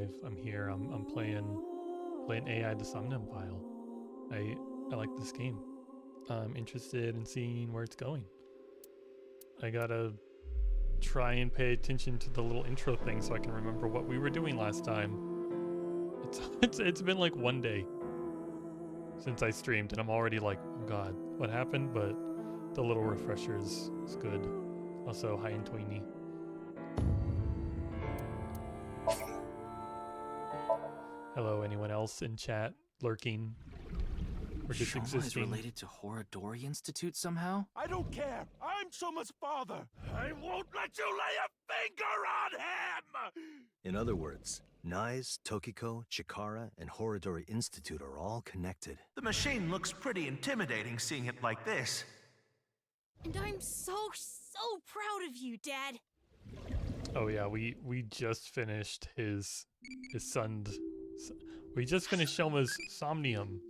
alive. I'm here. I'm playing AI the SOMNIUM file. I like this game. I'm interested in seeing where it's going. I gotta try and pay attention to the little intro thing so I can remember what we were doing last time. It's been like 1 day since I streamed, and I'm already like, oh god, what happened? But the little refresher is good. Also, hi and Tweeny. Hello, anyone else in chat lurking or just Shoma existing? is related to Horadori Institute somehow? I don't care. I'm Shoma's father. I won't let you lay a finger on him! In other words, Nyes, Tokiko, Chikara, and Horadori Institute are all connected. The machine looks pretty intimidating seeing it like this. And I'm so proud of you, Dad. Oh yeah, we just finished his son's. We just finished Shoma's Somnium.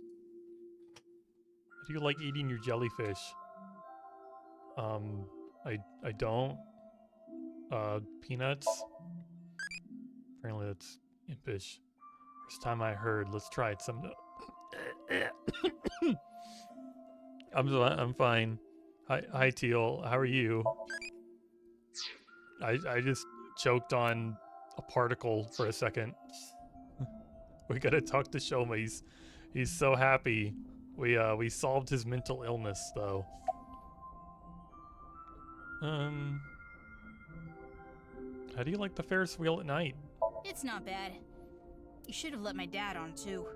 Do you like eating your jellyfish? I don't. Peanuts? Apparently that's impish. First time I heard, let's try it some. I'm fine. Hi Teal, how are you? I just choked on a particle for a second. We gotta talk to Shoma. He's so happy. We solved his mental illness though. How do you like the Ferris wheel at night? It's not bad. You should have let my dad on too.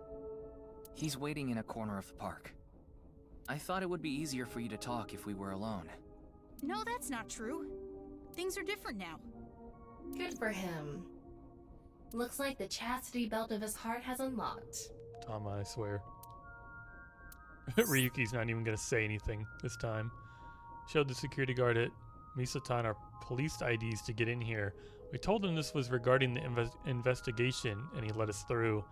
He's waiting in a corner of the park. I thought it would be easier for you to talk if we were alone. No, that's not true. Things are different now. Good for him. Looks like the chastity belt of his heart has unlocked. Tama, I swear. Ryuki's not even gonna say anything this time. Showed the security guard at Misatan our police IDs to get in here. We told him this was regarding the investigation, and he let us through.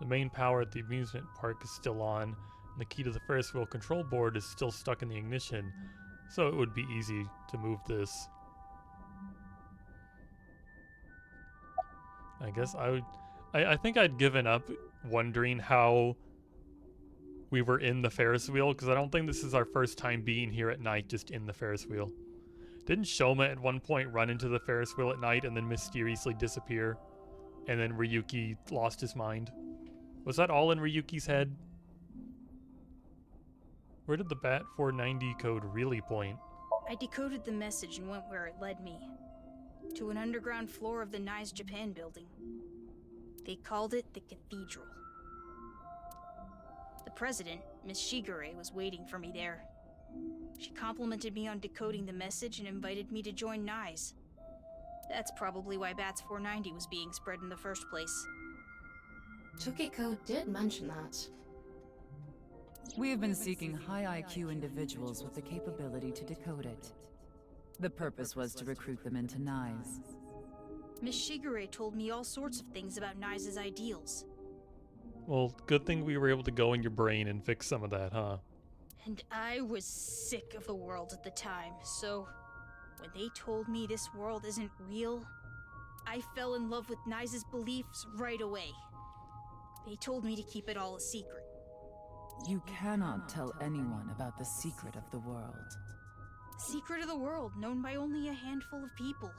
The main power at the amusement park is still on, and the key to the Ferris wheel control board is still stuck in the ignition, so it would be easy to move this. I guess I think I'd given up wondering how we were in the Ferris wheel, because I don't think this is our first time being here at night just in the Ferris wheel. Didn't Shoma at one point run into the Ferris wheel at night and then mysteriously disappear? And then Ryuki lost his mind? Was that all in Ryuki's head? Where did the BAT 490 code really point? I decoded the message and went where it led me. To an underground floor of the Nice Japan building. They called it the Cathedral. The president, Miss Shigure, was waiting for me there. She complimented me on decoding the message and invited me to join NICE. That's probably why BATS 490 was being spread in the first place. Tokiko did mention that. We have been seeking high IQ individuals with the capability to decode it. The purpose was to recruit them into NICE. Miss Shigure told me all sorts of things about NICE's ideals. Well, good thing we were able to go in your brain and fix some of that, huh? And I was sick of the world at the time, so when they told me this world isn't real, I fell in love with NICE's beliefs right away. They told me to keep it all a secret. You cannot tell anyone about the secret of the world. Secret of the world, known by only a handful of people.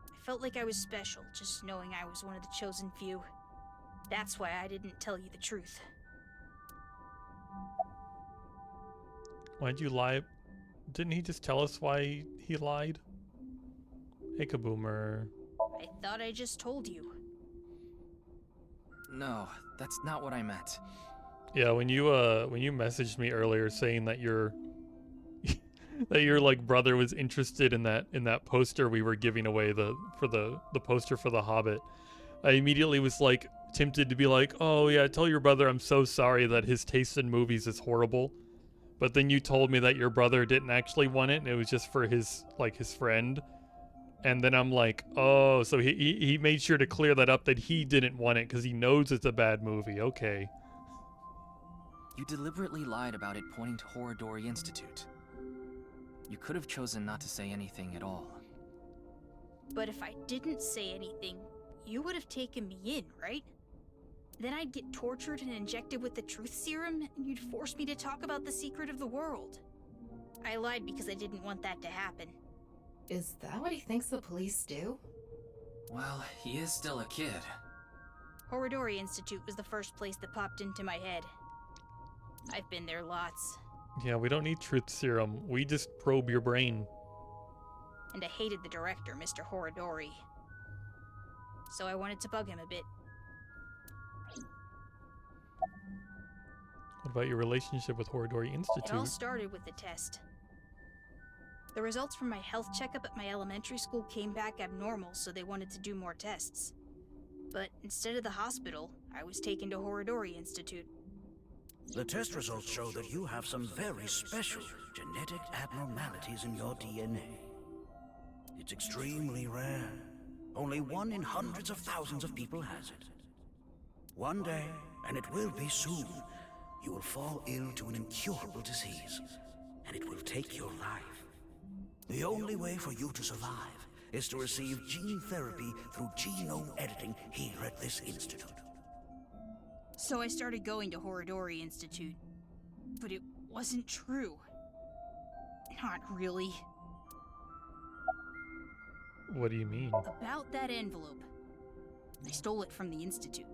I felt like I was special, just knowing I was one of the chosen few. That's why I didn't tell you the truth. Why'd you lie? Didn't he just tell us why he lied? Hey, Kaboomer. I thought I just told you. No, that's not what I meant. Yeah, when you messaged me earlier saying that your that your like brother was interested in that poster we were giving away the poster for The Hobbit, I immediately was like tempted to be like, oh yeah, tell your brother I'm so sorry that his taste in movies is horrible. But then you told me that your brother didn't actually want it and it was just for his friend. And then I'm like, oh, so he made sure to clear that up that he didn't want it because he knows it's a bad movie. Okay. You deliberately lied about it pointing to Horadori Institute. You could have chosen not to say anything at all. But if I didn't say anything, you would have taken me in, right? Then I'd get tortured and injected with the truth serum, and you'd force me to talk about the secret of the world. I lied because I didn't want that to happen. Is that what he thinks the police do? Well, he is still a kid. Horadori Institute was the first place that popped into my head. I've been there lots, Yeah, we don't need truth serum. We just probe your brain. and I hated the director, Mr. Horadori. So I wanted to bug him a bit. What about your relationship with Horadori It all Institute? started with the test. The results from my health checkup at my elementary school came back abnormal, so they wanted to do more tests. But instead of the hospital, I was taken to Horadori Institute. The test results show that you have some very special genetic abnormalities in your DNA. It's extremely rare. Only 1 in hundreds of thousands of people has it. One day, and it will be soon, you will fall ill to an incurable disease, and it will take your life. The only way for you to survive is to receive gene therapy through genome editing here at this institute. So I started going to Horadori Institute. But it wasn't true. Not really. What do you mean? About that envelope. I stole it from the Institute.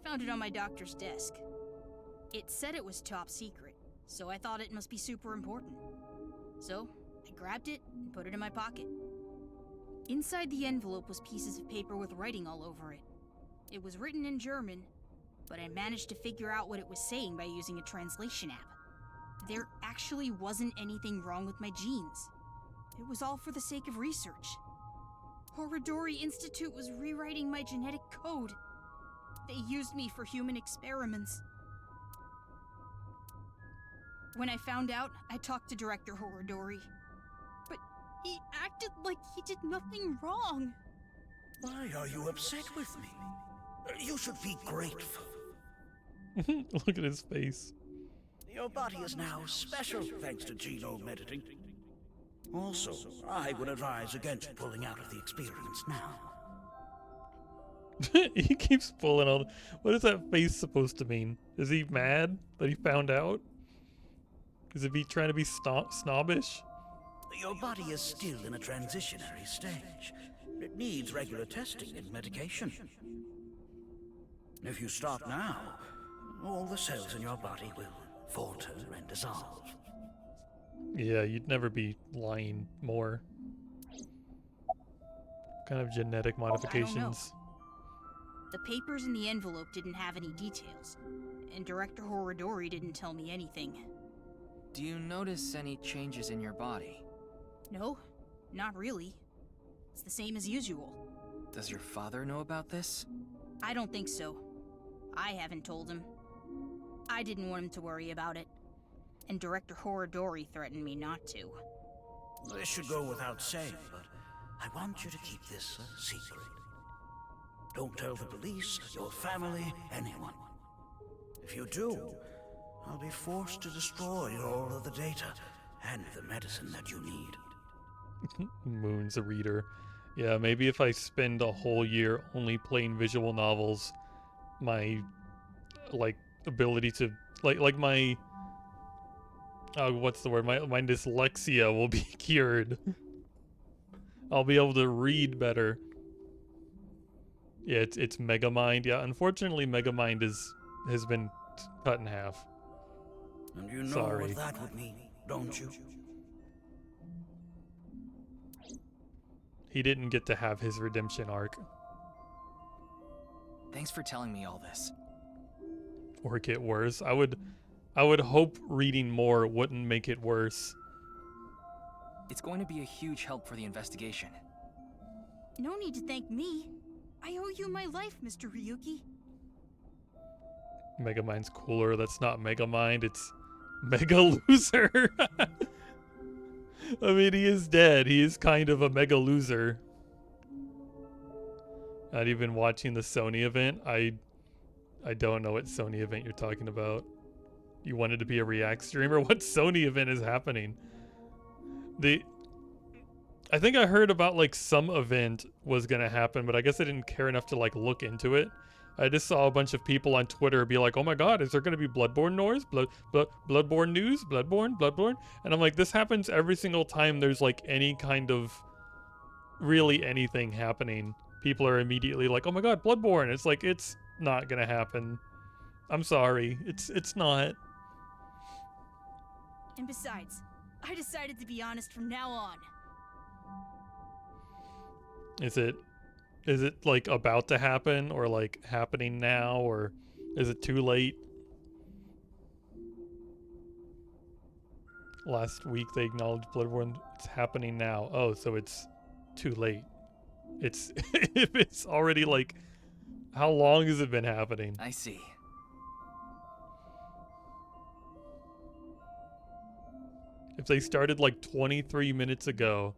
Found it on my doctor's desk. It said it was top secret, so I thought it must be super important. So, I grabbed it and put it in my pocket. Inside the envelope was pieces of paper with writing all over it. It was written in German, but I managed to figure out what it was saying by using a translation app. There actually wasn't anything wrong with my genes. It was all for the sake of research. Horadori Institute was rewriting my genetic code. They used me for human experiments. When I found out, I talked to Director Horadori. But he acted like he did nothing wrong. Why are you upset with me? You should be grateful. Look at his face. Your body is now special thanks to genome editing. Also, I would advise against pulling out of the experiments now. He keeps pulling all. What is that face supposed to mean? Is he mad that he found out? Is it be trying to be snobbish? Your body is still in a transitionary stage. It needs regular testing and medication. If you stop now, all the cells in your body will falter and dissolve. Yeah, you'd never be lying more. What kind of genetic modifications? The papers in the envelope didn't have any details, and Director Horadori didn't tell me anything. Do you notice any changes in your body? No, not really. It's the same as usual. Does your father know about this? I don't think so. I haven't told him. I didn't want him to worry about it. And Director Horadori threatened me not to. This should go without saying, but I want you to keep this a secret. Don't tell the police, your family, anyone. If you do, I'll be forced to destroy all of the data and the medicine that you need. Moon's a reader. Yeah, maybe if I spend a whole year only playing visual novels, my ability to my what's the word? My dyslexia will be cured. I'll be able to read better. Yeah, it's Megamind. Yeah, unfortunately Megamind has been cut in half. And you know Sorry. what that would mean, don't you? He didn't get to have his redemption arc Thanks for telling me all this. or get worse. I would hope reading more wouldn't make it worse. It's going to be a huge help for the investigation. No need to thank me. I owe you my life, Mr. Ryuki. Megamind's cooler. That's not Megamind. It's Mega Loser. I mean, he is dead. He is kind of a Mega Loser. Not even watching the Sony event. I don't know what Sony event you're talking about. You wanted to be a React streamer? What Sony event is happening? I think I heard about like some event was gonna happen, but I guess I didn't care enough to like look into it. I just saw a bunch of people on Twitter be like, "Oh my God, is there gonna be Bloodborne noise? Bloodborne news? Bloodborne?" And I'm like, this happens every single time there's like any kind of really anything happening. People are immediately like, "Oh my God, Bloodborne!" It's like it's not gonna happen. I'm sorry, it's not. And besides, I decided to be honest from now on. Is it like about to happen or like happening now, or is it too late? Last week they acknowledged Bloodborne. It's happening now. Oh, so it's too late. It's if it's already like, how long has it been happening? I see. If they started like 23 minutes ago,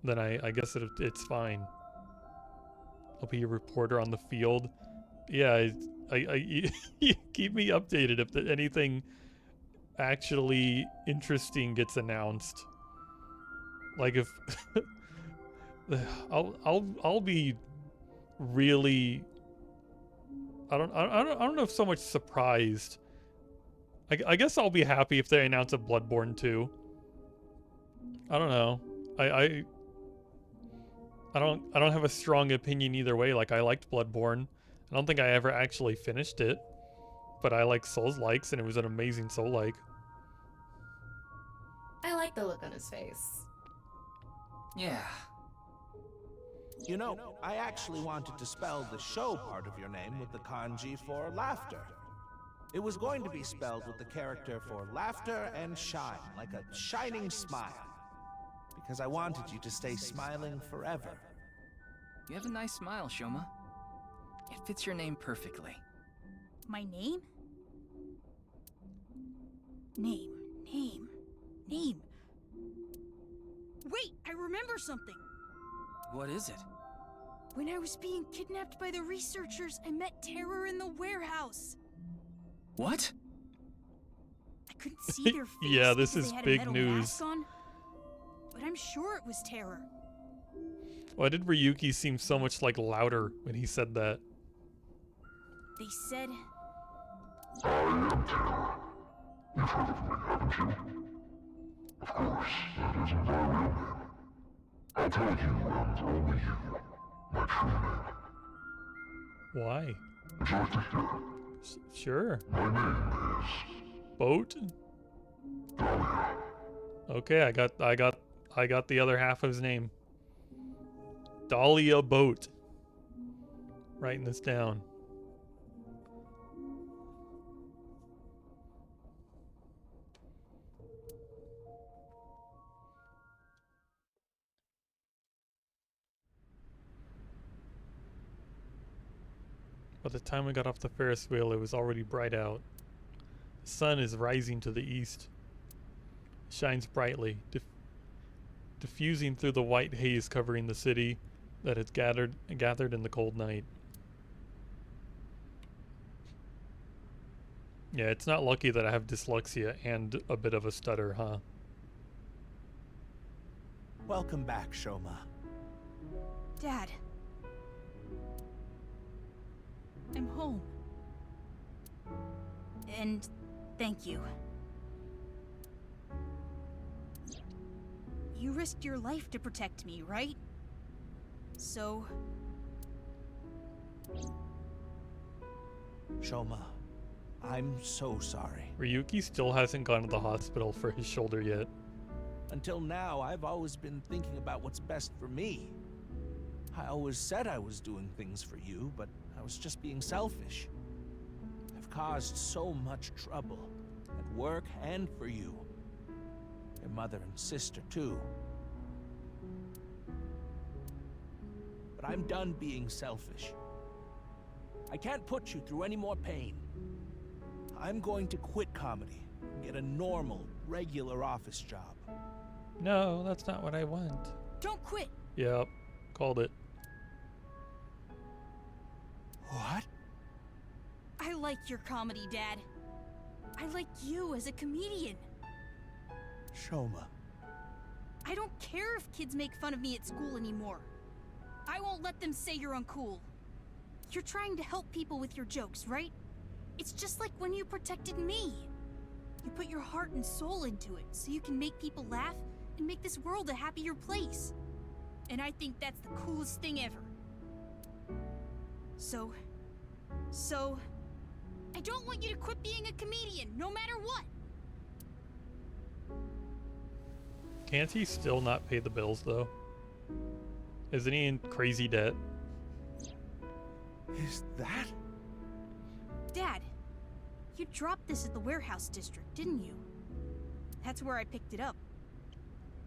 then I guess it's fine. I'll be a reporter on the field. Yeah, I keep me updated if anything actually interesting gets announced. Like if I'll be really I don't know if so much surprised. I guess I'll be happy if they announce a Bloodborne 2. I don't know. I don't have a strong opinion either way. Like, I liked Bloodborne. I don't think I ever actually finished it, but I like Souls-likes, and it was an amazing Soul-like. I like the look on his face. Yeah. You know, I actually wanted to spell the show part of your name with the kanji for laughter. It was going to be spelled with the character for laughter and shine, like a shining smile. Because I wanted you to stay smiling forever. You have a nice smile, Shoma. It fits your name perfectly. My name? Name. Wait, I remember something. What is it? When I was being kidnapped by the researchers, I met Terror in the warehouse. What? I couldn't see their face. Yeah, this because is they had a big metal news. mask on, but I'm sure it was Terror. Why did Ryuki seem so much like louder when he said that? They said, I am Terror. You've heard of me, haven't you? Of course, that isn't my real name. I'll tell you, and only you, my true name. Why? Would you like to hear? Sure. My name is Boat? Dahlia. Okay, I got the other half of his name. Dahlia Boat. Writing this down. By the time we got off the Ferris wheel, it was already bright out. The sun is rising to the east. It shines brightly, diffusing through the white haze covering the city that had gathered in the cold night. Yeah, it's not lucky that I have dyslexia and a bit of a stutter, huh? Welcome back, Shoma. Dad. I'm home. And thank you. You risked your life to protect me, right? So... Shoma, I'm so sorry. Ryuki still hasn't gone to the hospital for his shoulder yet. Until now, I've always been thinking about what's best for me. I always said I was doing things for you, but I was just being selfish. I've caused so much trouble, at work and for you. Your mother and sister, too. But I'm done being selfish. I can't put you through any more pain. I'm going to quit comedy and get a normal, regular office job. No, that's not what I want. Don't quit! Yep, called it. What? I like your comedy, Dad. I like you as a comedian. Shoma, I don't care if kids make fun of me at school anymore. I won't let them say you're uncool. You're trying to help people with your jokes, right? It's just like when you protected me. You put your heart and soul into it so you can make people laugh and make this world a happier place. And I think that's the coolest thing ever. So, I don't want you to quit being a comedian, no matter what. Can't he still not pay the bills, though? Isn't he in crazy debt? Is that? Dad, you dropped this at the warehouse district, didn't you? That's where I picked it up.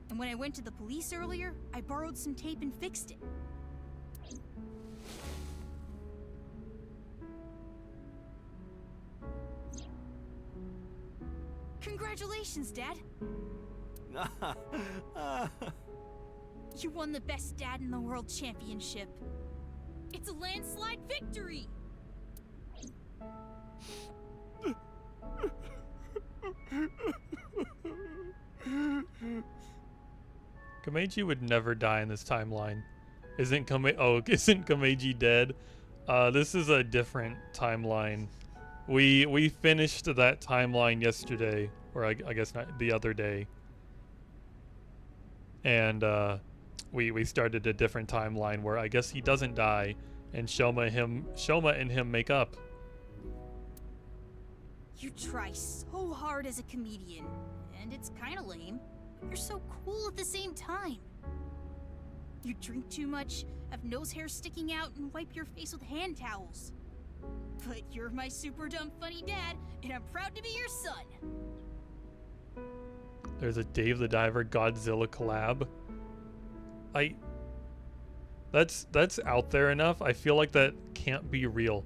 And when I went to the police earlier, I borrowed some tape and fixed it. Congratulations, Dad. You won the Best Dad in the World Championship. It's a landslide victory! Komeiji would never die in this timeline. Isn't Komeiji dead? This is a different timeline. We finished that timeline yesterday, or I guess not, the other day. And we started a different timeline where I guess he doesn't die, and Shoma and him make up. You try so hard as a comedian, and it's kinda lame. You're so cool at the same time. You drink too much, have nose hair sticking out, and wipe your face with hand towels. But you're my super dumb funny dad, and I'm proud to be your son. There's a Dave the Diver Godzilla collab. That's out there enough. I feel like that can't be real,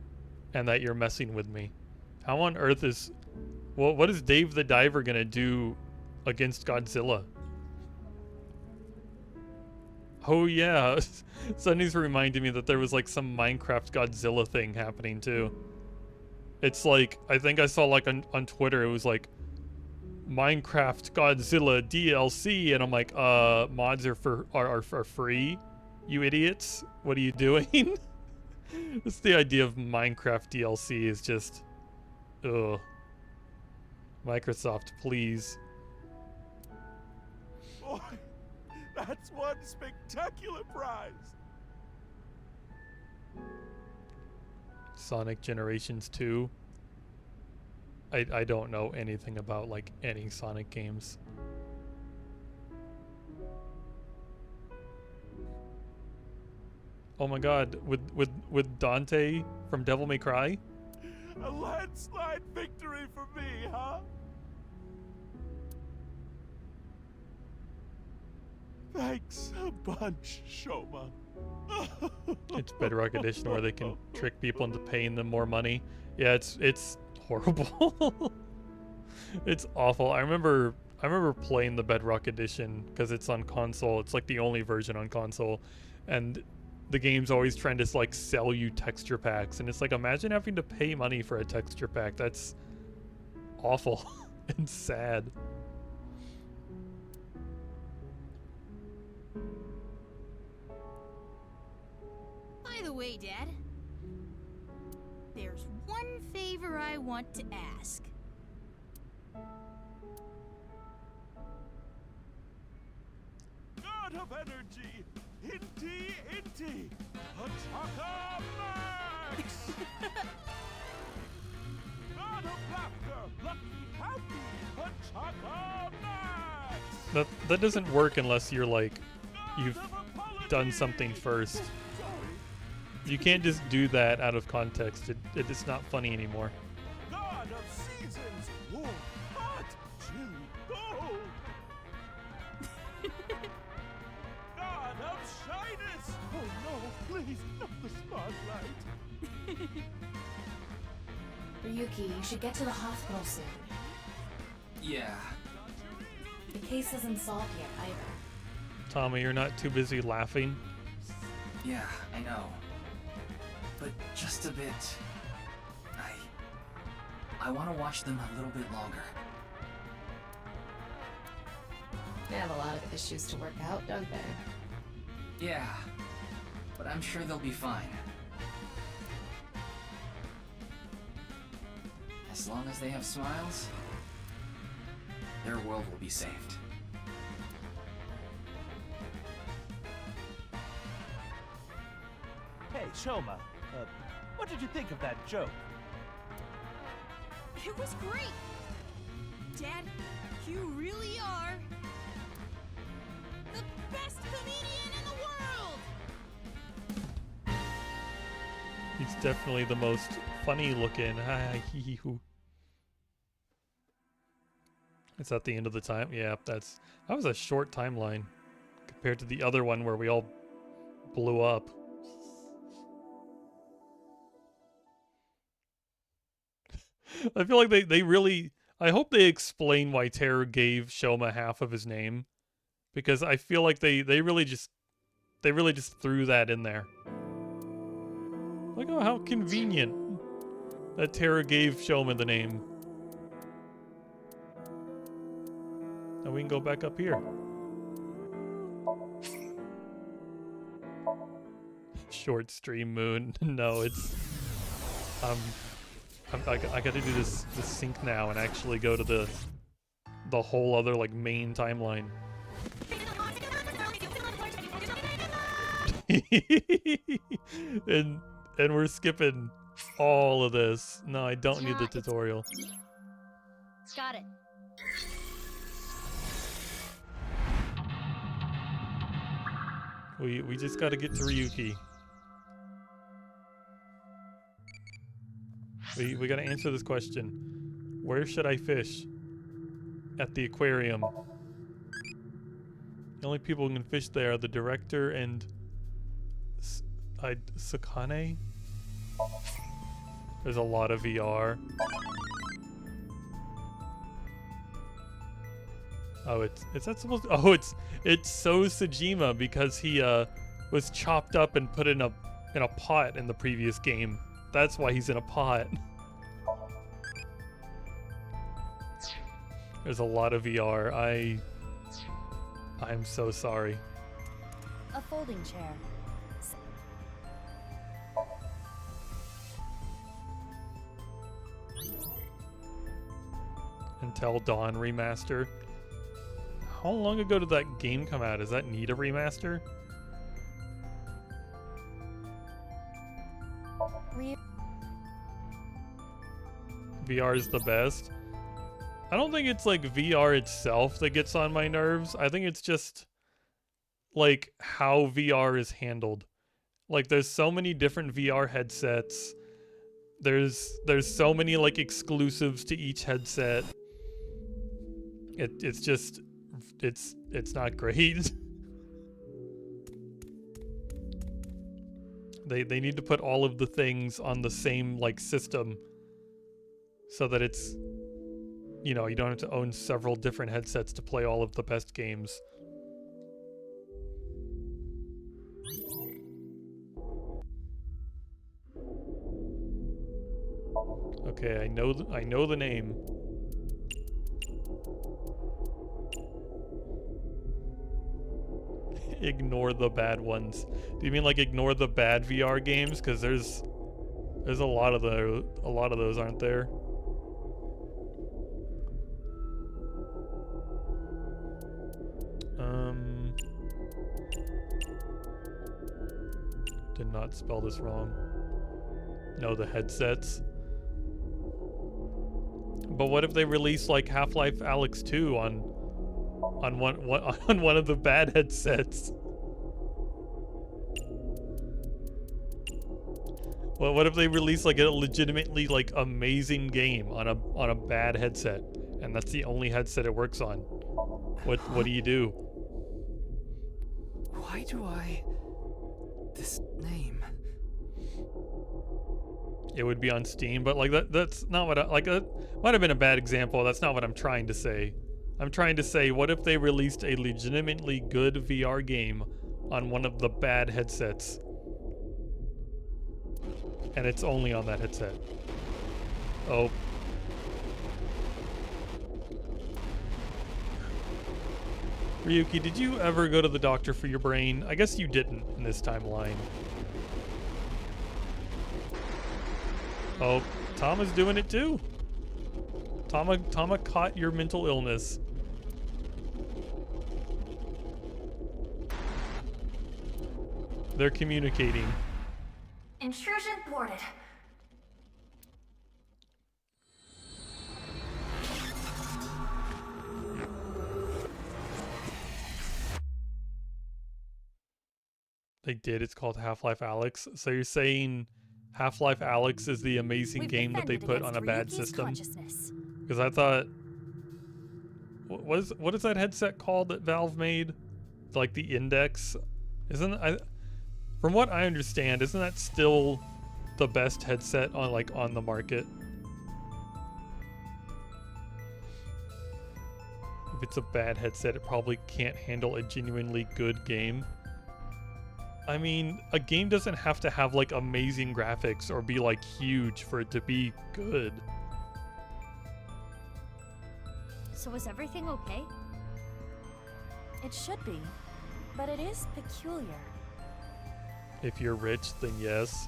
and that you're messing with me. How on earth is... what is Dave the Diver gonna do against Godzilla? Oh yeah, Sunny's reminding me that there was like some Minecraft Godzilla thing happening too. It's like, I think I saw like on Twitter, it was like Minecraft Godzilla DLC, and I'm like, mods are free, you idiots. What are you doing? Just the idea of Minecraft DLC is just, ugh. Microsoft, please. Boy, that's one spectacular prize. Sonic Generations 2. I don't know anything about like any Sonic games. Oh my god, with Dante from Devil May Cry? A landslide victory for me, huh? Thanks a bunch, Shoma. It's Bedrock Edition where they can trick people into paying them more money. Yeah, it's horrible. It's awful. I remember playing the Bedrock Edition because it's on console. It's like the only version on console, and the game's always trying to like sell you texture packs, and it's like, imagine having to pay money for a texture pack. That's awful and sad. By the way, Dad, there's one favor I want to ask. God of energy, Inti, Hataka Max! God of laughter, lucky, happy, Hataka Max! That doesn't work unless you're like, you've done something first. You can't just do that out of context. It's not funny anymore. God of seasons, warm, hot, chilly, cold. God of shyness. Oh no, please, not the spotlight. Ryuki, you should get to the hospital soon. Yeah. The case isn't solved yet either. Tommy, you're not too busy laughing? Yeah, I know. But just a bit. I want to watch them a little bit longer. They have a lot of issues to work out, don't they? Yeah, but I'm sure they'll be fine. As long as they have smiles, their world will be saved. Hey, Shoma, what did you think of that joke? It was great! Dad, you really are the best comedian in the world! He's definitely the most funny looking. Hi, hee hee hoo. It's at the end of the time. Yeah, that was a short timeline compared to the other one where we all blew up. I feel like they really, I hope they explain why Terror gave Shoma half of his name, because I feel like they really just threw that in there. Look at how convenient that Terror gave Shoma the name. Now we can go back up here. Short stream moon. No, it's I got to do this sync now and actually go to the whole other like main timeline. and we're skipping all of this. No, I don't need the tutorial. Got it. We just got to get to Ryuki. We gotta answer this question. Where should I fish? At the aquarium. The only people who can fish there are the director and Sakane? There's a lot of VR. Oh, it's that supposed to, oh, it's so Sejima because he was chopped up and put in a pot in the previous game. That's why he's in a pot. There's a lot of VR. I'm so sorry. A folding chair. Until Dawn remaster. How long ago did that game come out? Does that need a remaster? VR is the best. I don't think it's like VR itself that gets on my nerves. I think it's just like how VR is handled. Like there's so many different VR headsets. There's so many like exclusives to each headset. It's just it's not great. They need to put all of the things on the same like system so that it's, you know, you don't have to own several different headsets to play all of the best games. Okay, I know the name. Ignore the bad ones. Do you mean like ignore the bad VR games? Because there's a lot of those, aren't there? Did not spell this wrong. No, the headsets. But what if they release like Half-Life Alyx 2 on one of the bad headsets? Well, what if they release like a legitimately like amazing game on a bad headset, and that's the only headset it works on? What do you do? Why do I... this name? It would be on Steam, but like that's not what that might have been a bad example. That's not what I'm trying to say. I'm trying to say, what if they released a legitimately good VR game on one of the bad headsets? And it's only on that headset. Oh. Ryuki, did you ever go to the doctor for your brain? I guess you didn't in this timeline. Oh, Tama's doing it too. Tama caught your mental illness. They're communicating. Intrusion thwarted. They did. It's called Half-Life Alyx. So you're saying Half-Life Alyx is the amazing game that they put on a bad system? Because I thought, what is that headset called that Valve made? Like the Index? From what I understand, isn't that still the best headset on the market? If it's a bad headset, it probably can't handle a genuinely good game. I mean, a game doesn't have to have like amazing graphics or be like huge for it to be good. So is everything okay? It should be, but it is peculiar. If you're rich, then yes.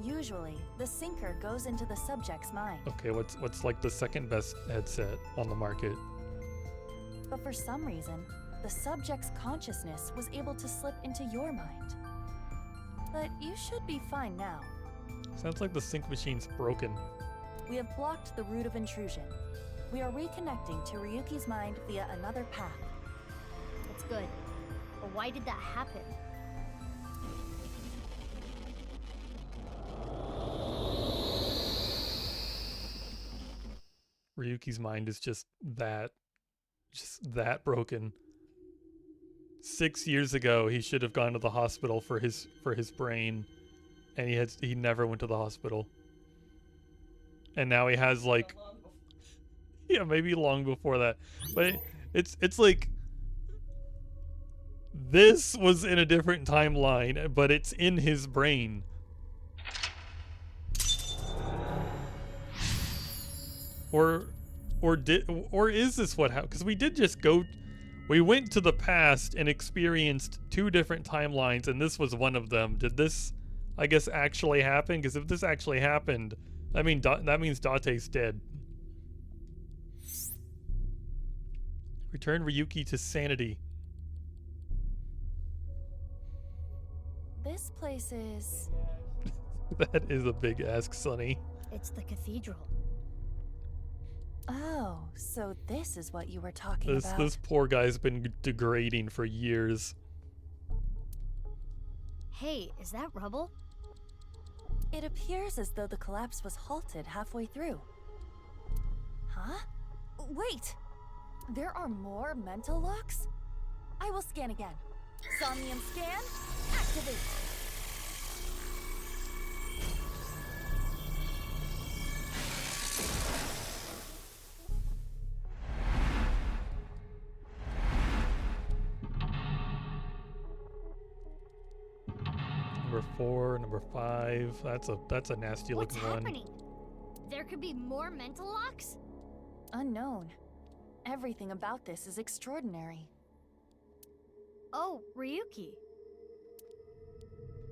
Usually, the sinker goes into the subject's mind. Okay, what's like the second best headset on the market? But for some reason, the subject's consciousness was able to slip into your mind. But you should be fine now. Sounds like the sync machine's broken. We have blocked the route of intrusion. We are reconnecting to Ryuki's mind via another path. That's good. But why did that happen? Ryuki's mind is just that broken. 6 years ago, he should have gone to the hospital for his brain, and he never went to the hospital. And now he has like, yeah, maybe long before that, but it's like this was in a different timeline, but it's in his brain. Or is this what happened? Because we did just go. We went to the past and experienced 2 different timelines, and this was one of them. Did this, I guess, actually happen? Because if this actually happened, that means Date's dead. Return Ryuki to sanity. This place is... That is a big ask, Sonny. It's the cathedral. Oh, so this is what you were talking about. This poor guy's been degrading for years. Hey, is that rubble? It appears as though the collapse was halted halfway through. Huh? Wait! There are more mental locks? I will scan again. Somnium scan, activate! Number 4, number 5. That's a nasty What's looking one. happening? There could be more mental locks? Unknown. Everything about this is extraordinary. Oh, Ryuki.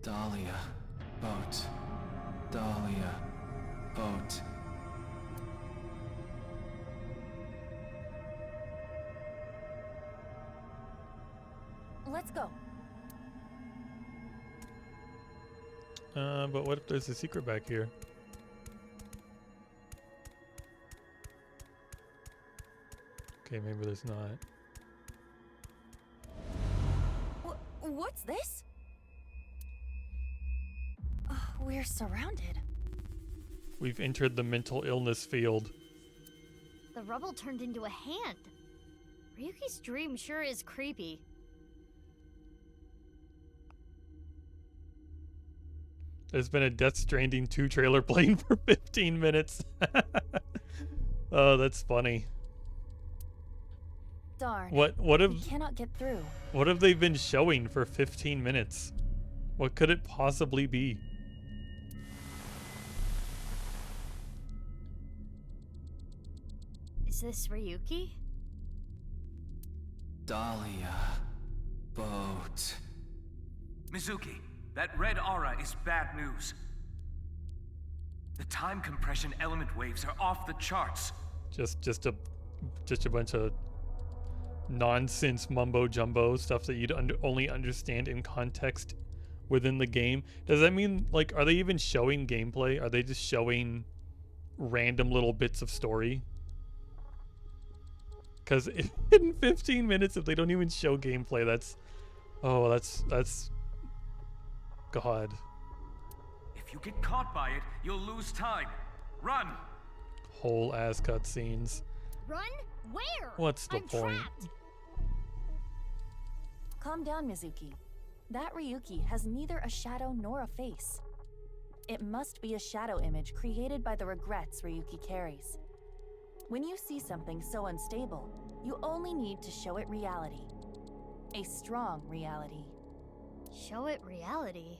Dahlia. Boat. Dahlia. Boat. Let's go. But what if there's a secret back here? Okay, maybe there's not. What's this? We're surrounded. We've entered the mental illness field. The rubble turned into a hand. Ryuki's dream sure is creepy. There's been a Death Stranding 2 trailer playing for 15 minutes. Oh, that's funny. Darn. What have we cannot get through. What have they been showing for 15 minutes? What could it possibly be? Is this Ryuki? Dahlia. Boat. Mizuki, that red aura is bad news. The time compression element waves are off the charts. Just a bunch of nonsense mumbo jumbo stuff that you'd only understand in context within the game. Does that mean, like, are they even showing gameplay? Are they just showing random little bits of story? Because in 15 minutes, if they don't even show gameplay, that's God. If you get caught by it, you'll lose time. Run! Whole ass cutscenes. Run? Where? What's the I'm point? trapped. Calm down, Mizuki. That Ryuki has neither a shadow nor a face. It must be a shadow image created by the regrets Ryuki carries. When you see something so unstable, you only need to show it reality. A strong reality. Show it reality.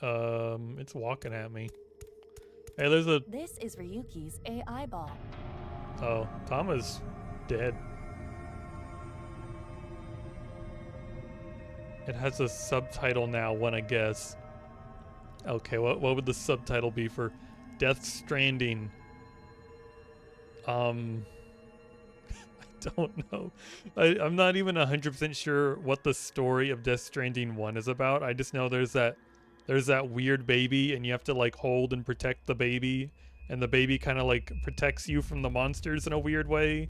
It's walking at me. Hey, there's a... This is Ryuki's AI ball. Oh, Tama's dead. It has a subtitle now, wanna guess. Okay, what would the subtitle be for Death Stranding? I don't know. I'm not even 100% sure what the story of Death Stranding 1 is about. I just know there's that weird baby and you have to like hold and protect the baby, and the baby kind of like protects you from the monsters in a weird way.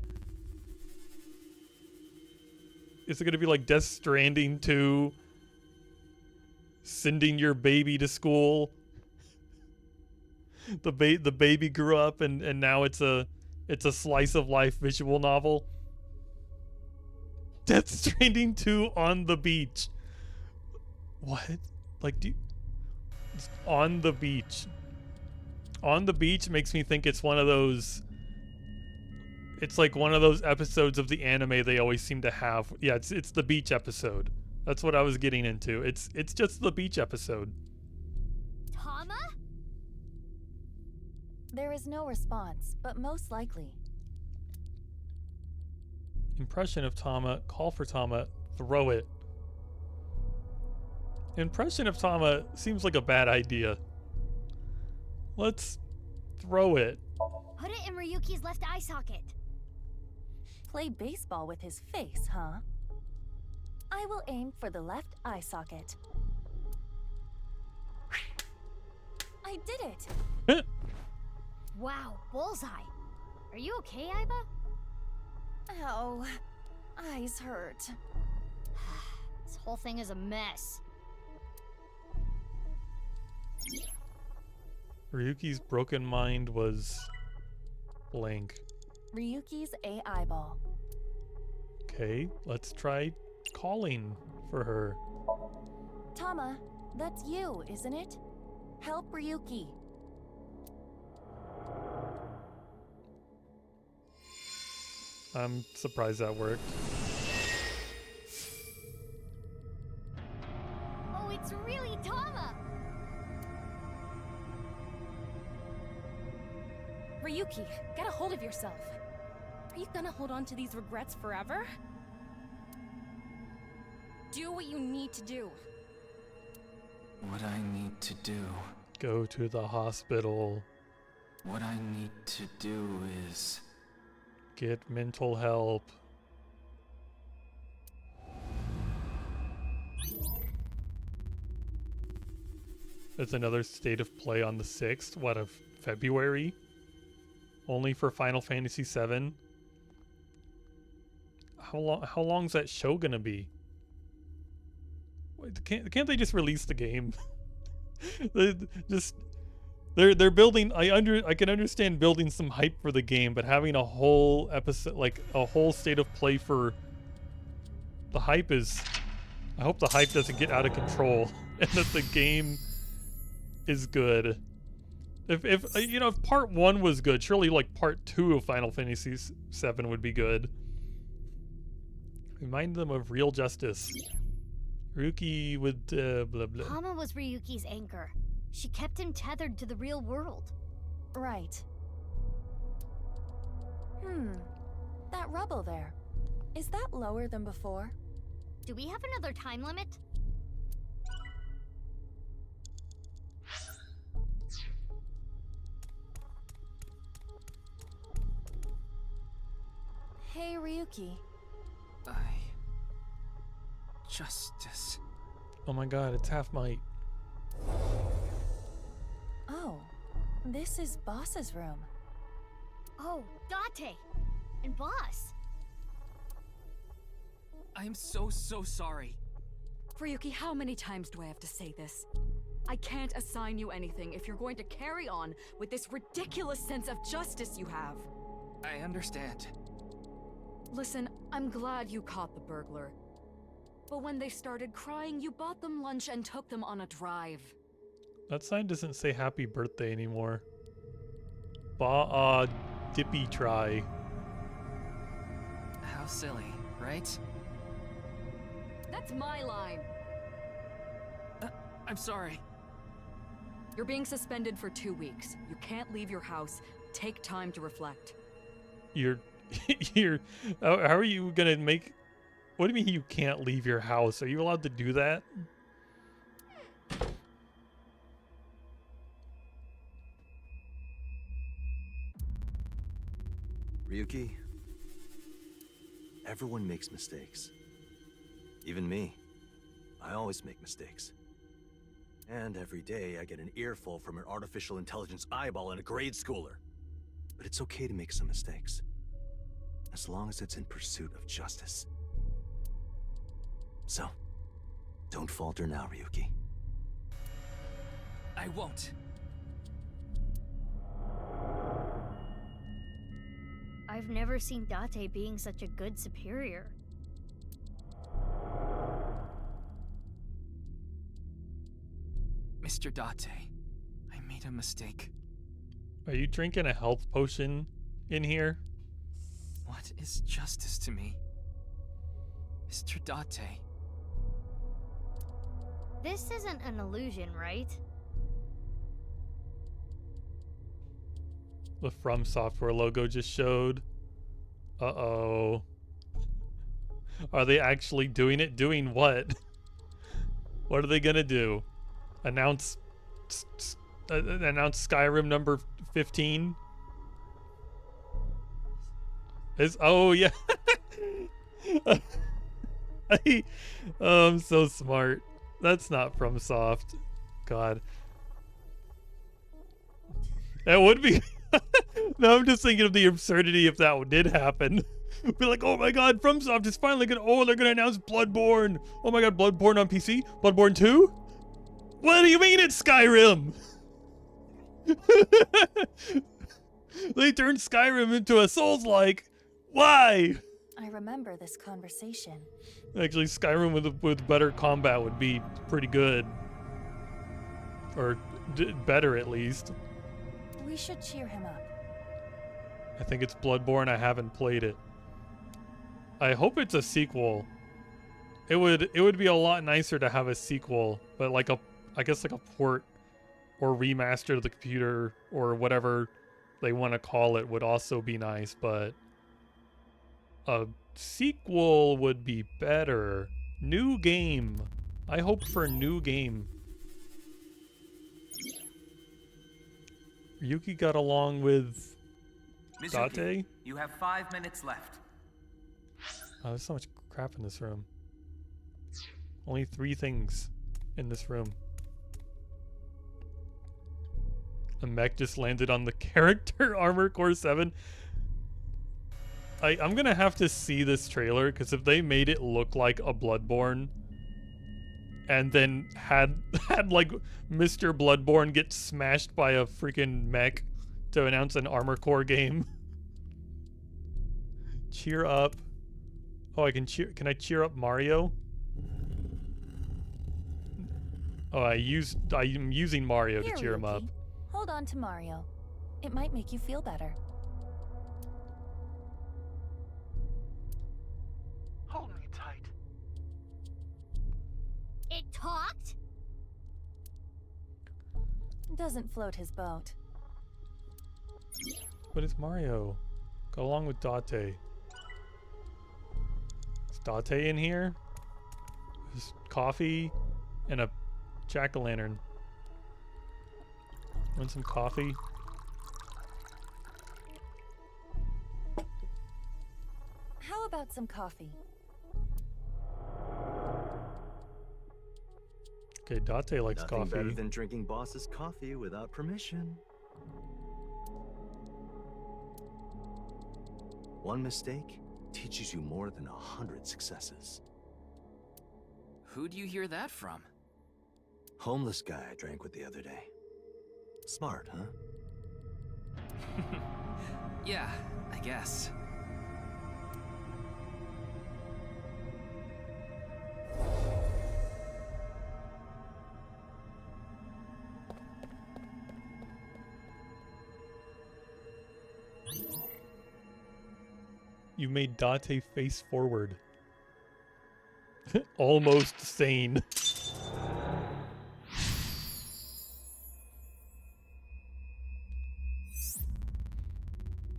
Is it gonna be like Death Stranding 2? Sending your baby to school? The baby grew up and now it's a slice of life visual novel. Death Stranding 2 on the beach. What? Like, on the beach. On the beach makes me think it's one of those... It's like one of those episodes of the anime they always seem to have. Yeah, it's the beach episode. That's what I was getting into. It's just the beach episode. Tama? There is no response, but most likely. Impression of Tama, call for Tama, throw it. Impression of Tama seems like a bad idea. Let's throw it. Put it in Ryuki's left eye socket. Play baseball with his face, huh? I will aim for the left eye socket. I did it! Wow, bullseye. Are you okay, Aiba? Ow. Eyes hurt. This whole thing is a mess. Ryuki's broken mind was blank. Ryuki's AI ball. Okay, let's try calling for her. Tama, that's you, isn't it? Help Ryuki. I'm surprised that worked. Oh, it's really Tama! Ryuki, get a hold of yourself. Are you gonna hold on to these regrets forever? Do what you need to do. What I need to do. Go to the hospital. What I need to do is... Get mental help. There's another state of play on the 6th, what, of February? Only for Final Fantasy VII? How long's that show gonna be? Wait, can't they just release the game? They're building. I can understand building some hype for the game, but having a whole episode, like a whole state of play for the hype is. I hope the hype doesn't get out of control and that the game is good. If you know, if part 1 was good, surely like part 2 of Final Fantasy VII would be good. Remind them of real justice. Ryuki with blah blah. Tama was Ryuki's anchor. She kept him tethered to the real world. Right. That rubble there. Is that lower than before? Do we have another time limit? Hey, Ryuki. Justice. Oh my god, it's half might. Oh, this is Boss's room. Oh, Date! And Boss! I'm so sorry. Ryuki, how many times do I have to say this? I can't assign you anything if you're going to carry on with this ridiculous sense of justice you have. I understand. Listen, I'm glad you caught the burglar. But when they started crying, you bought them lunch and took them on a drive. That sign doesn't say happy birthday anymore. Dippy try. How silly, right? That's my line. I'm sorry. You're being suspended for 2 weeks. You can't leave your house. Take time to reflect. You're how are you gonna make, what do you mean you can't leave your house? Are you allowed to do that? Ryuki, everyone makes mistakes. Even me. I always make mistakes. And every day I get an earful from an artificial intelligence eyeball and a grade schooler. But it's okay to make some mistakes, as long as it's in pursuit of justice. So, don't falter now, Ryuki. I won't. I've never seen Date being such a good superior. Mr. Date, I made a mistake. Are you drinking a health potion in here? What is justice to me? Mr. Date. This isn't an illusion, right? The From Software logo just showed. Uh-oh. Are they actually doing it? Doing what? What are they gonna do? Announce Skyrim number 15? Oh yeah. I'm so smart. That's not FromSoft. God. That would be. No, I'm just thinking of the absurdity if that did happen. Be like, oh my god, FromSoft is finally gonna. Oh, they're gonna announce Bloodborne. Oh my god, Bloodborne on PC? Bloodborne 2? What do you mean it's Skyrim? They turned Skyrim into a Souls-like. Why? I remember this conversation. Actually, Skyrim with better combat would be pretty good. Or better, at least. We should cheer him up. I think it's Bloodborne. I haven't played it. I hope it's a sequel. It would be a lot nicer to have a sequel, but like I guess like a port or remaster to the computer or whatever they want to call it would also be nice, but a sequel would be better. New game. I hope for a new game. Yuki got along with Mizuki, Date? you have 5 minutes left. Oh, there's so much crap in this room. Only 3 things in this room. A mech just landed on the character Armor Core 7. I'm gonna have to see this trailer, because if they made it look like a Bloodborne and then had like Mr. Bloodborne get smashed by a freaking mech to announce an Armor Core game. Cheer up. Oh, I can cheer. Can I cheer up Mario? Oh, I'm using Mario Here, to cheer him up. Ryuki. Hold on to Mario. It might make you feel better. Hold me tight. It talked? Doesn't float his boat. What is Mario? Go along with Date. Date in here? There's coffee and a jack-o'-lantern. Want some coffee? How about some coffee? Okay, Date likes Nothing coffee. better than drinking boss's coffee without permission. One mistake teaches you more than 100 successes. Who'd you hear that from? Homeless guy I drank with the other day. Smart, huh? Yeah, I guess. You made Date face forward. Almost sane.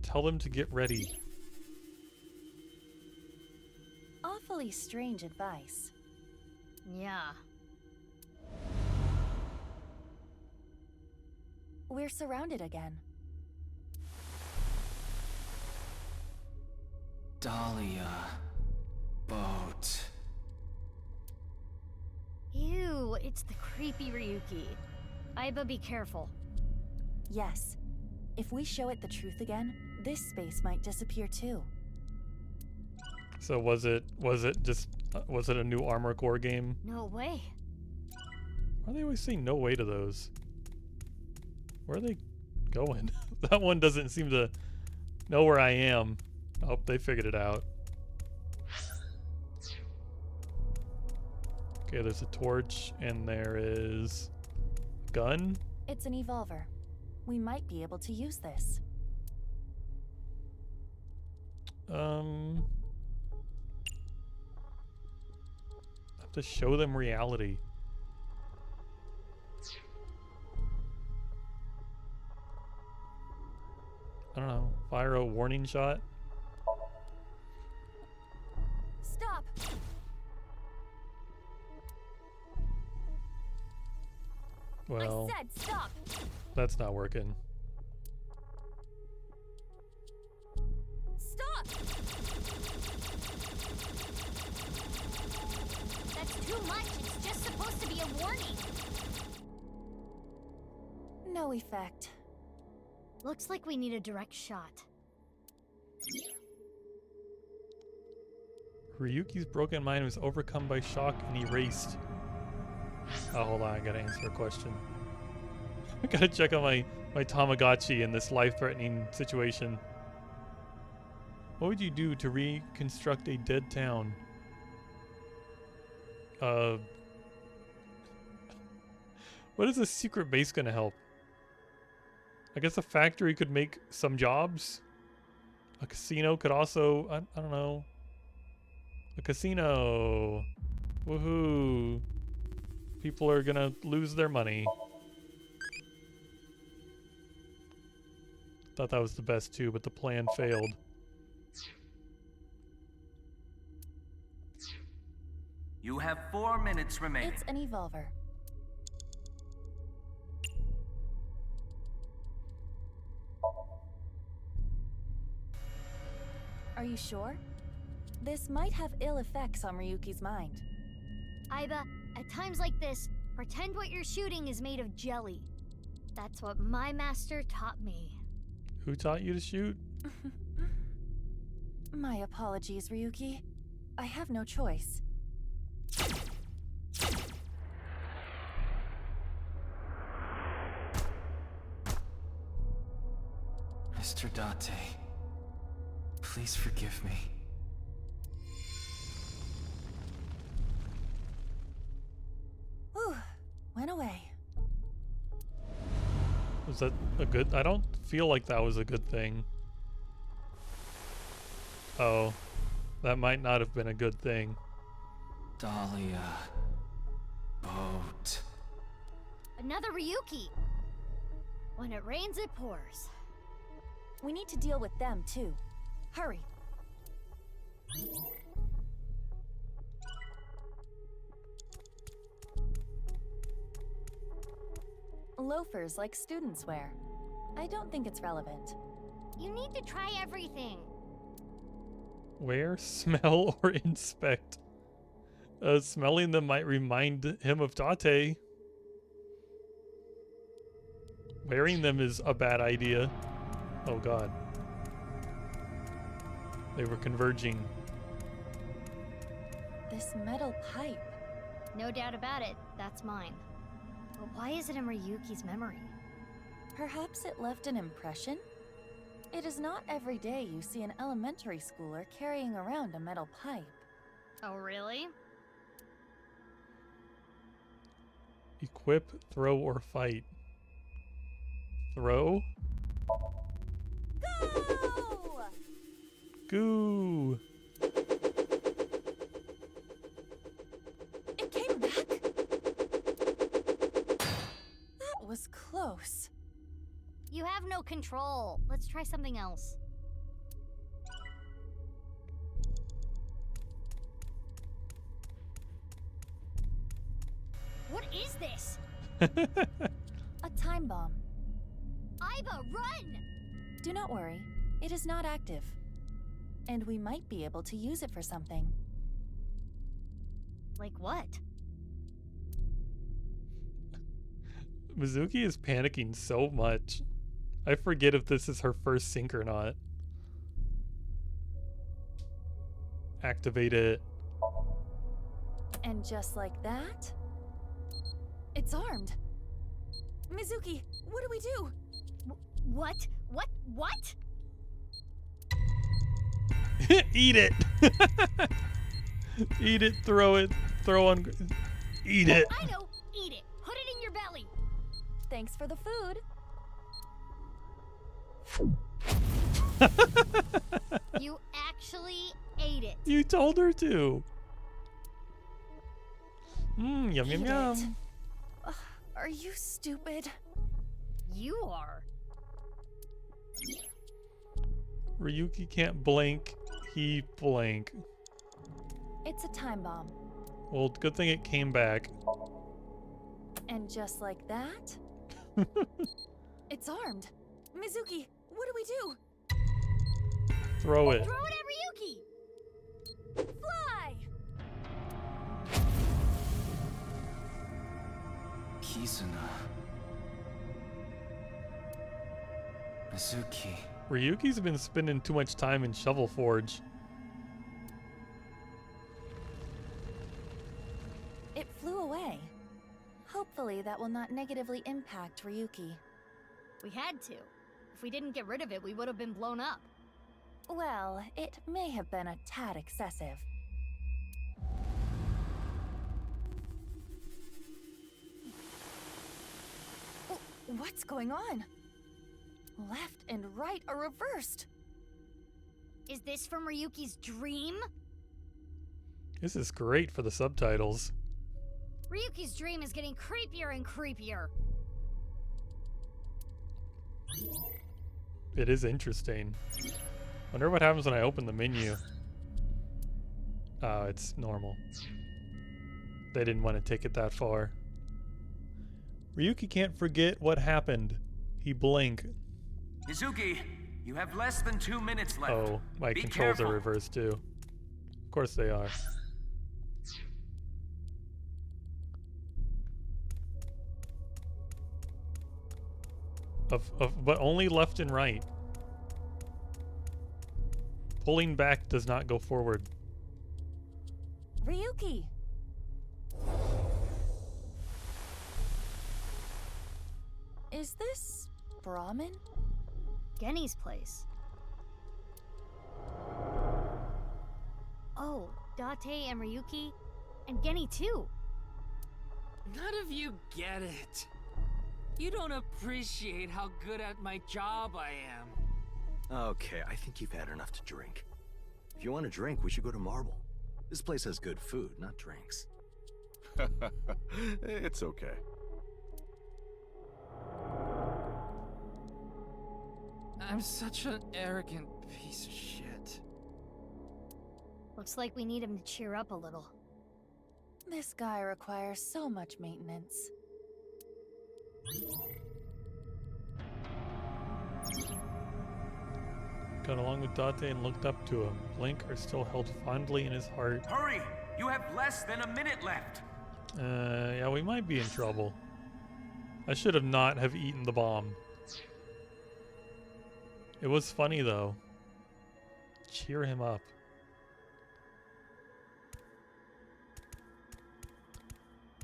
Tell them to get ready. Awfully strange advice. Yeah. We're surrounded again. Dahlia. Boat. Ew, it's the creepy Ryuki. Aiba, be careful. Yes. If we show it the truth again, this space might disappear too. So was it a new Armor Core game? No way. Why do they always say no way to those? Where are they going? That one doesn't seem to know where I am. Oh, they figured it out. Okay, there's a torch and there is a gun. It's an evolver. We might be able to use this. I have to show them reality. I don't know. Fire a warning shot. Stop! Well, I said stop! that's not working. Stop! That's too much. It's just supposed to be a warning. No effect. Looks like we need a direct shot. Ryuki's broken mind was overcome by shock and erased. Oh, hold on, I gotta answer a question. I gotta check on my Tamagotchi in this life-threatening situation. What would you do to reconstruct a dead town? What is a secret base gonna help? I guess a factory could make some jobs. A casino could also, I don't know. A casino. Woohoo. People are gonna lose their money. Thought that was the best too, but the plan failed. You have 4 minutes remaining. It's an evolver. Are you sure? This might have ill effects on Ryuki's mind. Aiba, at times like this, pretend what you're shooting is made of jelly. That's what my master taught me. Who taught you to shoot? My apologies, Ryuki. I have no choice. Mr. Date, please forgive me. Whew, went away. Was that a good? I don't feel like that was a good thing. Oh, that might not have been a good thing. Dahlia. Boat. Another Ryuki. When it rains, it pours. We need to deal with them too. Hurry. Loafers like students wear. I don't think it's relevant. You need to try everything. Wear, smell, or inspect. Smelling them might remind him of Date. Wearing them is a bad idea. Oh god. They were converging. This metal pipe. No doubt about it, that's mine. But why is it in Ryuki's memory? Perhaps it left an impression? It is not every day you see an elementary schooler carrying around a metal pipe. Oh, really? Equip, throw, or fight. Throw? Go! Goo! It came back? That was close. You have no control. Let's try something else. What is this? A time bomb. Iba, run! Do not worry. It is not active. And we might be able to use it for something. Like what? Mizuki is panicking so much. I forget if this is her first sync or not. Activate it. And just like that, it's armed. Mizuki, what do we do? What? What? Eat it! Eat it, throw it, throw on. Eat it! I know! Eat it! Put it in your belly! Thanks for the food. You actually ate it. You told her to. Yum yum Eat yum. it. Ugh, are you stupid? You are. Ryuki can't blink. He blank. It's a time bomb. Well, good thing it came back. And just like that, it's armed. Mizuki, what do we do? Throw it. Throw it at Ryuki! Fly! Kizuna. Mizuki. Ryuki's been spending too much time in Shovel Forge. It flew away. Hopefully that will not negatively impact Ryuki. We had to. If we didn't get rid of it, we would have been blown up. Well, it may have been a tad excessive. What's going on? Left and right are reversed. Is this from Ryuki's dream? This is great for the subtitles. Ryuki's dream is getting creepier and creepier. It is interesting. Wonder what happens when I open the menu. Oh, it's normal. They didn't want to take it that far. Ryuki can't forget what happened. He blinked. Mizuki, you have less than 2 minutes left. Oh, my Be controls careful. are reversed too. Of course they are. But only left and right. Pulling back does not go forward. Ryuki! Is this Brahmin? Genny's place. Oh, Date and Ryuki, and Genny too. None of you get it. You don't appreciate how good at my job I am. Okay, I think you've had enough to drink. If you want a drink, we should go to Marble. This place has good food, not drinks. It's okay. I'm such an arrogant piece of shit. Looks like we need him to cheer up a little. This guy requires so much maintenance. Got along with Date and looked up to him. Blink are still held fondly in his heart. Hurry! You have less than a minute left. Yeah, we might be in trouble. I should have not have eaten the bomb. It was funny though. Cheer him up.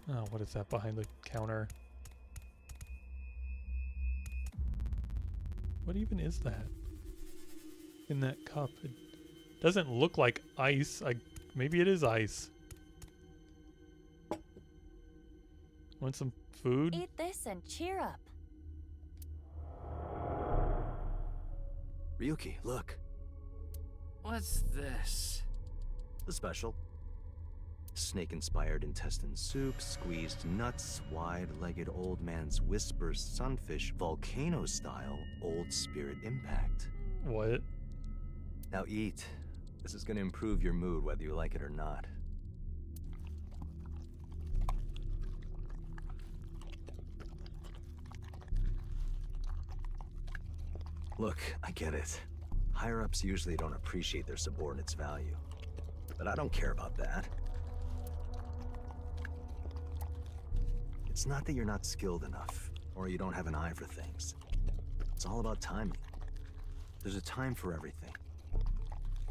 Oh, what is that behind the counter? What even is that? In that cup? It doesn't look like ice. Maybe it is ice. Want some food? Eat this and cheer up. Ryuki, look. What's this? The special. Snake-inspired intestine soup, squeezed nuts, wide-legged old man's whisper sunfish, volcano-style, old spirit impact. What? Now eat. This is gonna improve your mood whether you like it or not. Look, I get it. Higher-ups usually don't appreciate their subordinates' value. But I don't care about that. It's not that you're not skilled enough, or you don't have an eye for things. It's all about timing. There's a time for everything.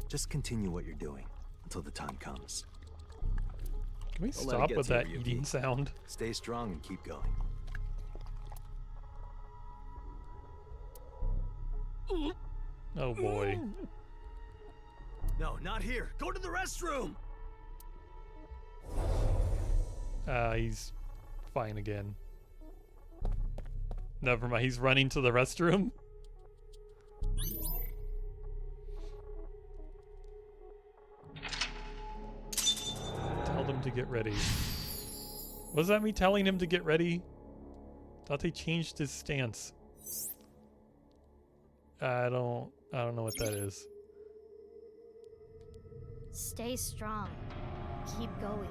Just continue what you're doing until the time comes. Can we Don't let it stop get with to you, that Ryuki. eating sound? Stay strong and keep going. Oh boy. No, not here. Go to the restroom! He's fine again. Never mind, he's running to the restroom. Tell them to get ready. Was that me telling him to get ready? Thought they changed his stance. I don't know what that is. Stay strong. Keep going.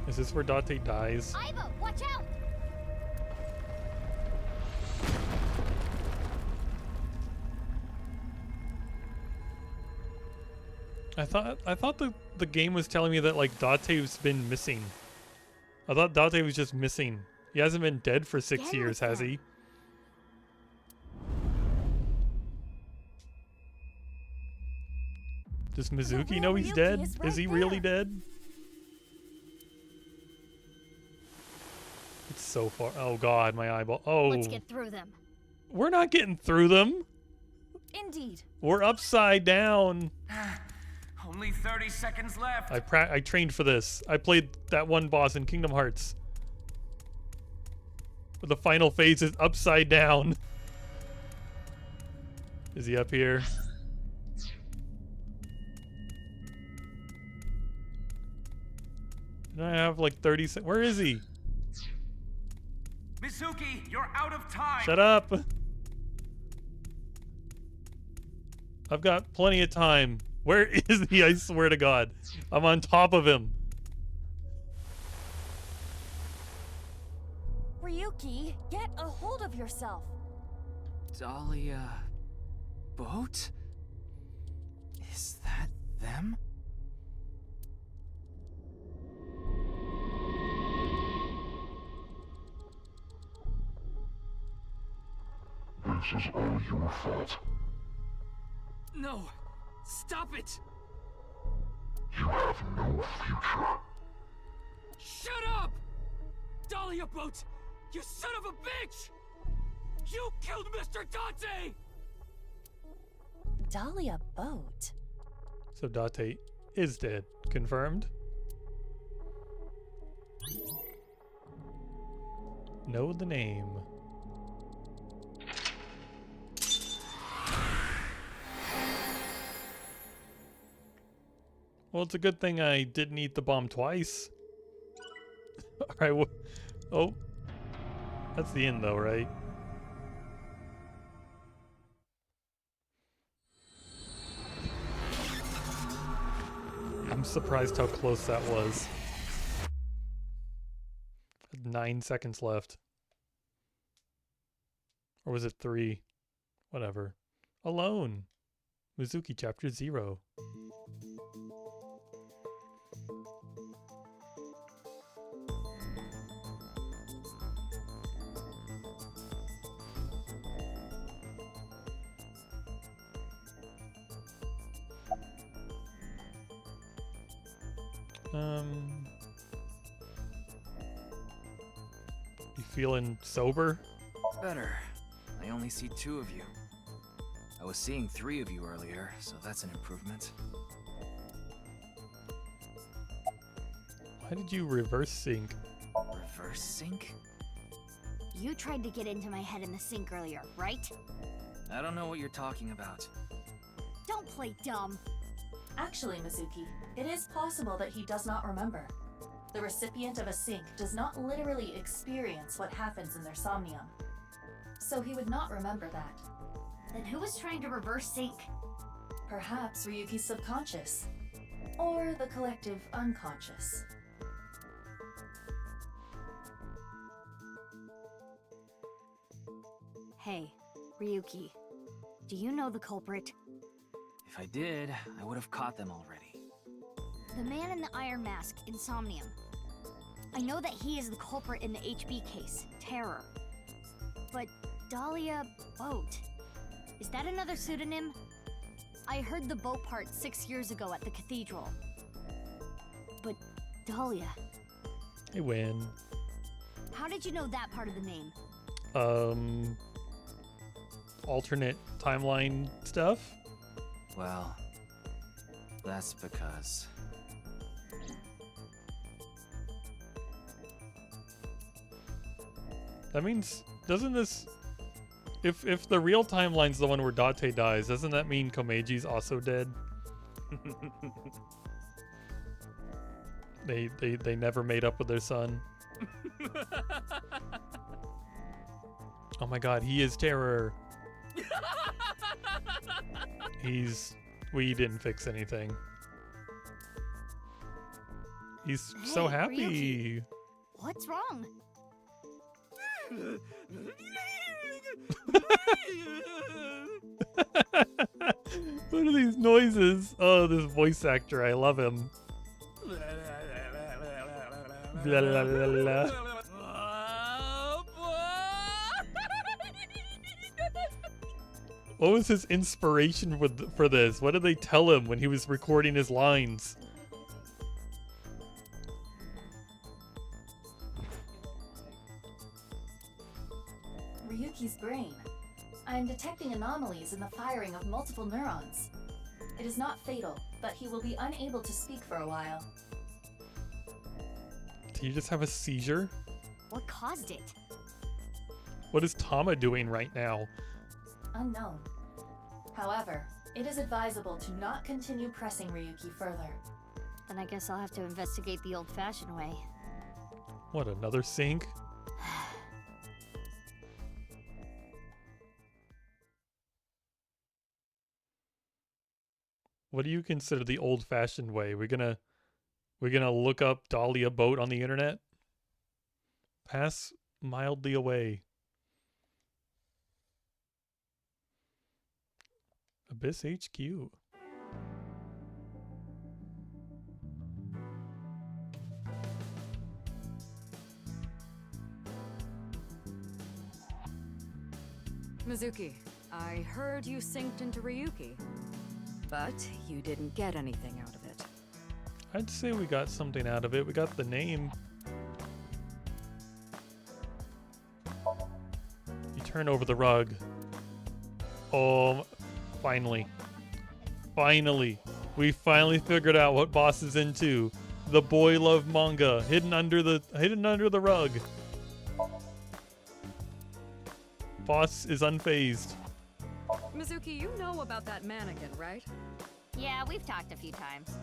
Is this where Date dies? Ivo, watch out! I thought the game was telling me that like Date's been missing. I thought Date was just missing. He hasn't been dead for 6 years, has he? Does Mizuki know he's dead? Is he really dead? It's so far. Oh god, my eyeball. Oh. Let's get through them. We're not getting through them. Indeed. We're upside down. Only 30 seconds left. I trained for this. I played that one boss in Kingdom Hearts. But the final phase is upside down. Is he up here? Did I have like 30 seconds? Where is he? Mizuki, you're out of time. Shut up. I've got plenty of time. Where is he? I swear to God. I'm on top of him. Ryuki, get a hold of yourself. Dahlia... boat? Is that them? This is all your fault. No! Stop it! You have no future. Shut up! Dahlia Boat! You son of a bitch! You killed Mr. Dante! Dahlia Boat? So Date is dead. Confirmed? Know the name. Well, it's a good thing I didn't eat the bomb twice. Alright, oh. That's the end though, right? I'm surprised how close that was. 9 seconds left. Or was it 3? Whatever. Alone. Mizuki chapter 0. You feeling sober? Better. I only see 2 of you. I was seeing 3 of you earlier, so that's an improvement. Why did you reverse sync? Reverse sync? You tried to get into my head in the sink earlier, right? I don't know what you're talking about. Don't play dumb. Actually, Mizuki, it is possible that he does not remember. The recipient of a sync does not literally experience what happens in their somnium. So he would not remember that. Then who was trying to reverse sync? Perhaps Ryuki's subconscious. Or the collective unconscious. Hey, Ryuki. Do you know the culprit? If I did, I would have caught them already. The man in the iron mask in Somnium. I know that he is the culprit in the HB case, Terror. But Dahlia Boat. Is that another pseudonym? I heard the boat part 6 years ago at the cathedral. But Dahlia. I win. How did you know that part of the name? Alternate timeline stuff? Well, that's because... That means, doesn't this... If the real timeline's the one where Date dies, doesn't that mean Komeji's also dead? They never made up with their son. Oh my god, he is Terror. We didn't fix anything. He's so happy. Ryuki. What's wrong? What are these noises? Oh, this voice actor, I love him. Blah, blah, blah, blah. What was his inspiration for this? What did they tell him when he was recording his lines? Ryuki's brain. I am detecting anomalies in the firing of multiple neurons. It is not fatal, but he will be unable to speak for a while. Did he just have a seizure? What caused it? What is Tama doing right now? Unknown. However, it is advisable to not continue pressing Ryuki further. Then I guess I'll have to investigate the old-fashioned way. What, another sink? What do you consider the old-fashioned way? We're gonna look up Dahlia Boat on the internet? Pass mildly away. Abyss HQ. Mizuki, I heard you synced into Ryuki, but you didn't get anything out of it. I'd say we got something out of it. We got the name. You turn over the rug. Oh, finally. Finally. We finally figured out what Boss is into. The boy love manga hidden under the rug. Boss is unfazed. Mizuki, you know about that mannequin, right? Yeah, we've talked a few times.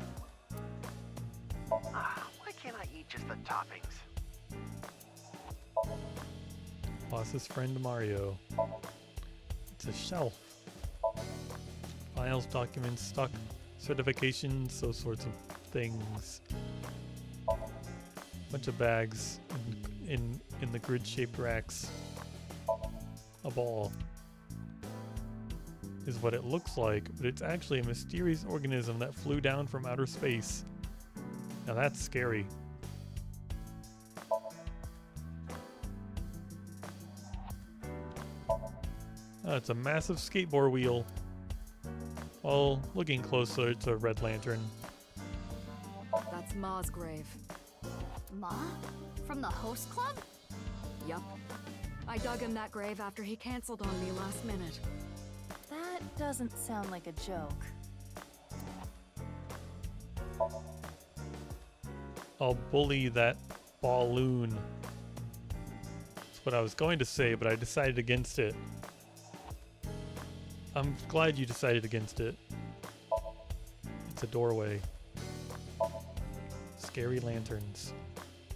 Why can't I eat just the toppings? Boss's friend Mario. It's a shelf. Files, documents, stock, certifications, those sorts of things. Bunch of bags. in the grid-shaped racks. A ball is what it looks like, but it's actually a mysterious organism that flew down from outer space. Now that's scary. It's a massive skateboard wheel. While looking closer, it's a red lantern. That's Ma's grave. Ma? From the host club? Yup. I dug him that grave after he canceled on me last minute. That doesn't sound like a joke. I'll bully that balloon. That's what I was going to say, but I decided against it. I'm glad you decided against it. It's a doorway. Scary lanterns.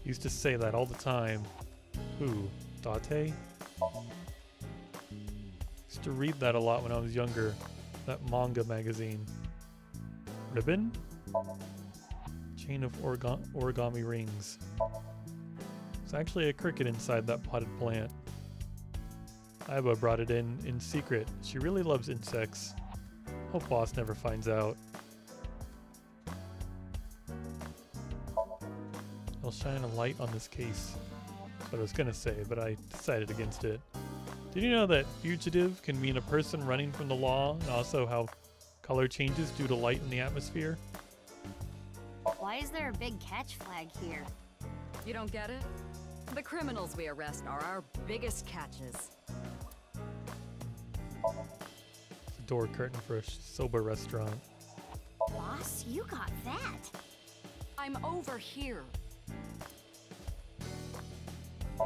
Used to say that all the time. Who? Date? Used to read that a lot when I was younger. That manga magazine. Ribbon? Chain of origami rings. It's actually a cricket inside that potted plant. Iba brought it in secret. She really loves insects. Hope boss never finds out. I'll shine a light on this case. That's what I was gonna say, but I decided against it. Did you know that fugitive can mean a person running from the law, and also how color changes due to light in the atmosphere? Why is there a big catch flag here? You don't get it? The criminals we arrest are our biggest catches. It's a door curtain for a soba restaurant. Boss, you got that. I'm over here.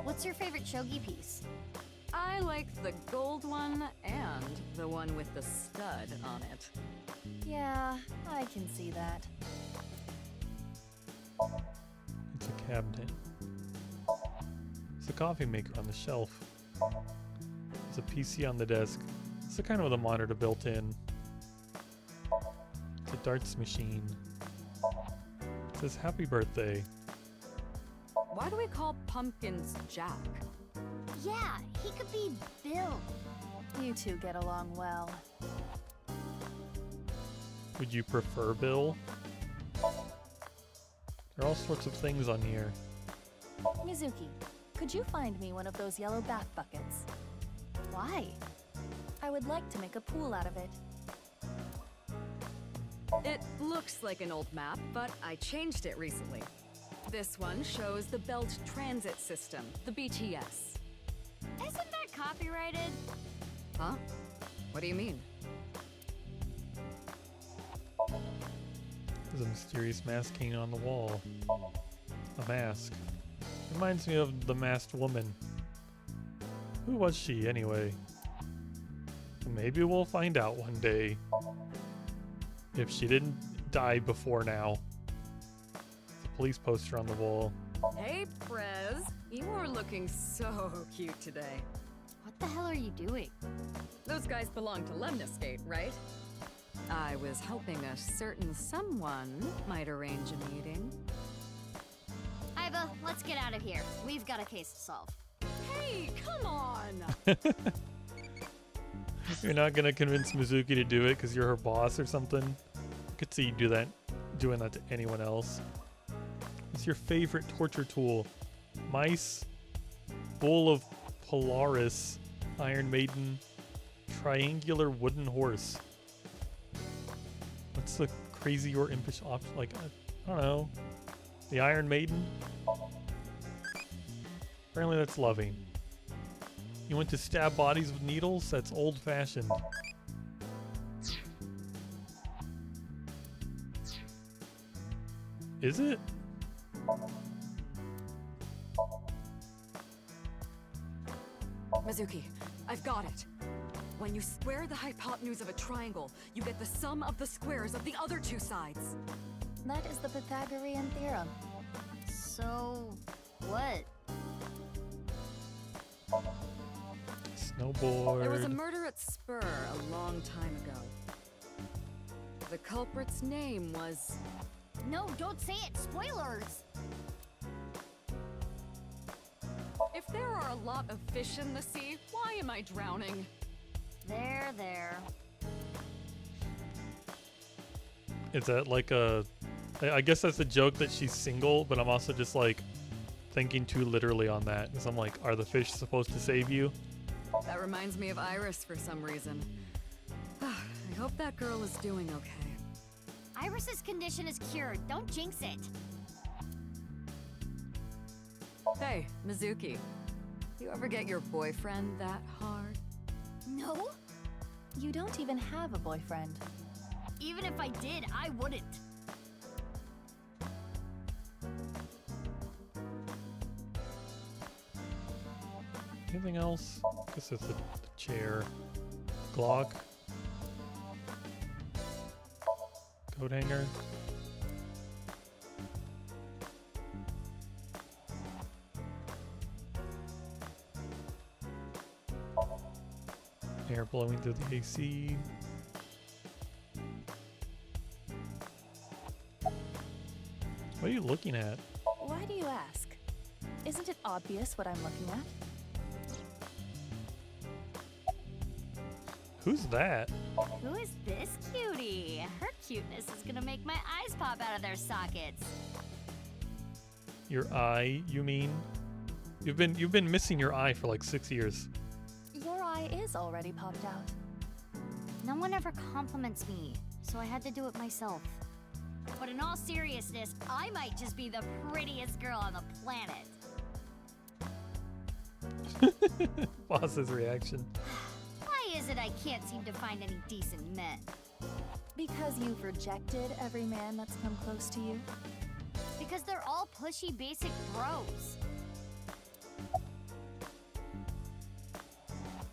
What's your favorite shogi piece? I like the gold one and the one with the stud on it. Yeah, I can see that. It's a cabinet. It's a coffee maker on the shelf. There's a PC on the desk. It's the kind with a monitor built in. It's a darts machine. It says happy birthday. Why do we call pumpkins Jack? Yeah, he could be Bill. You two get along well. Would you prefer Bill? There are all sorts of things on here. Mizuki, could you find me one of those yellow bath buckets? Why? I would like to make a pool out of it. It looks like an old map, but I changed it recently. This one shows the Belt Transit System, the BTS. Isn't that copyrighted? Huh? What do you mean? There's a mysterious mask hanging on the wall. A mask. Reminds me of the masked woman. Who was she, anyway? Maybe we'll find out one day. If she didn't die before now. There's a police poster on the wall. Hey, Prez. You are looking so cute today. What the hell are you doing? Those guys belong to Lemniscate, right? I was hoping a certain someone might arrange a meeting. Iva, let's get out of here. We've got a case to solve. Hey, come on! You're not gonna convince Mizuki to do it because you're her boss or something? I could see you doing that to anyone else. What's your favorite torture tool? Mice, bowl of Polaris, Iron Maiden, triangular wooden horse. What's the crazy or impish option? Like, I don't know. The Iron Maiden? Apparently that's loving. You want to stab bodies with needles? That's old-fashioned. Is it? Mizuki, I've got it. When you square the hypotenuse of a triangle, you get the sum of the squares of the other two sides. That is the Pythagorean theorem. So, what? Snowboard. There was a murder at Spur a long time ago. The culprit's name was... No, don't say it! Spoilers! There are a lot of fish in the sea. Why am I drowning? There. Is that like I guess that's a joke that she's single, but I'm also just like thinking too literally on that. Because I'm like, are the fish supposed to save you? That reminds me of Iris for some reason. I hope that girl is doing okay. Iris's condition is cured. Don't jinx it. Hey, Mizuki. You ever get your boyfriend that hard? No? You don't even have a boyfriend. Even if I did, I wouldn't. Anything else? I guess it's the chair. Glock. Coat hanger. Air blowing through the AC. What are you looking at? Why do you ask? Isn't it obvious what I'm looking at? Who's that? Who is this cutie? Her cuteness is gonna make my eyes pop out of their sockets. Your eye, you mean? You've been missing your eye for like 6 years. Your eye is already popped out. No one ever compliments me, so I had to do it myself. But in all seriousness, I might just be the prettiest girl on the planet. Boss's reaction. Why is it I can't seem to find any decent men? Because you've rejected every man that's come close to you? Because they're all pushy basic bros.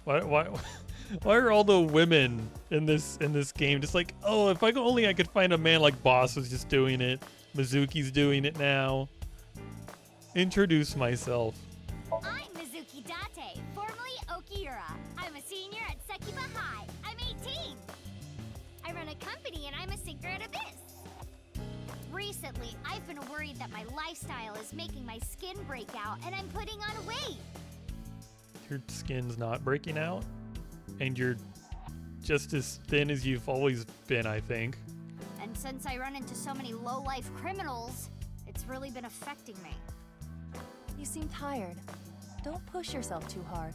Why are all the women in this game just like, oh, if I could find a man like Boss was just doing it, Mizuki's doing it now. Introduce myself. I'm Mizuki Date, formerly Okiura. I'm a senior at Sekiba High. I'm 18. I run a company and I'm a sinker at Abyss. Recently, I've been worried that my lifestyle is making my skin break out and I'm putting on weight. Your skin's not breaking out, and you're just as thin as you've always been, I think. And since I run into so many low-life criminals, it's really been affecting me. You seem tired. Don't push yourself too hard.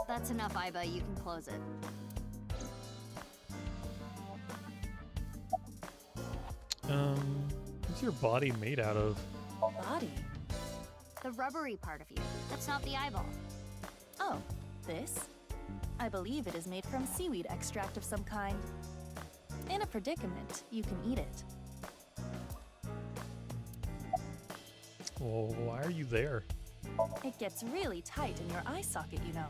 That's enough, Aiba. You can close it. What's your body made out of? Body? The rubbery part of you. That's not the eyeball. Oh, this? I believe it is made from seaweed extract of some kind. In a predicament, you can eat it. Well, why are you there? It gets really tight in your eye socket, you know.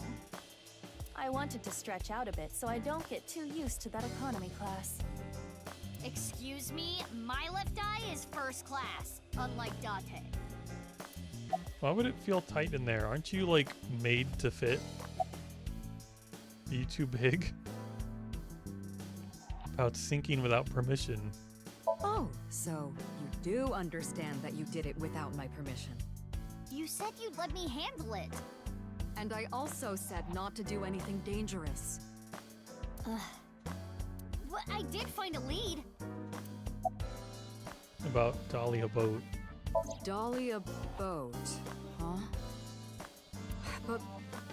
I wanted to stretch out a bit so I don't get too used to that economy class. Excuse me, my left eye is first class, unlike Date. Why would it feel tight in there? Aren't you, like, made to fit? Are you too big? About sinking without permission. Oh, so you do understand that you did it without my permission. You said you'd let me handle it. And I also said not to do anything dangerous. Well, I did find a lead. About Dahlia Boat. Dahlia Boat, huh? But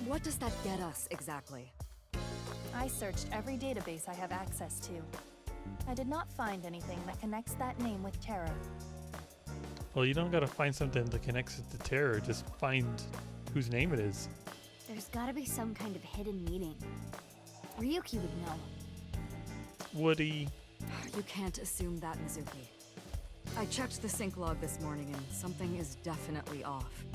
what does that get us exactly? I searched every database I have access to. I did not find anything that connects that name with terror. Well, you don't gotta find something that connects it to terror. Just find whose name it is. There's gotta be some kind of hidden meaning. Ryuki would know. Woody. You can't assume that, Mizuki. I checked the sync log this morning and something is definitely off.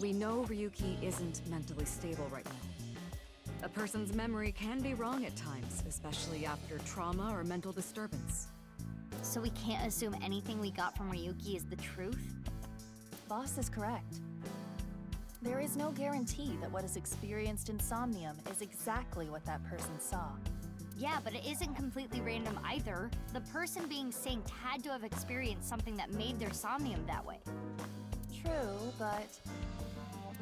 We know Ryuki isn't mentally stable right now. A person's memory can be wrong at times, especially after trauma or mental disturbance. So we can't assume anything we got from Ryuki is the truth? Boss is correct. There is no guarantee that what is experienced in Somnium is exactly what that person saw. Yeah, but it isn't completely random either. The person being synced had to have experienced something that made their Somnium that way. True. true, but...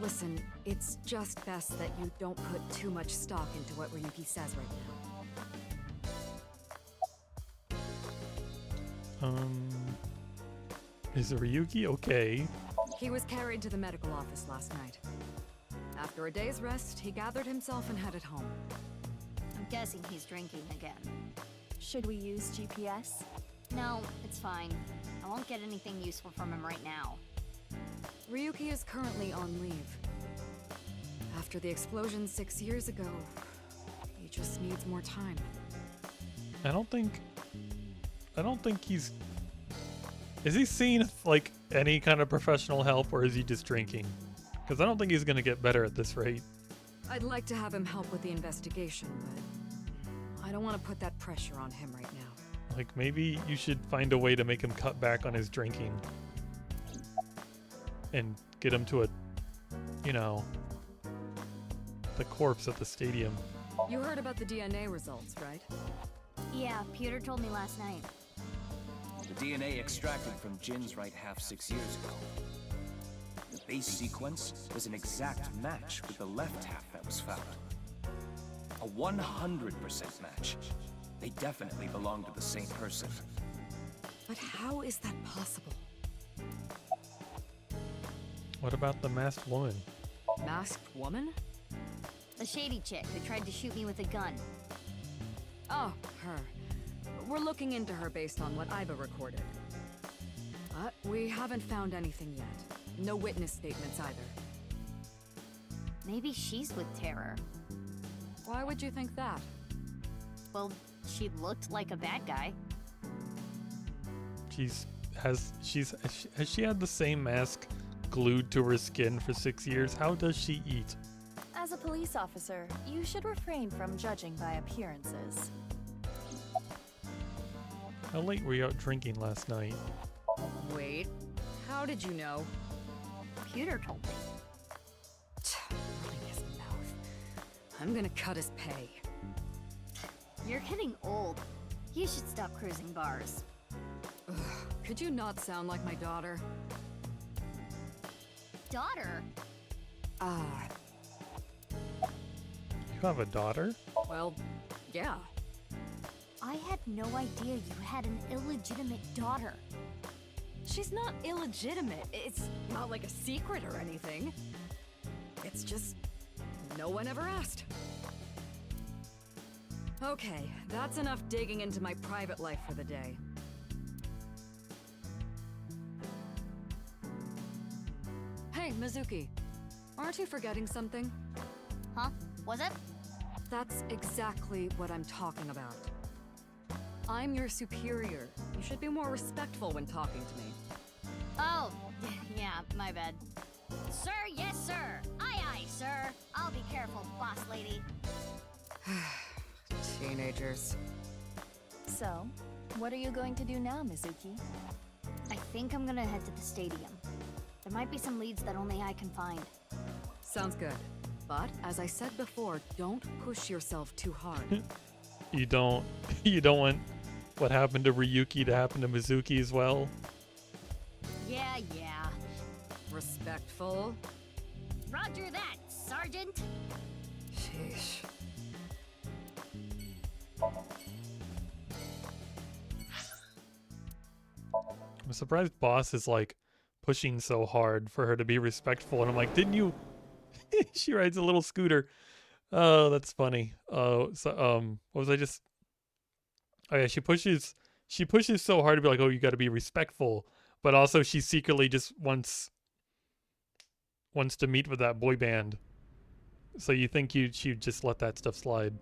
Listen, it's just best that you don't put too much stock into what Ryuki says right now. Is Ryuki okay? He was carried to the medical office last night. After a day's rest, he gathered himself and headed home. I'm guessing he's drinking again. Should we use GPS? No, it's fine. I won't get anything useful from him right now. Ryuki is currently on leave. After the explosion 6 years ago, he just needs more time. I don't think he's... Is he seeing, like, any kind of professional help, or is he just drinking? Because I don't think he's gonna get better at this rate. I'd like to have him help with the investigation, but I don't want to put that pressure on him right now. Like, maybe you should find a way to make him cut back on his drinking. And get him to a, you know, the corpse at the stadium. You heard about the DNA results, right? Yeah, Peter told me last night. The DNA extracted from Jin's right half 6 years ago. The base sequence was an exact match with the left half that was found. A 100% match. They definitely belong to the same person. But how is that possible? What about the masked woman? Masked woman? The shady chick who tried to shoot me with a gun. Oh, her. We're looking into her based on what Iba recorded. But we haven't found anything yet. No witness statements either. Maybe she's with Terror. Why would you think that? Well, she looked like a bad guy. Has she had the same mask glued to her skin for 6 years? How does she eat? As a police officer, you should refrain from judging by appearances. How late were you out drinking last night? Wait, how did you know? Peter told me. Running his mouth. I'm gonna cut his pay. You're getting old. You should stop cruising bars. Ugh, could you not sound like my daughter? Daughter? You have a daughter? Well, yeah. I had no idea you had an illegitimate daughter. She's not illegitimate. It's not like a secret or anything. It's just no one ever asked. Okay, that's enough digging into my private life for the day. Hey, Mizuki. Aren't you forgetting something? Huh? Was it? That's exactly what I'm talking about. I'm your superior. You should be more respectful when talking to me. Oh, yeah, my bad. Sir, yes, sir. Aye, aye, sir. I'll be careful, boss lady. Teenagers. So, what are you going to do now, Mizuki? I think I'm gonna head to the stadium. There might be some leads that only I can find. Sounds good. But, as I said before, don't push yourself too hard. You don't want what happened to Ryuki to happen to Mizuki as well? Yeah. Respectful. Roger that, Sergeant. Sheesh. I'm surprised Boss is like pushing so hard for her to be respectful, and I'm like, didn't you? She rides a little scooter. Oh, that's funny. What was I just? Oh yeah, she pushes so hard to be like, oh, you got to be respectful, but also she secretly just wants to meet with that boy band. So you think she'd just let that stuff slide?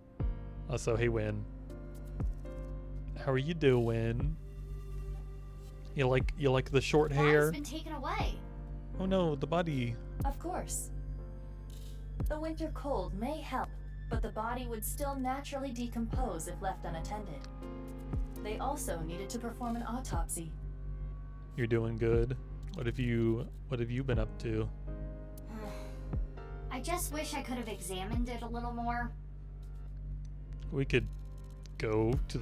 Also, hey, Win. How are you doing? You like the short hair? Body's been taken away. Oh no, the body. Of course. The winter cold may help, but the body would still naturally decompose if left unattended. They also needed to perform an autopsy. You're doing good. What have you been up to? I just wish I could have examined it a little more. We could go to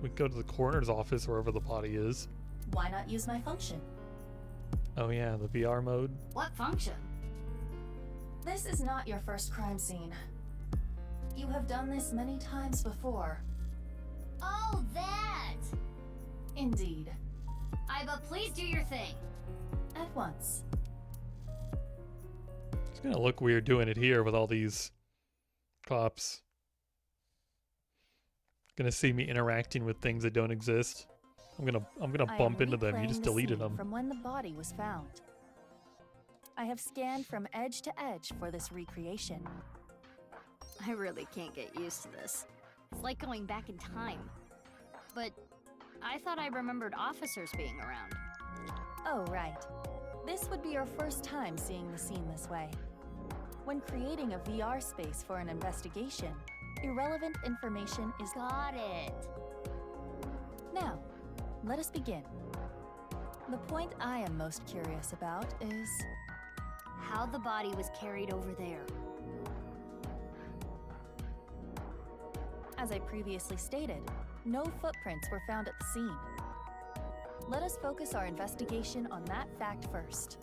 we could go to the coroner's office, wherever the body is. Why not use my function? Oh yeah, the VR mode. What function? This is not your first crime scene. You have done this many times before. Oh, that! Indeed. Aiba, please do your thing. At once. It's gonna look weird doing it here with all these cops. Gonna see me interacting with things that don't exist. I'm gonna bump into them. You just deleted them. From when the body was found. I have scanned from edge to edge for this recreation. I really can't get used to this. It's like going back in time. But I thought I remembered officers being around. Oh, right. This would be your first time seeing the scene this way. When creating a VR space for an investigation, irrelevant information is... Got it. Now, let us begin. The point I am most curious about is... how the body was carried over there. As I previously stated, no footprints were found at the scene. Let us focus our investigation on that fact first.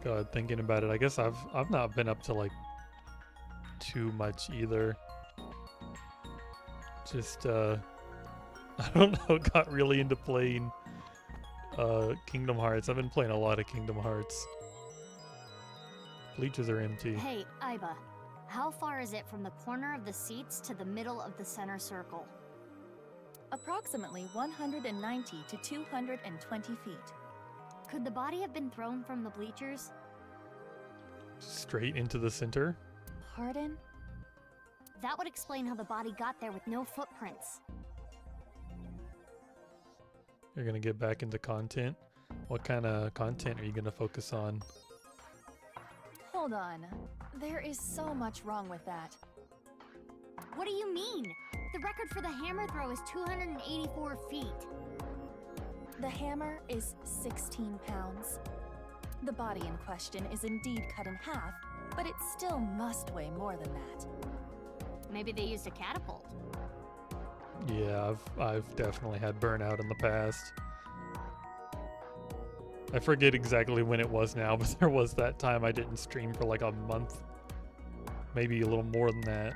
God, thinking about it, I guess I've not been up to like too much either. Just I don't know, got really into playing Kingdom Hearts. I've been playing a lot of Kingdom Hearts. Bleachers are empty. Hey, Aiba, how far is it from the corner of the seats to the middle of the center circle? Approximately 190 to 220 feet. Could the body have been thrown from the bleachers? Straight into the center? Pardon? That would explain how the body got there with no footprints. You're gonna get back into content? What kind of content are you gonna focus on? Hold on. There is so much wrong with that. What do you mean? The record for the hammer throw is 284 feet. The hammer is 16 pounds. The body in question is indeed cut in half, but it still must weigh more than that. Maybe they used a catapult. Yeah, I've definitely had burnout in the past. I forget exactly when it was now, but there was that time I didn't stream for like a month. Maybe a little more than that.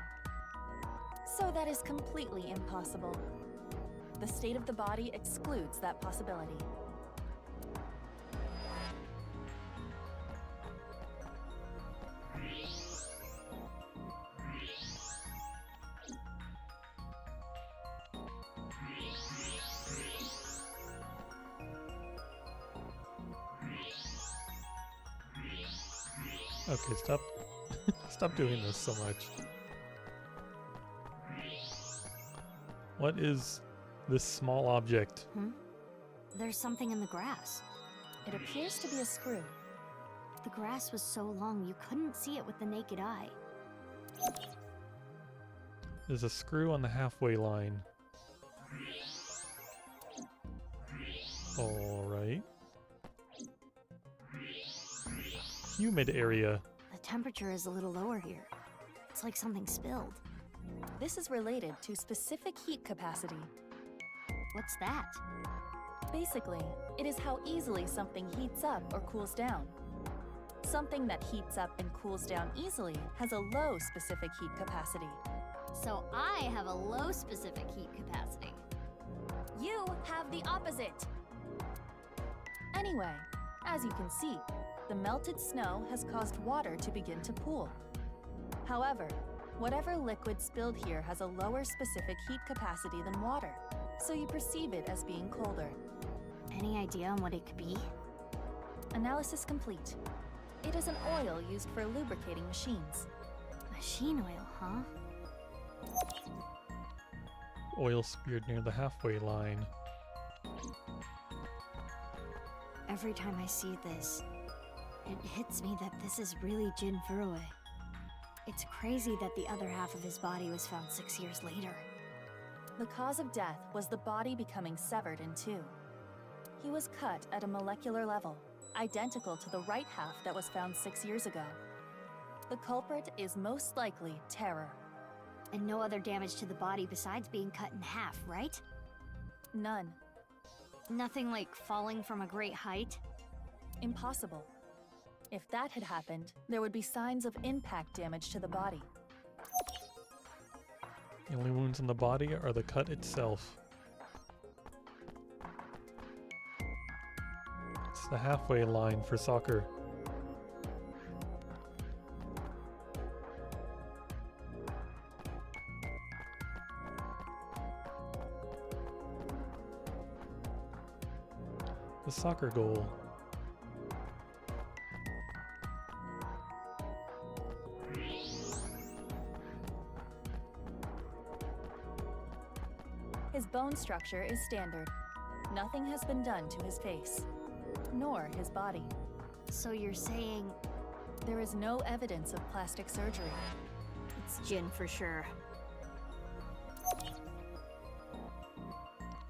So that is completely impossible. The state of the body excludes that possibility. Okay, stop. Stop doing this so much. What is this small object? There's something in the grass. It appears to be a screw. The grass was so long you couldn't see it with the naked eye. There's a screw on the halfway line. Alright. Humid area. The temperature is a little lower here. It's like something spilled. This is related to specific heat capacity. What's that? Basically, it is how easily something heats up or cools down. Something that heats up and cools down easily has a low specific heat capacity. So I have a low specific heat capacity. You have the opposite. Anyway, as you can see, the melted snow has caused water to begin to pool. However, whatever liquid spilled here has a lower specific heat capacity than water, so you perceive it as being colder. Any idea on what it could be? Analysis complete. It is an oil used for lubricating machines. Machine oil, huh? Oil speared near the halfway line. Every time I see this, it hits me that this is really Jin Furue. It's crazy that the other half of his body was found 6 years later. The cause of death was the body becoming severed in two. He was cut at a molecular level, identical to the right half that was found 6 years ago. The culprit is most likely Terror. And no other damage to the body besides being cut in half, right? None. Nothing like falling from a great height? Impossible. If that had happened, there would be signs of impact damage to the body. The only wounds in the body are the cut itself. It's the halfway line for soccer. The soccer goal. His bone structure is standard. Nothing has been done to his face, nor his body. So you're saying there is no evidence of plastic surgery? It's Jin for sure.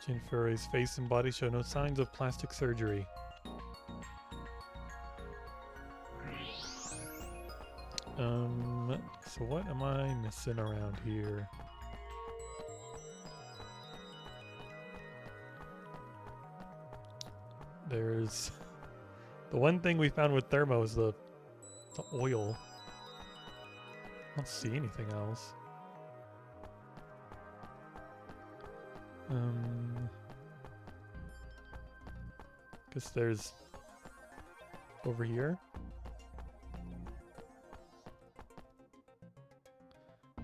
Jin Furuy's face and body show no signs of plastic surgery. So what am I missing around here? There's the one thing we found with thermo is the oil. I don't see anything else. Guess there's over here.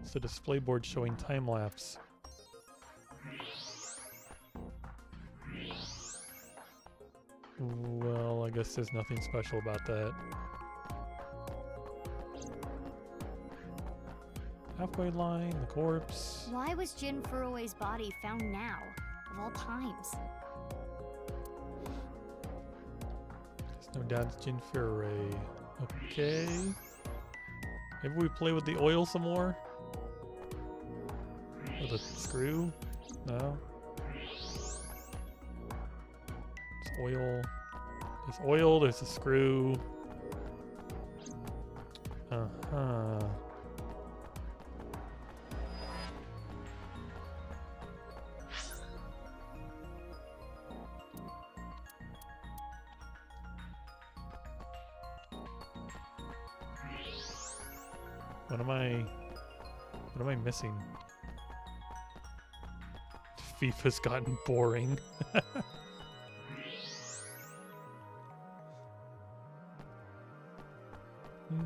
It's a display board showing time lapse. Well, I guess there's nothing special about that. Halfway line, the corpse. Why was Jin Furuy's body found now, of all times? There's no doubt it's Jin Furuy. Okay. Maybe we play with the oil some more? With a screw? No? There's oil. There's oil, there's a screw. Uh-huh. What am I missing? FIFA's gotten boring.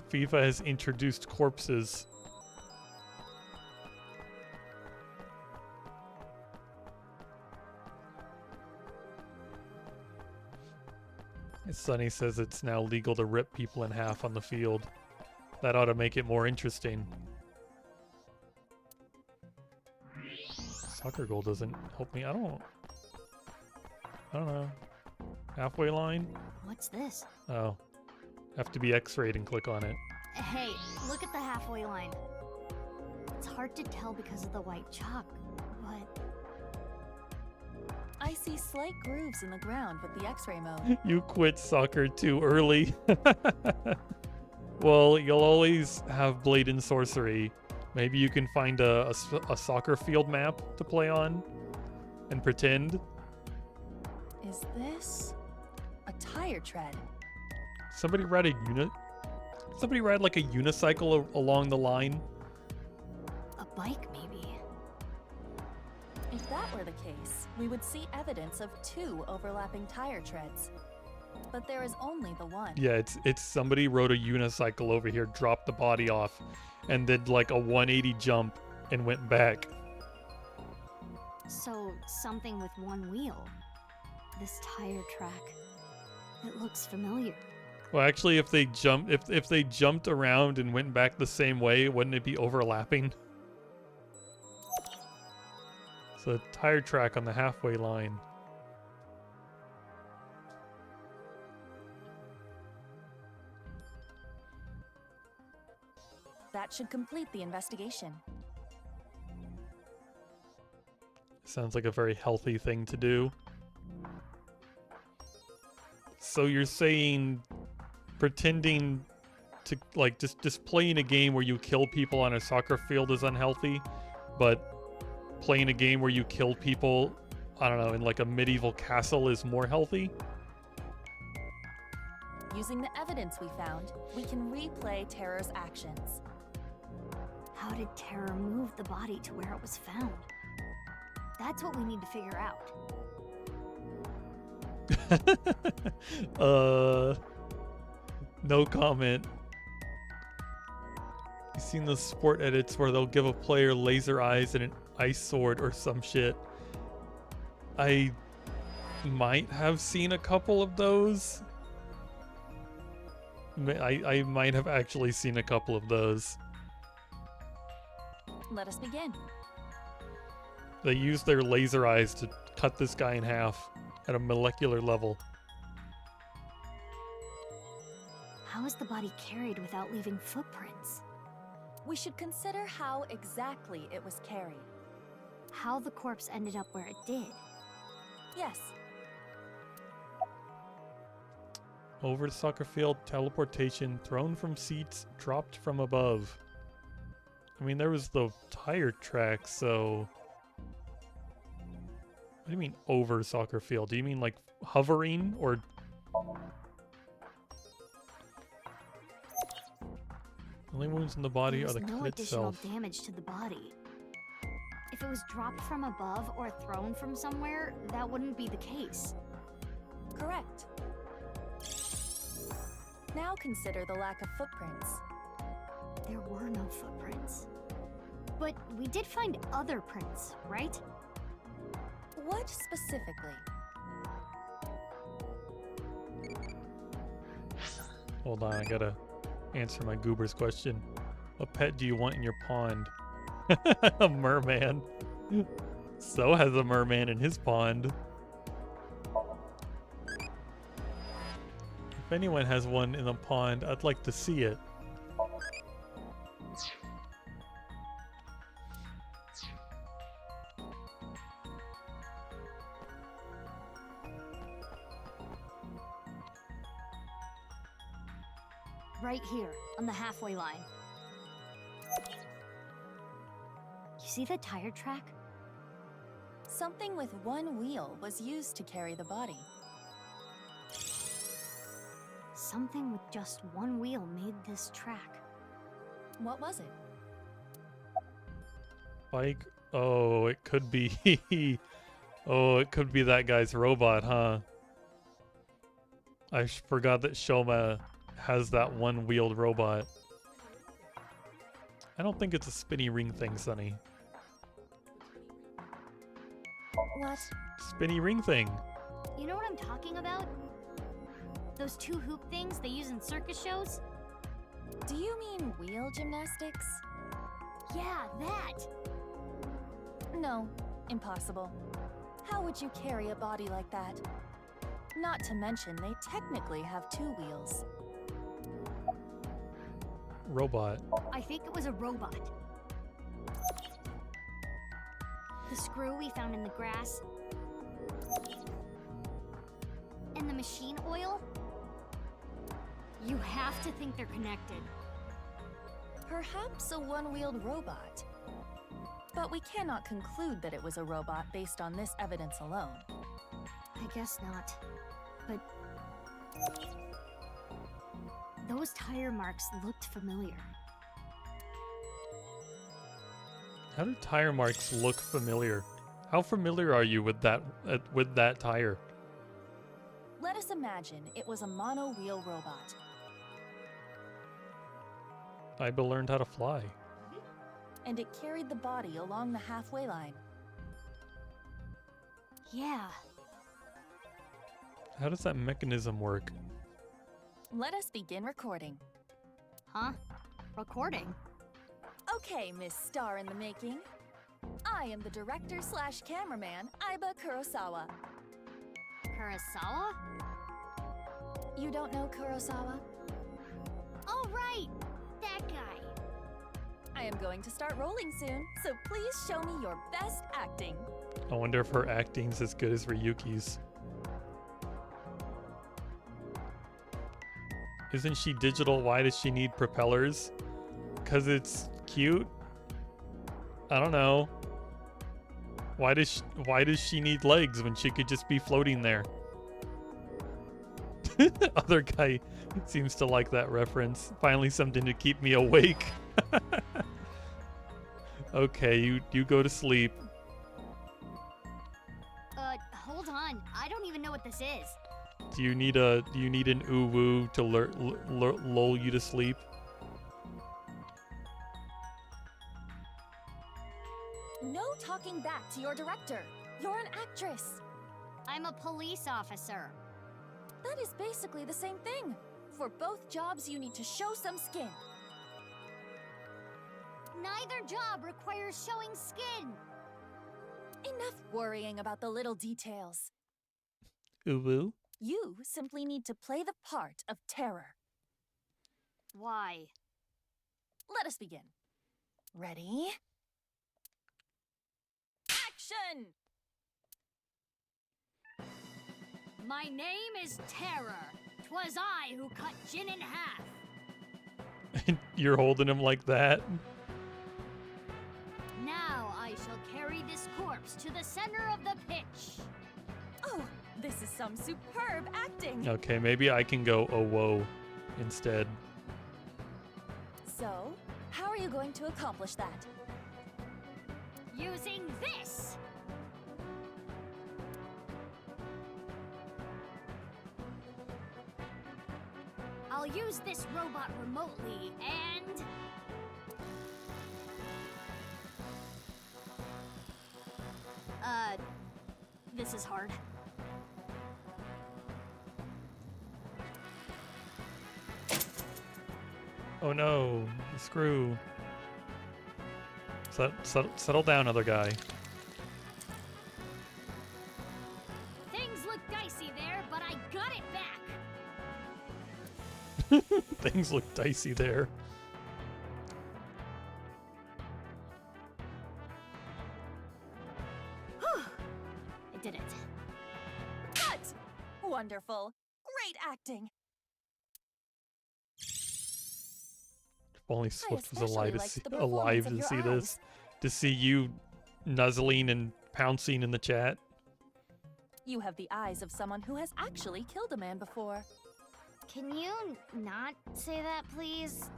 FIFA has introduced corpses. Sunny says it's now legal to rip people in half on the field. That ought to make it more interesting. Soccer goal doesn't help me. I don't know. Halfway line? What's this? Oh. Have to be X-rayed and click on it. Hey, look at the halfway line. It's hard to tell because of the white chalk, but... I see slight grooves in the ground with the X-ray mode. You quit soccer too early. Well, you'll always have Blade and Sorcery. Maybe you can find a soccer field map to play on and pretend. Is this a tire tread? Somebody ride like a unicycle along the line. A bike, maybe. If that were the case, we would see evidence of 2 overlapping tire treads. But there is only the one. Yeah, it's somebody rode a unicycle over here, dropped the body off, and did like a 180 jump and went back. So, something with one wheel. This tire track. It looks familiar. Well, actually, if they jumped around and went back the same way, wouldn't it be overlapping? So, tire track on the halfway line. That should complete the investigation. Sounds like a very healthy thing to do. So you're saying pretending to, like, just playing a game where you kill people on a soccer field is unhealthy, but playing a game where you kill people, I don't know, in like a medieval castle is more healthy. Using the evidence we found, we can replay Terror's actions. How did Terror move the body to where it was found? That's what we need to figure out. No comment. You seen those sport edits where they'll give a player laser eyes and an ice sword or some shit? I might have seen a couple of those. I might have actually seen a couple of those. Let us begin. They use their laser eyes to cut this guy in half at a molecular level. How is the body carried without leaving footprints? We should consider how exactly it was carried. How the corpse ended up where it did. Yes. Over the soccer field, teleportation, thrown from seats, dropped from above. I mean, there was the tire track, so... What do you mean over soccer field? Do you mean like hovering or... Only wounds in the body are the no cut additional itself. damage to the body. If it was dropped from above or thrown from somewhere, that wouldn't be the case. Correct. Now consider the lack of footprints. There were no footprints. But we did find other prints, right? What specifically? Hold on, I gotta answer my goober's question. What pet do you want in your pond? A merman. So has a merman in his pond. If anyone has one in the pond, I'd like to see it. Right here, on the halfway line. You see the tire track? Something with one wheel was used to carry the body. Something with just one wheel made this track. What was it? Bike? Oh, it could be... oh, it could be that guy's robot, huh? I forgot that Shoma has that one-wheeled robot. I don't think it's a spinny ring thing, Sonny. What? Spinny ring thing. You know what I'm talking about? Those two hoop things they use in circus shows? Do you mean wheel gymnastics? Yeah, that! No, impossible. How would you carry a body like that? Not to mention, they technically have two wheels. Robot. I think it was a robot. The screw we found in the grass. And the machine oil? You have to think they're connected. Perhaps a one-wheeled robot. But we cannot conclude that it was a robot based on this evidence alone. I guess not. But... those tire marks looked familiar. How do tire marks look familiar? How familiar are you with that tire? Let us imagine it was a mono-wheel robot. Iba learned how to fly. And it carried the body along the halfway line. Yeah. How does that mechanism work? Let us begin recording. Huh? Recording? Okay, Miss Star in the Making. I am the director/cameraman, Iba Kurosawa. Kurosawa? You don't know Kurosawa? Oh, right! That guy. I am going to start rolling soon, so please show me your best acting. I wonder if her acting's as good as Ryuki's. Isn't she digital? Why does she need propellers? 'Cause it's cute? I don't know. Why does she need legs when she could just be floating there? Other guy seems to like that reference. Finally something to keep me awake. Okay, you go to sleep. Hold on. I don't even know what this is. Do you need an uwu to lull you to sleep? No talking back to your director. You're an actress. I'm a police officer. That is basically the same thing. For both jobs, you need to show some skin. Neither job requires showing skin. Enough worrying about the little details. Uwu? You simply need to play the part of terror. Why? Let us begin. Ready? Action! My name is Terror. 'Twas I who cut Jin in half. You're holding him like that? Now I shall carry this corpse to the center of the pitch. Oh, this is some superb acting. Okay, maybe I can go oh whoa instead. So, how are you going to accomplish that? Using this. I'll use this robot remotely and... This is hard. Oh no, the screw. Settle down, other guy. Things look dicey there, but I got it back. Things look dicey there. I did it. Cut! Wonderful. Great acting. If only Swift was especially alive to liked see, the performance of your this. To see you nuzzling and pouncing in the chat. You have the eyes of someone who has actually killed a man before. Can you not say that, please?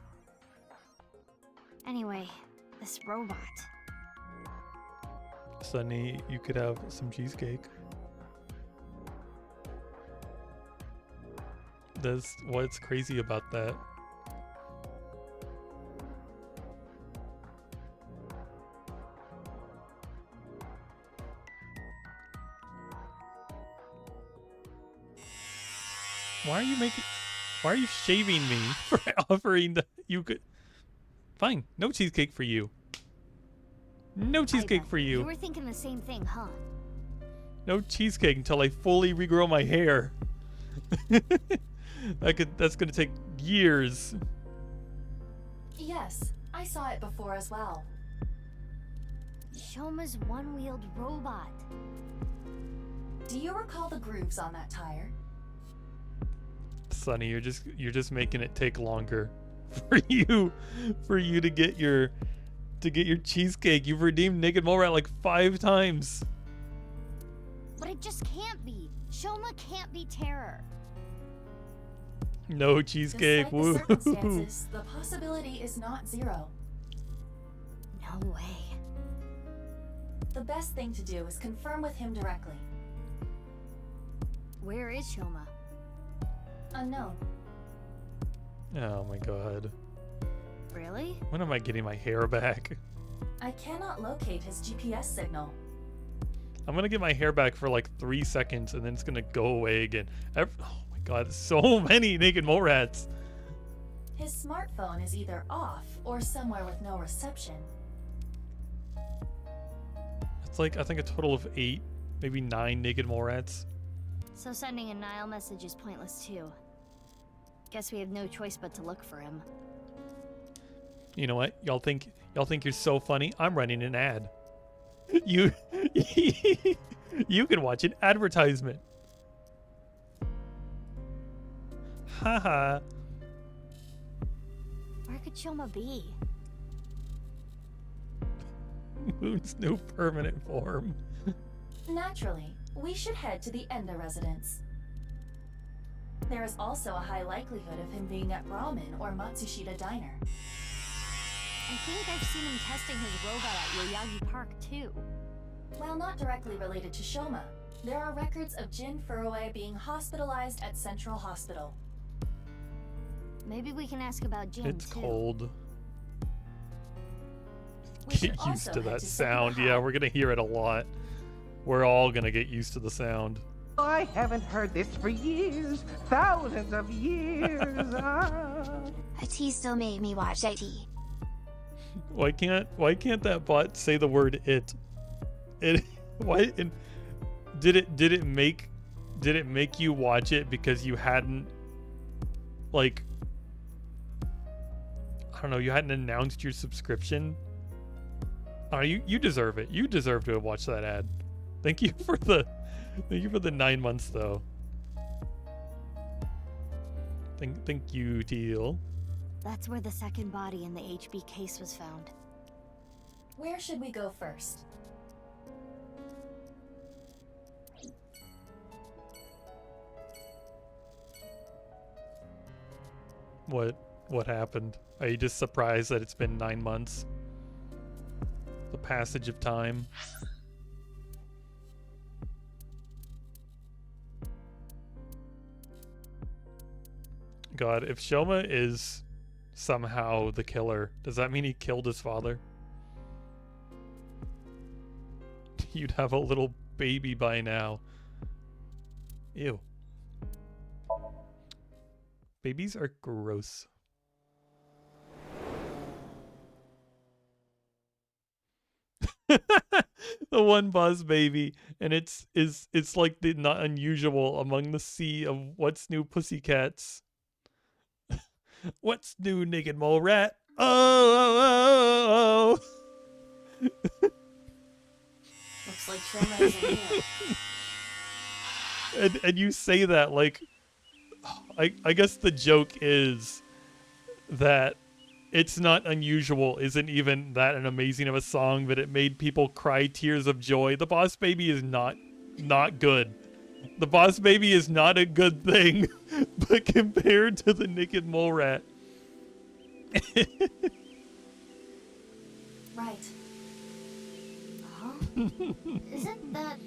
Anyway, this robot. Sunny, you could have some cheesecake. That's what's crazy about that. Why are you shaving me for offering the, you could, fine, no cheesecake for you. No cheesecake for You you. were thinking the same thing, huh? No cheesecake until I fully regrow my hair. That's gonna take years. Yes, I saw it before as well. Shoma's one-wheeled robot. Do you recall the grooves on that tire? Sonny, you're just making it take longer for you to get your cheesecake. You've redeemed Naked Mole Rat like 5 times. But it just can't be. Shoma can't be Terror. No cheesecake. Despite the circumstances, the possibility is not zero. No way. The best thing to do is confirm with him directly. Where is Shoma? Unknown. Oh my god. Really? When am I getting my hair back? I cannot locate his GPS signal. I'm gonna get my hair back for like 3 seconds and then it's gonna go away again. Oh my god, so many Naked Mole Rats. His smartphone is either off or somewhere with no reception. It's like, I think a total of 8, maybe 9 Naked Mole Rats. So sending a Nile message is pointless too. Guess we have no choice but to look for him. You know what? Y'all think you're so funny? I'm running an ad. You can watch an advertisement. Haha. Where could Shoma be? Moon's new permanent form. Naturally, we should head to the Enda residence. There is also a high likelihood of him being at Ramen or Matsushita Diner. I think I've seen him testing his robot at Yoyagi Park, too. While not directly related to Shoma, there are records of Jin Furue being hospitalized at Central Hospital. Maybe we can ask about Jin, It's too. cold. We should Get also used to head that to sound. Sakura Yeah, High. we're gonna hear it a lot. We're all gonna get used to the sound. I haven't heard this for years, thousands of years. IT still made me watch IT. Why can't that bot say the word it? It why and did it make you watch it because you hadn't, like, I don't know, you hadn't announced your subscription? You deserve it. You deserve to have watched that ad. Thank you for the 9 months though. Thank you, Teal. That's where the second body in the HB case was found. Where should we go first? What happened? Are you just surprised that it's been 9 months? The passage of time. God, if Shoma is somehow the killer, does that mean he killed his father? You'd have a little baby by now. Ew. Babies are gross. The one buzz baby, and it's like the not unusual among the sea of what's new pussycats. What's new, naked mole rat? Oh, oh, oh, oh. Looks like Shoma is in here. And you say that like, I guess the joke is that It's Not Unusual isn't even that an amazing of a song, but it made people cry tears of joy. The Boss Baby is not good. The Boss Baby is not a good thing, but compared to the Naked Mole Rat. Right. Huh? Isn't that...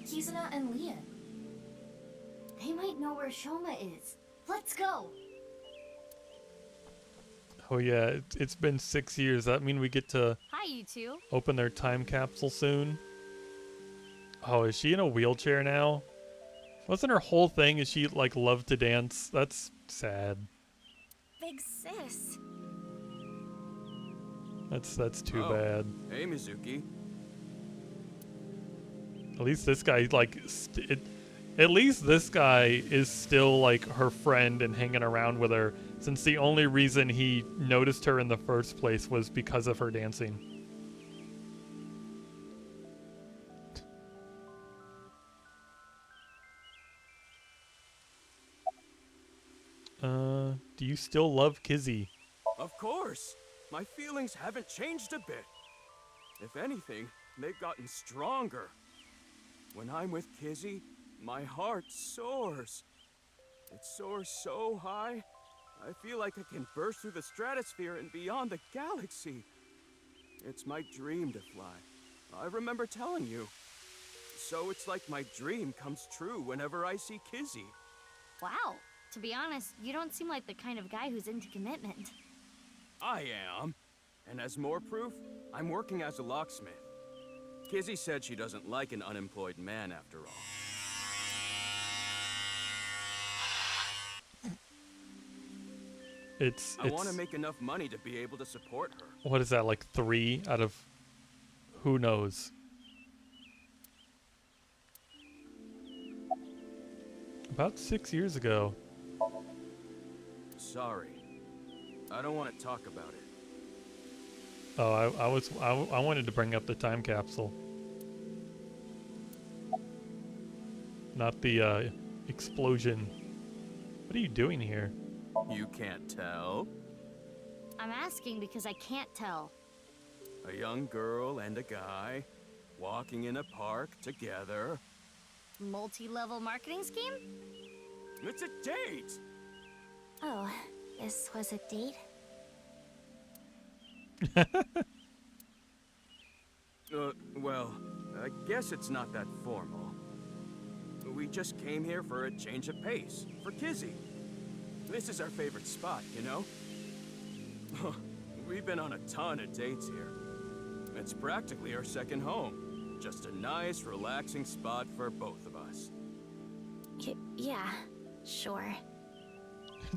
Kizuna and Leon. They might know where Shoma is. Let's go! Oh yeah, it's been 6 years. That mean we get to Hi, you two. open their time capsule soon? Oh, is she in a wheelchair now? Wasn't her whole thing is she like loved to dance? That's sad. Big sis. That's too Oh, bad. Hey, Mizuki. At least this guy like at least this guy is still like her friend and hanging around with her, since the only reason he noticed her in the first place was because of her dancing. Do you still love Kizzy? Of course. My feelings haven't changed a bit. If anything, they've gotten stronger. When I'm with Kizzy, my heart soars. It soars so high, I feel like I can burst through the stratosphere and beyond the galaxy. It's my dream to fly. I remember telling you. So it's like my dream comes true whenever I see Kizzy. Wow. To be honest, you don't seem like the kind of guy who's into commitment. I am. And as more proof, I'm working as a locksmith. Kizzy said she doesn't like an unemployed man after all. I want to make enough money to be able to support her. What is that, like 3 out of who knows? About 6 years ago. Sorry. I don't want to talk about it. Oh, I wanted to bring up the time capsule. Not the explosion. What are you doing here? You can't tell? I'm asking because I can't tell. A young girl and a guy walking in a park together. Multi-level marketing scheme? It's a date! Oh, this was a date? Well, I guess it's not that formal. We just came here for a change of pace, for Kizzy. This is our favorite spot, you know? We've been on a ton of dates here. It's practically our second home. Just a nice, relaxing spot for both of us. Yeah, sure.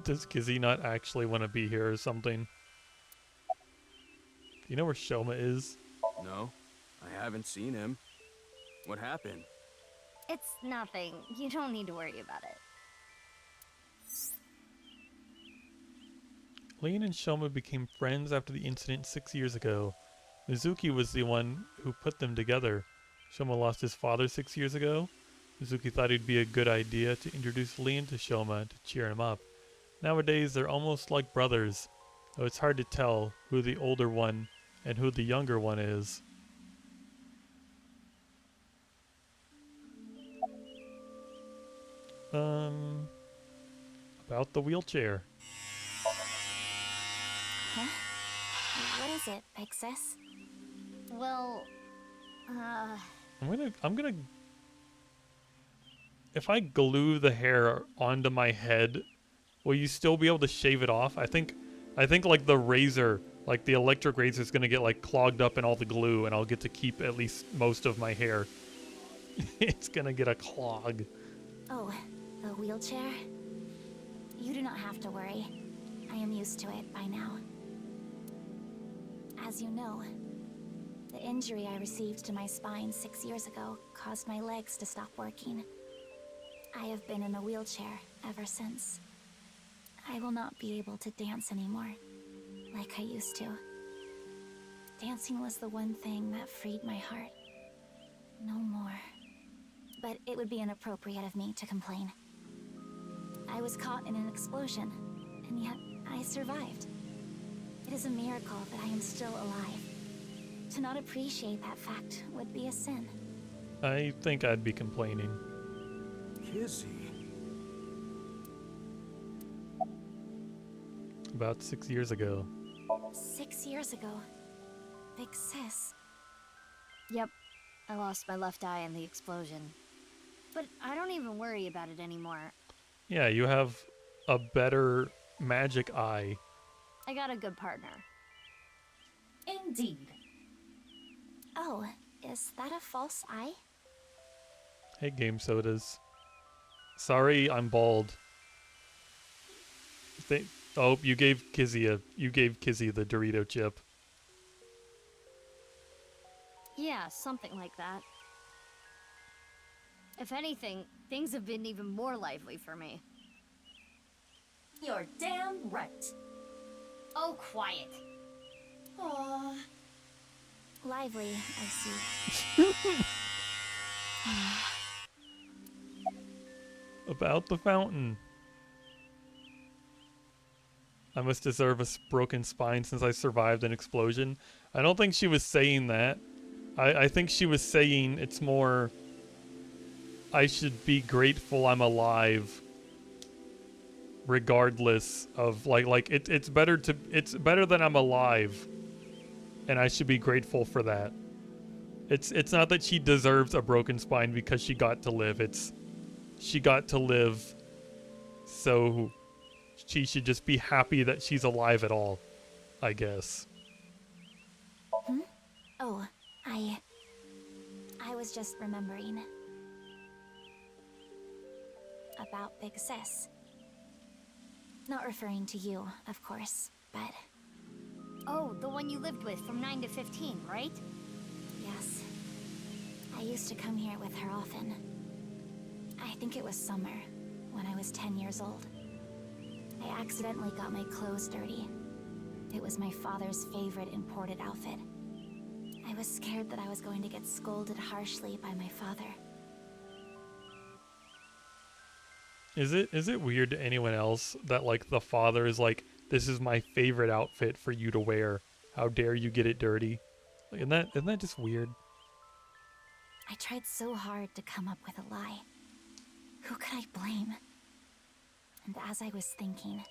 Does Kizzy not actually want to be here or something? Do you know where Shoma is? No, I haven't seen him. What happened? It's nothing. You don't need to worry about it. Lane and Shoma became friends after the incident 6 years ago. Mizuki was the one who put them together. Shoma lost his father 6 years ago. Mizuki thought it'd be a good idea to introduce Lane to Shoma to cheer him up. Nowadays, they're almost like brothers, though it's hard to tell who the older one and who the younger one is. About the wheelchair. Huh? What is it, Big Sis? Well, I'm gonna if I glue the hair onto my head, will you still be able to shave it off? I think like the razor, like the electric razor is gonna get like clogged up in all the glue and I'll get to keep at least most of my hair. It's gonna get a clog. Oh, the wheelchair? You do not have to worry. I am used to it by now. As you know, the injury I received to my spine 6 years ago caused my legs to stop working. I have been in a wheelchair ever since. I will not be able to dance anymore, like I used to. Dancing was the one thing that freed my heart. No more. But it would be inappropriate of me to complain. I was caught in an explosion, and yet I survived. It is a miracle that I am still alive. To not appreciate that fact would be a sin. I think I'd be complaining. Kizzy. About 6 years ago. 6 years ago. Big Sis. Yep. I lost my left eye in the explosion. But I don't even worry about it anymore. Yeah, you have a better magic eye. I got a good partner. Indeed. Oh, is that a false eye? Hey, Game Sodas. Sorry, I'm bald. Oh, you gave Kizzy the Dorito chip. Yeah, something like that. If anything, things have been even more lively for me. You're damn right. Oh, quiet. Aww. Lively, I see. About the fountain. I must deserve a broken spine since I survived an explosion. I don't think she was saying that. I think she was saying it's more, I should be grateful I'm alive regardless of like it's better that I'm alive and I should be grateful for that. It's not that she deserves a broken spine because she got to live. It's she got to live, so she should just be happy that she's alive at all, I guess. Hmm? Oh, I was just remembering about Big Sis. Not referring to you, of course, but... Oh, the one you lived with from 9 to 15, right? Yes. I used to come here with her often. I think it was summer, when I was 10 years old. I accidentally got my clothes dirty. It was my father's favorite imported outfit. I was scared that I was going to get scolded harshly by my father. Is it weird to anyone else that like the father is like, this is my favorite outfit for you to wear. How dare you get it dirty? Like, isn't that just weird? I tried so hard to come up with a lie. Who could I blame? And as I was thinking,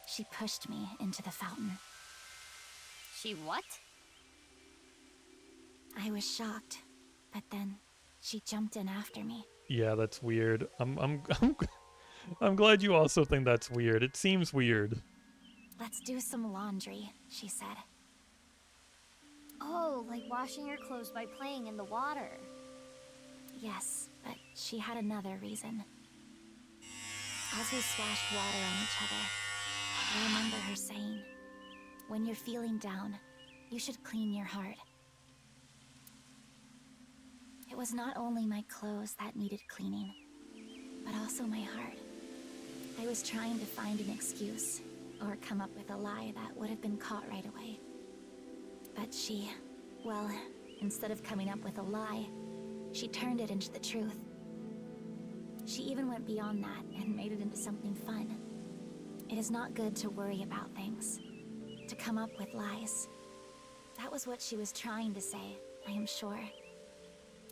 she pushed me into the fountain. She what? I was shocked, but then she jumped in after me. Yeah, that's weird. I'm glad you also think that's weird. It seems weird. Let's do some laundry, she said. Oh, like washing your clothes by playing in the water. Yes, but she had another reason. As we splashed water on each other, I remember her saying, when you're feeling down, you should clean your heart. It was not only my clothes that needed cleaning, but also my heart. I was trying to find an excuse, or come up with a lie that would have been caught right away. But she, well, instead of coming up with a lie, she turned it into the truth. She even went beyond that and made it into something fun. It is not good to worry about things, to come up with lies. That was what she was trying to say, I am sure.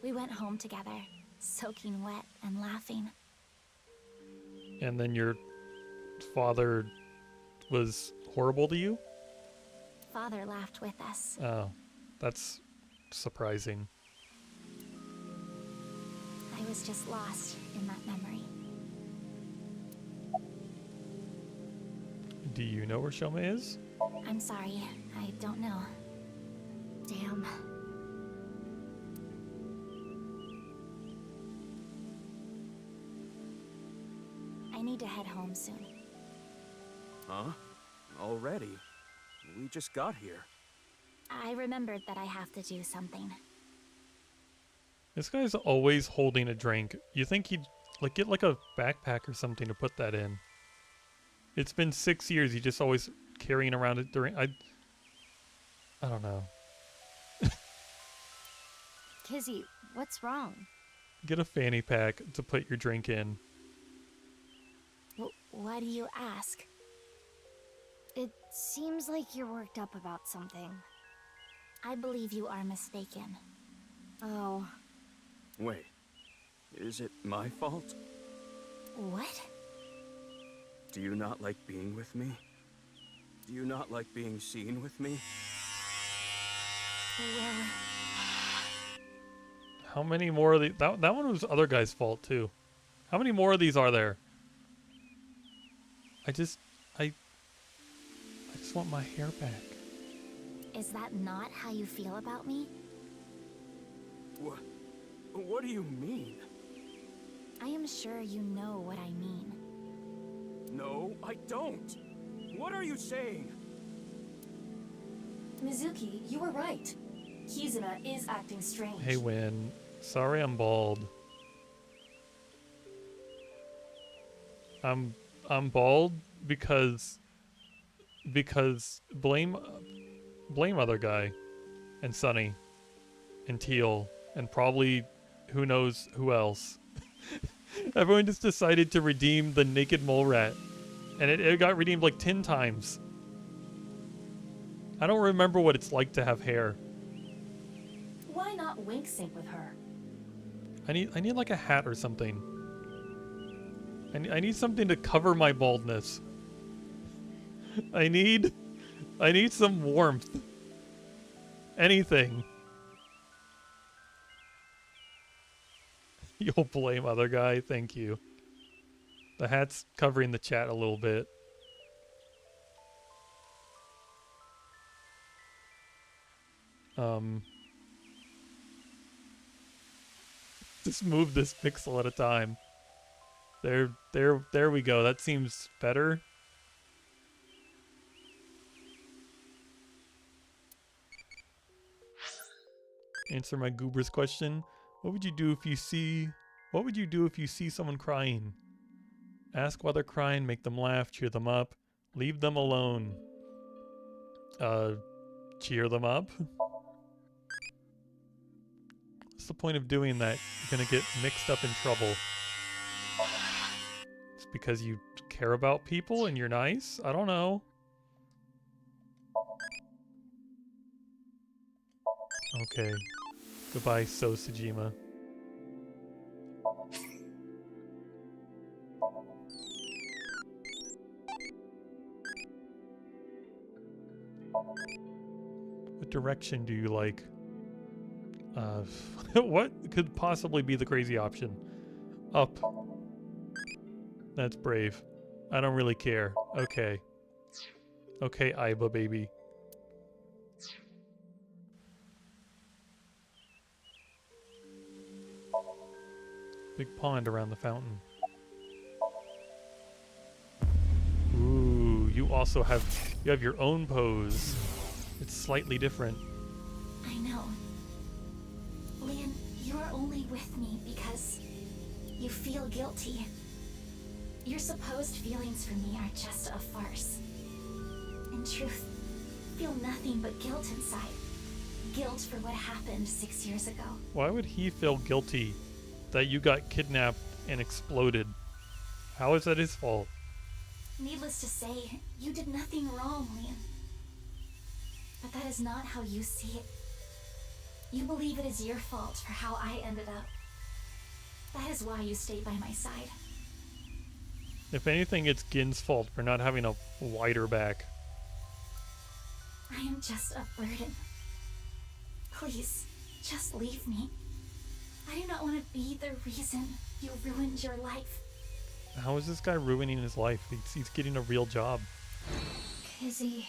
We went home together, soaking wet and laughing. And then your father was horrible to you? Father laughed with us. Oh, that's surprising. I was just lost in that memory. Do you know where Shoma is? I'm sorry, I don't know. Damn. I need to head home soon. Huh? Already? We just got here. I remembered that I have to do something. This guy's always holding a drink. You think he'd like get like a backpack or something to put that in? It's been 6 years. He's just always carrying around a drink. I don't know. Kizzy, what's wrong? Get a fanny pack to put your drink in. Why do you ask? It seems like you're worked up about something. I believe you are mistaken. Oh. Wait. Is it my fault? What? Do you not like being with me? Do you not like being seen with me? Well... How many more of these? That one was other guy's fault too. How many more of these are there? I just want my hair back. Is that not how you feel about me? What do you mean? I am sure you know what I mean. No, I don't. What are you saying? Mizuki, you were right. Kizuna is acting strange. Hey, Win. Sorry I'm bald. I'm bald because blame other guy and Sunny and Teal and probably who knows who else. Everyone just decided to redeem the naked mole rat, and it got redeemed like 10 times. I don't remember what it's like to have hair. Why not wink sync with her? I need like a hat or something. I need something to cover my baldness. I need some warmth. Anything. You'll blame other guy. Thank you. The hat's covering the chat a little bit. Just move this pixel at a time. There we go. That seems better. Answer my goober's question. What would you do if you see someone crying? Ask why they're crying, make them laugh, cheer them up, leave them alone. Cheer them up? What's the point of doing that? You're gonna get mixed up in trouble. It's because you care about people and you're nice? I don't know. Okay. Goodbye, Sosajima. What direction do you like? What could possibly be the crazy option? Up. That's brave. I don't really care. Okay. Okay, Aiba baby. Big pond around the fountain. Ooh, you also have your own pose. It's slightly different. I know. Leon, you're only with me because you feel guilty. Your supposed feelings for me are just a farce. In truth, feel nothing but guilt inside. Guilt for what happened 6 years ago. Why would he feel guilty that you got kidnapped and exploded? How is that his fault? Needless to say, you did nothing wrong, Leon. But that is not how you see it. You believe it is your fault for how I ended up. That is why you stayed by my side. If anything, it's Gin's fault for not having a wider back. I am just a burden. Please, just leave me. I do not want to be the reason you ruined your life. How is this guy ruining his life? He's getting a real job. Kizzy.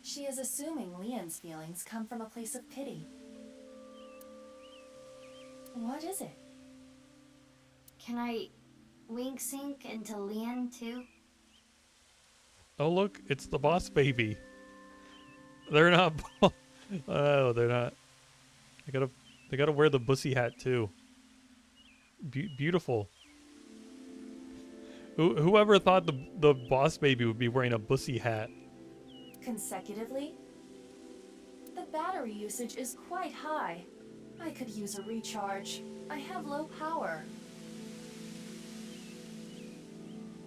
She is assuming Leon's feelings come from a place of pity. What is it? Can I wink sync into Leon too? Oh look, it's the boss baby. They're not. Oh, they're not. They gotta wear the bussy hat too. Beautiful. Whoever thought the boss baby would be wearing a bussy hat? Consecutively? The battery usage is quite high. I could use a recharge. I have low power.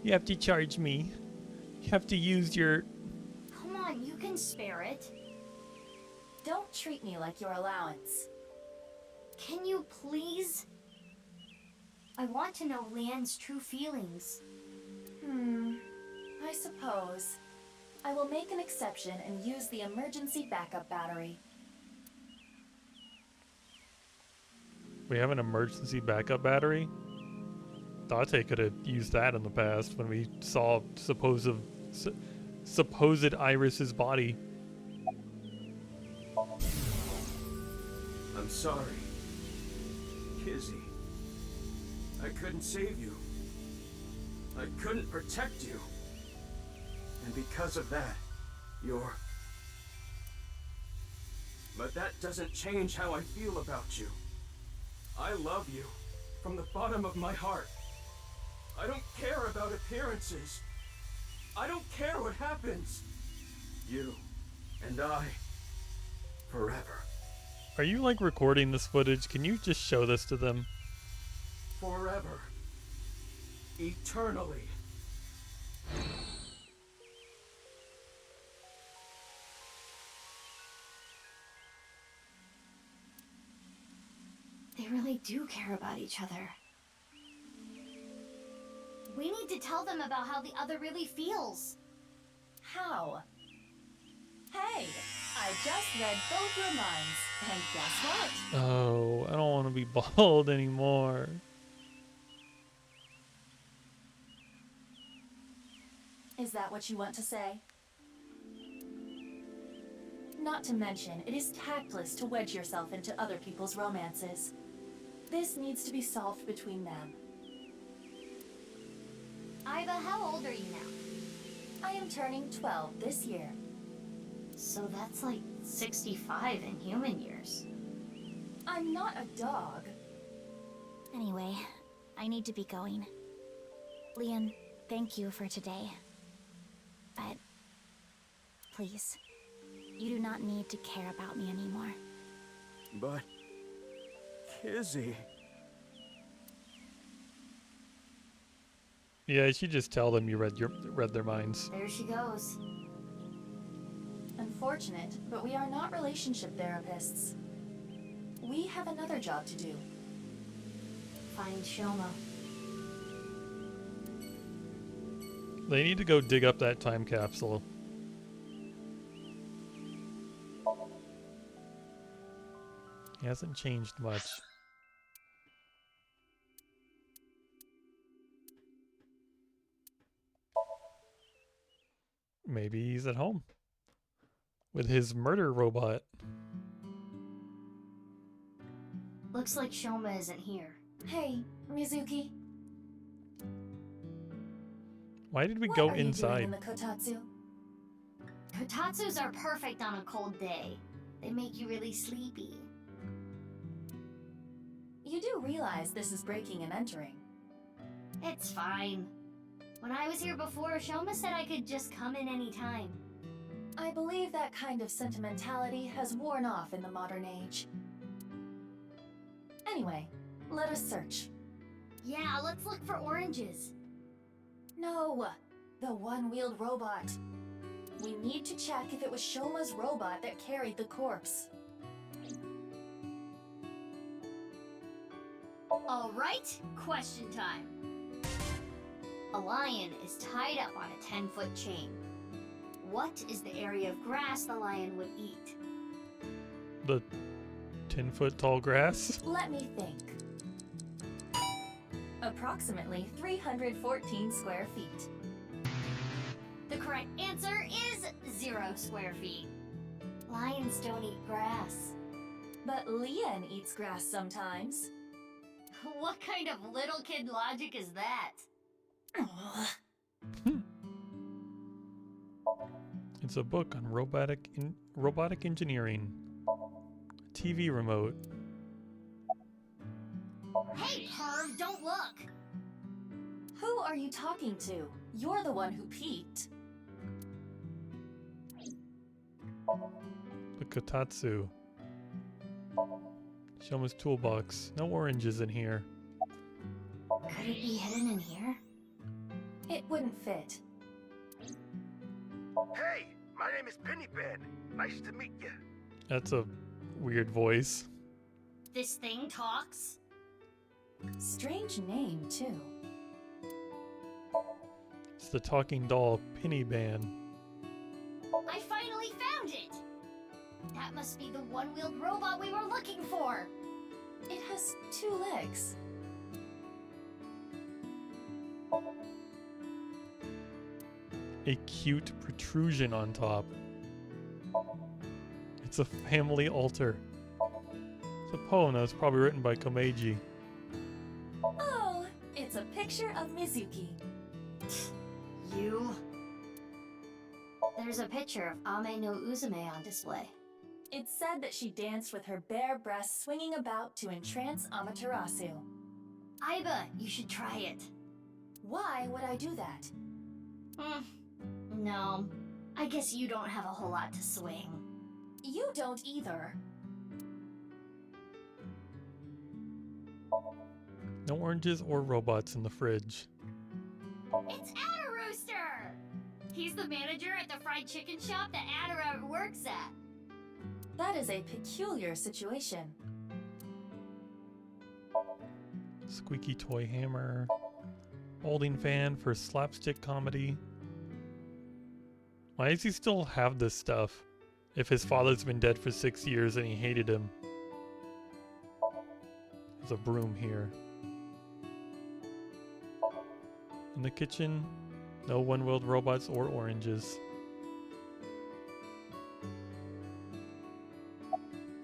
You have to charge me. You have to use your... Come on, you can spare it. Don't treat me like your allowance. Can you please? I want to know Leon's true feelings. I suppose. I will make an exception and use the emergency backup battery. We have an emergency backup battery? Date could have used that in the past when we saw supposed Iris's body. I'm sorry. Kizzy. I couldn't save you. I couldn't protect you. And because of that, you're... But that doesn't change how I feel about you. I love you from the bottom of my heart. I don't care about appearances. I don't care what happens. You and I, forever. Are you like recording this footage? Can you just show this to them? Forever. Eternally. They really do care about each other. We need to tell them about how the other really feels. How? Hey, I just read both your minds, and guess what? Oh, I don't want to be bald anymore. Is that what you want to say? Not to mention, it is tactless to wedge yourself into other people's romances. This needs to be solved between them. Iva, how old are you now? I am turning 12 this year. So that's like 65 in human years. I'm not a dog. Anyway, I need to be going. Leon, thank you for today. But please, you do not need to care about me anymore. But... Kizzy... Yeah, you should just tell them you read their minds. There she goes. Unfortunate, but we are not relationship therapists. We have another job to do. Find Shoma. They need to go dig up that time capsule. He hasn't changed much. Maybe he's at home with his murder robot. Looks like Shoma isn't here. Hey, Mizuki. Why did we What go are you doing inside? in the kotatsu? Kotatsus are perfect on a cold day. They make you really sleepy. You do realize this is breaking and entering. It's fine. When I was here before, Shoma said I could just come in any time. I believe that kind of sentimentality has worn off in the modern age. Anyway, let us search. Yeah, let's look for oranges. No, the one-wheeled robot. We need to check if it was Shoma's robot that carried the corpse. All right, question time. A lion is tied up on a 10-foot chain. What is the area of grass the lion would eat? The 10-foot tall grass? Let me think. Approximately 314 square feet. The correct answer is 0 square feet. Lions don't eat grass. But Lian eats grass sometimes. What kind of little kid logic is that? It's a book on robotic engineering. A TV remote. Hey, perv, don't look! Who are you talking to? You're the one who peeked. The kotatsu. Shoma's toolbox. No oranges in here. Could it be hidden in here? It wouldn't fit. Hey, my name is Pennypen. Nice to meet you. That's a weird voice. This thing talks? Strange name, too. It's the talking doll Penny Band. I finally found it! That must be the one-wheeled robot we were looking for! It has 2 legs. A cute protrusion on top. It's a family altar. It's a poem that was probably written by Komeiji. Oh, it's a picture of Mizuki. You? There's a picture of Ame no Uzume on display. It said that she danced with her bare breasts swinging about to entrance Amaterasu. Aiba, you should try it. Why would I do that? No. I guess you don't have a whole lot to swing. You don't either. No oranges or robots in the fridge. It's Adda-Rooster! He's the manager at the fried chicken shop that Adda works at. That is a peculiar situation. Squeaky toy hammer. Folding fan for slapstick comedy. Why does he still have this stuff? If his father's been dead for 6 years and he hated him. There's a broom here. In the kitchen, no one-wheeled robots or oranges.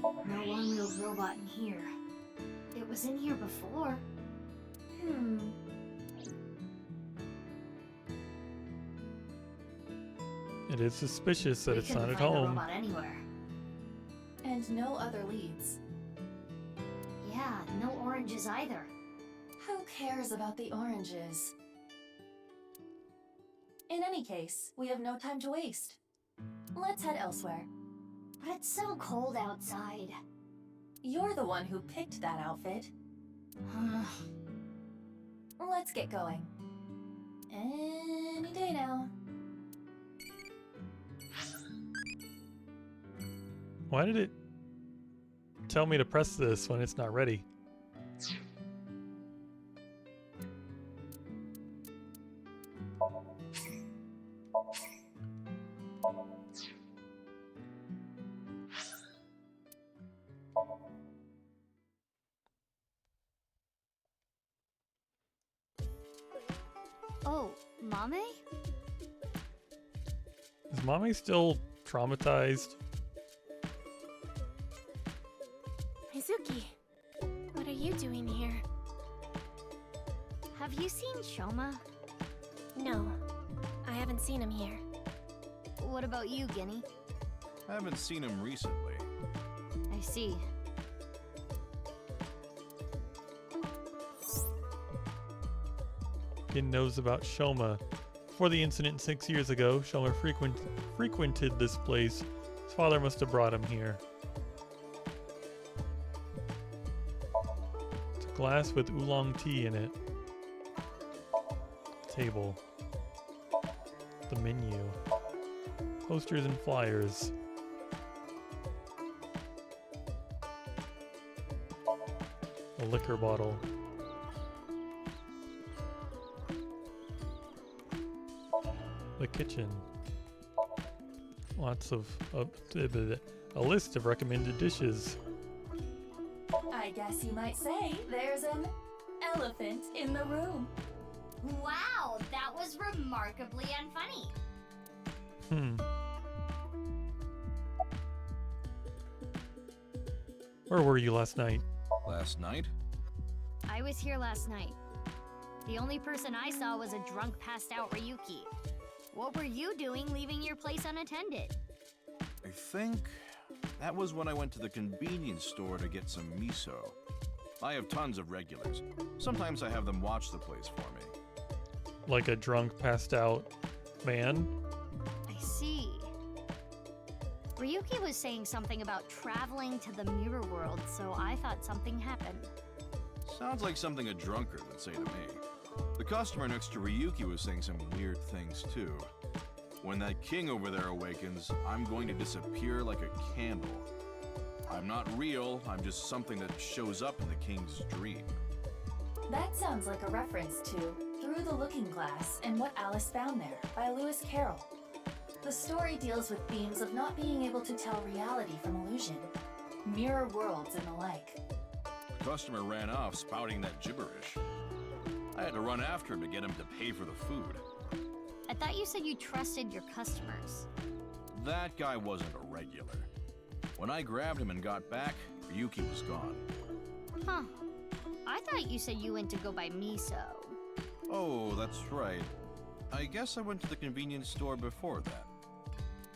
No one-wheeled robot in here. It was in here before. It is suspicious that We it's not couldn't at find the home. robot anywhere. And no other leads. Yeah, no oranges either. Who cares about the oranges? In any case, we have no time to waste. Let's head elsewhere. But it's so cold outside. You're the one who picked that outfit. Let's get going. Any day now. Why did it tell me to press this when it's not ready? Oh, Mame? Is Mommy still traumatized? Mizuki, what are you doing here? Have you seen Shoma? No, I haven't seen him here. What about you, Ginny? I haven't seen him recently. I see. Gin knows about Shoma. Before the incident 6 years ago, Shoma frequented this place. His father must have brought him here. It's a glass with oolong tea in it. Table. The menu. Posters and flyers. A liquor bottle. The kitchen. Lots of a list of recommended dishes. I guess you might say there's an elephant in the room. Wow, that was remarkably unfunny. Where were you last night? Last night? I was here last night. The only person I saw was a drunk, passed out Ryuki. What were you doing leaving your place unattended? I think that was when I went to the convenience store to get some miso. I have tons of regulars. Sometimes I have them watch the place for me. Like a drunk, passed out man? I see. Ryuki was saying something about traveling to the mirror world, so I thought something happened. Sounds like something a drunkard would say to me. The customer next to Ryuki was saying some weird things too. When that king over there awakens, I'm going to disappear like a candle. I'm not real, I'm just something that shows up in the king's dream. That sounds like a reference to Through the Looking Glass and What Alice Found There by Lewis Carroll. The story deals with themes of not being able to tell reality from illusion, mirror worlds and the like. The customer ran off spouting that gibberish. I had to run after him to get him to pay for the food. I thought you said you trusted your customers. That guy wasn't a regular. When I grabbed him and got back, Ryuki was gone. Huh. I thought you said you went to go buy miso. Oh, that's right. I guess I went to the convenience store before that.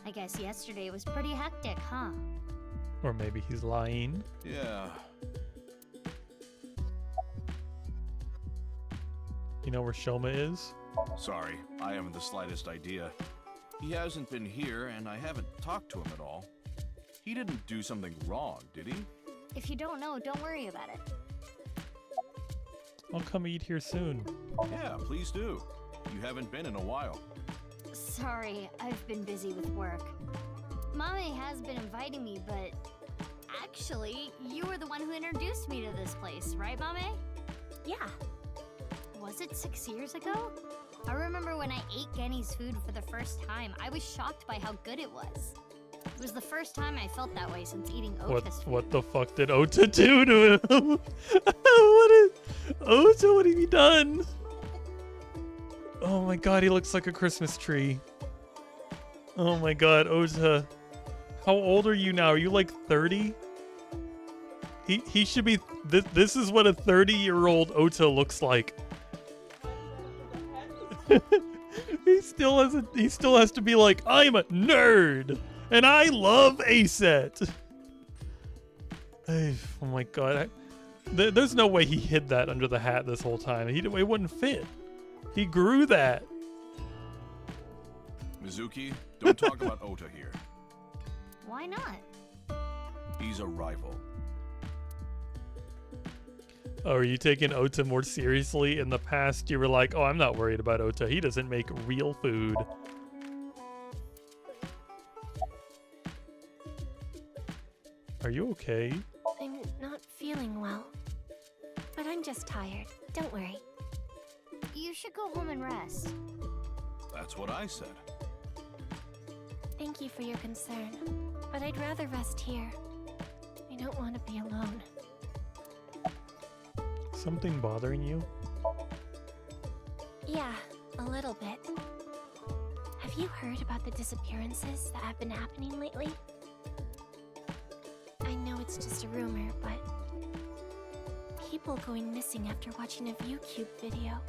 I guess yesterday was pretty hectic, huh? Or maybe he's lying. Yeah. You know where Shoma is? Sorry, I haven't the slightest idea. He hasn't been here, and I haven't talked to him at all. He didn't do something wrong, did he? If you don't know, don't worry about it. I'll come eat here soon. Yeah, please do. You haven't been in a while. Sorry, I've been busy with work. Mame has been inviting me, but actually, you were the one who introduced me to this place, right, Mame? Yeah. Was it 6 years ago? I remember when I ate Genny's food for the first time, I was shocked by how good it was. It was the first time I felt that way since eating Ota's food. What the fuck did Ota do to him? Ota, what have you done? Oh my god, he looks like a Christmas tree. Oh my god, Ota. How old are you now? Are you like 30? He should be... This is what a 30-year-old Ota looks like. He still has to be like, I'm a nerd and I love ASET. Oh my god. There's no way he hid that under the hat this whole time. It wouldn't fit. He grew that. Mizuki, don't talk about Ota here. Why not? He's a rival. Oh, are you taking Ota more seriously? In the past, you were like, oh, I'm not worried about Ota. He doesn't make real food. Are you okay? I'm not feeling well. But I'm just tired. Don't worry. You should go home and rest. That's what I said. Thank you for your concern, but I'd rather rest here. I don't want to be alone. Something bothering you? Yeah, a little bit. Have you heard about the disappearances that have been happening lately? I know it's just a rumor, but people going missing after watching a ViewCube video.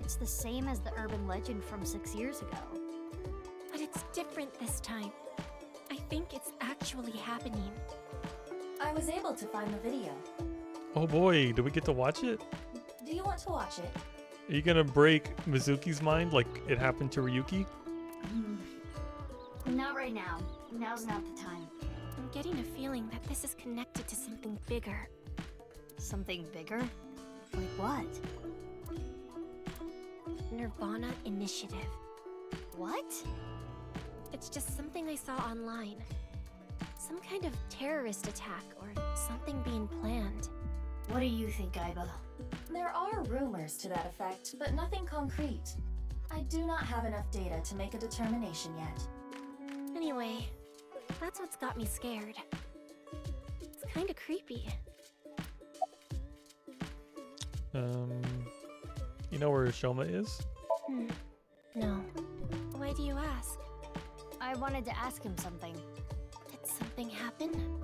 It's the same as the urban legend from 6 years ago. But it's different this time. I think it's actually happening. I was able to find the video. Oh boy, do we get to watch it? Do you want to watch it? Are you gonna break Mizuki's mind like it happened to Ryuki? Not right now. Now's not the time. I'm getting a feeling that this is connected to something bigger. Something bigger? Like what? nirvanA Initiative. What? It's just something I saw online. Some kind of terrorist attack or something being planned. What do you think, Aiba? There are rumors to that effect, but nothing concrete. I do not have enough data to make a determination yet. Anyway, that's what's got me scared. It's kind of creepy. You know where Shoma is? No. Why do you ask? I wanted to ask him something. Did something happen?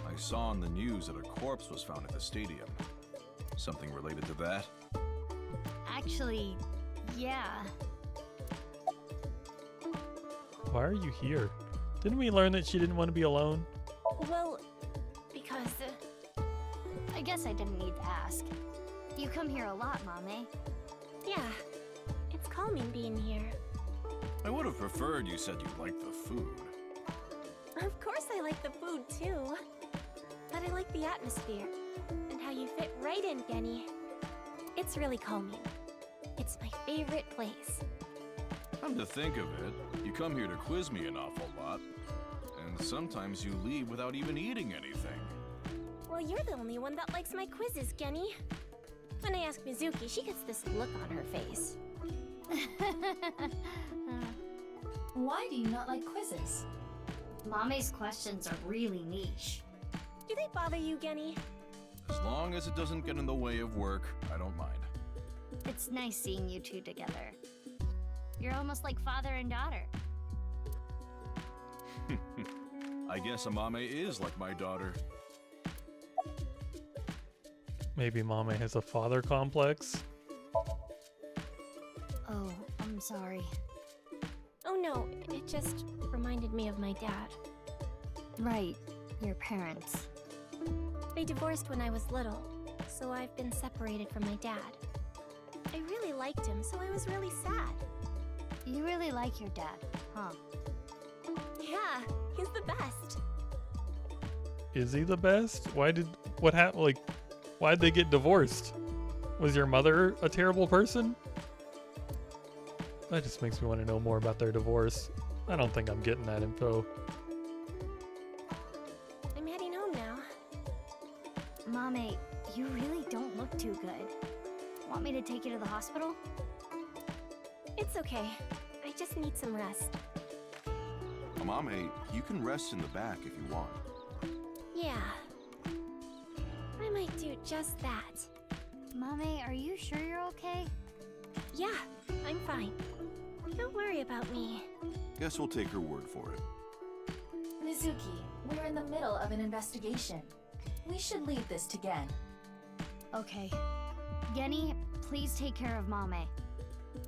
I saw on the news that a corpse was found at the stadium. Something related to that? Actually, yeah. Why are you here? Didn't we learn that she didn't want to be alone? Well, because... I guess I didn't need to ask. You come here a lot, Mame. Yeah. It's calming being here. I would have preferred you said you liked the food. Of course I like the food, too. But I like the atmosphere. And how you fit right in, Genny. It's really calming. It's my favorite place. Come to think of it, you come here to quiz me an awful lot. And sometimes you leave without even eating anything. Well, you're the only one that likes my quizzes, Genny. When I ask Mizuki, she gets this look on her face. Why do you not like quizzes? Mame's questions are really niche. Do they bother you, Genny? As long as it doesn't get in the way of work, I don't mind. It's nice seeing you two together. You're almost like father and daughter. I guess Amame is like my daughter. Maybe Mame has a father complex? Oh, I'm sorry. Oh no, it just reminded me of my dad. Right, your parents. They divorced when I was little, so I've been separated from my dad. I really liked him, so I was really sad. You really like your dad, huh? Yeah, he's the best. Is he the best? What happened? Like, why'd they get divorced? Was your mother a terrible person? That just makes me want to know more about their divorce. I don't think I'm getting that info. I'm heading home now. Mame, you really don't look too good. Want me to take you to the hospital? It's okay. I just need some rest. Amame, you can rest in the back if you want. Yeah. I might do just that. Mame, are you sure you're okay? Yeah, I'm fine. Don't worry about me. Guess we'll take her word for it. Mizuki, we're in the middle of an investigation. We should leave this to Gen. Okay. Genny, please take care of Mame.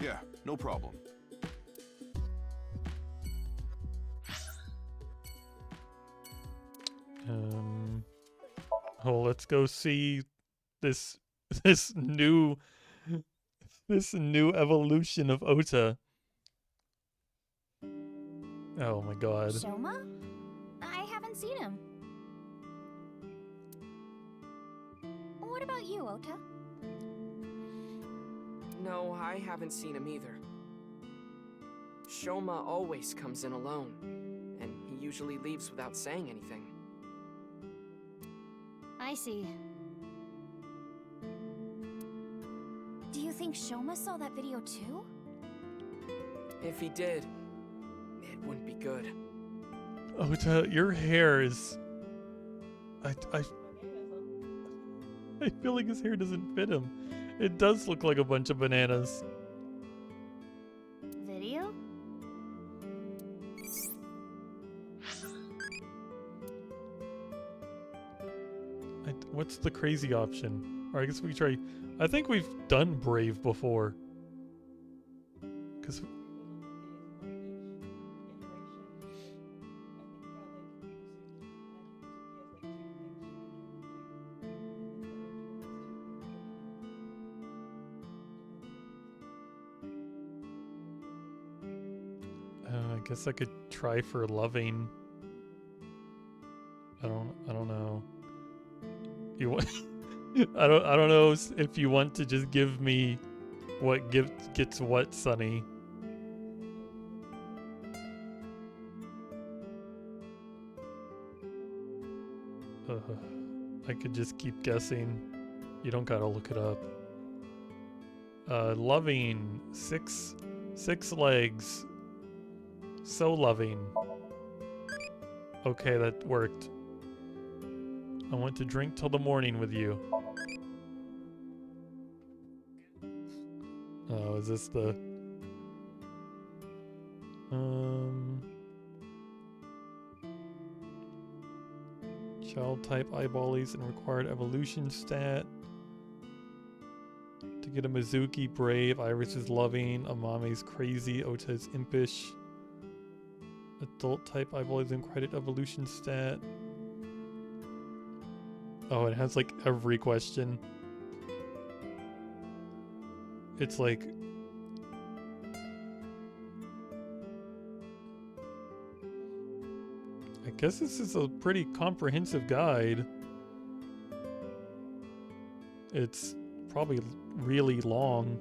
Yeah, no problem. Oh, let's go see this new evolution of Ota. Oh my god. Shoma? I haven't seen him. What about you, Ota? No, I haven't seen him either. Shoma always comes in alone, and he usually leaves without saying anything. I see. Do you think Shoma saw that video too? If he did, it wouldn't be good. Ota, your hair is... I feel like his hair doesn't fit him. It does look like a bunch of bananas. Video? What's the crazy option? Or I guess we could try... I think we've done Brave before. Because... I guess I could try for Loving. I don't know. You want? I don't know if you want to just give me what gets what, Sunny. I could just keep guessing. You don't gotta look it up. Loving, six legs. So loving. Okay, that worked. I want to drink till the morning with you. Oh, is this the... Child type eyeballies and required evolution stat. To get a Mizuki brave, Iris is loving, Amame's crazy, Ota is impish. Adult type eyeballies and credit evolution stat. Oh, it has like every question. It's like... I guess this is a pretty comprehensive guide. It's probably really long.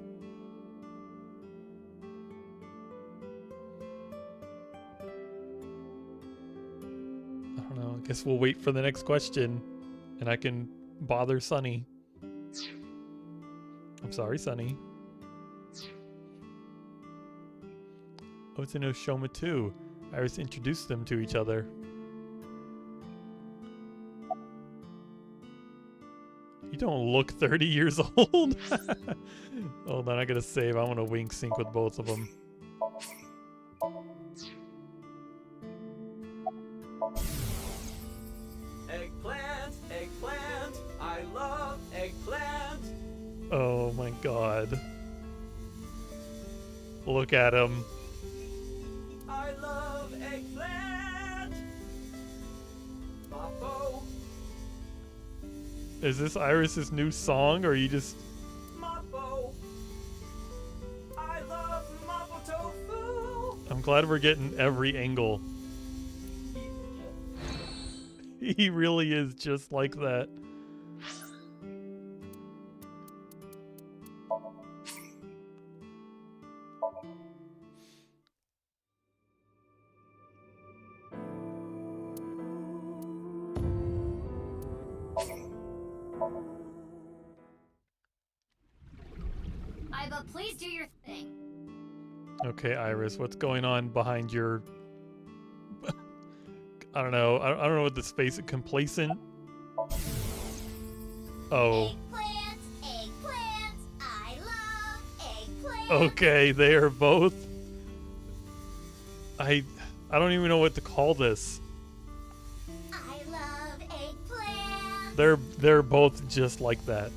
I don't know. I guess we'll wait for the next question. And I can bother Sunny. I'm sorry, Sunny. Ota knows Shoma too. Iris introduced them to each other. You don't look 30 years old. Hold on, I gotta save. I want to wink sync with both of them. Eggplant, eggplant, I love eggplant. Oh my god. Look at him. I love eggplant. Moppo. Is this Iris's new song, or are you just... Moppo. I love Moppo tofu. I'm glad we're getting every angle. He really is just like that. Iva, please do your thing. Okay, Iris, what's going on behind your... I don't know. I don't know what the space... Complacent? Oh. Eggplant, I love eggplant. Okay, they are both... I don't even know what to call this. I love eggplant. They're both just like that.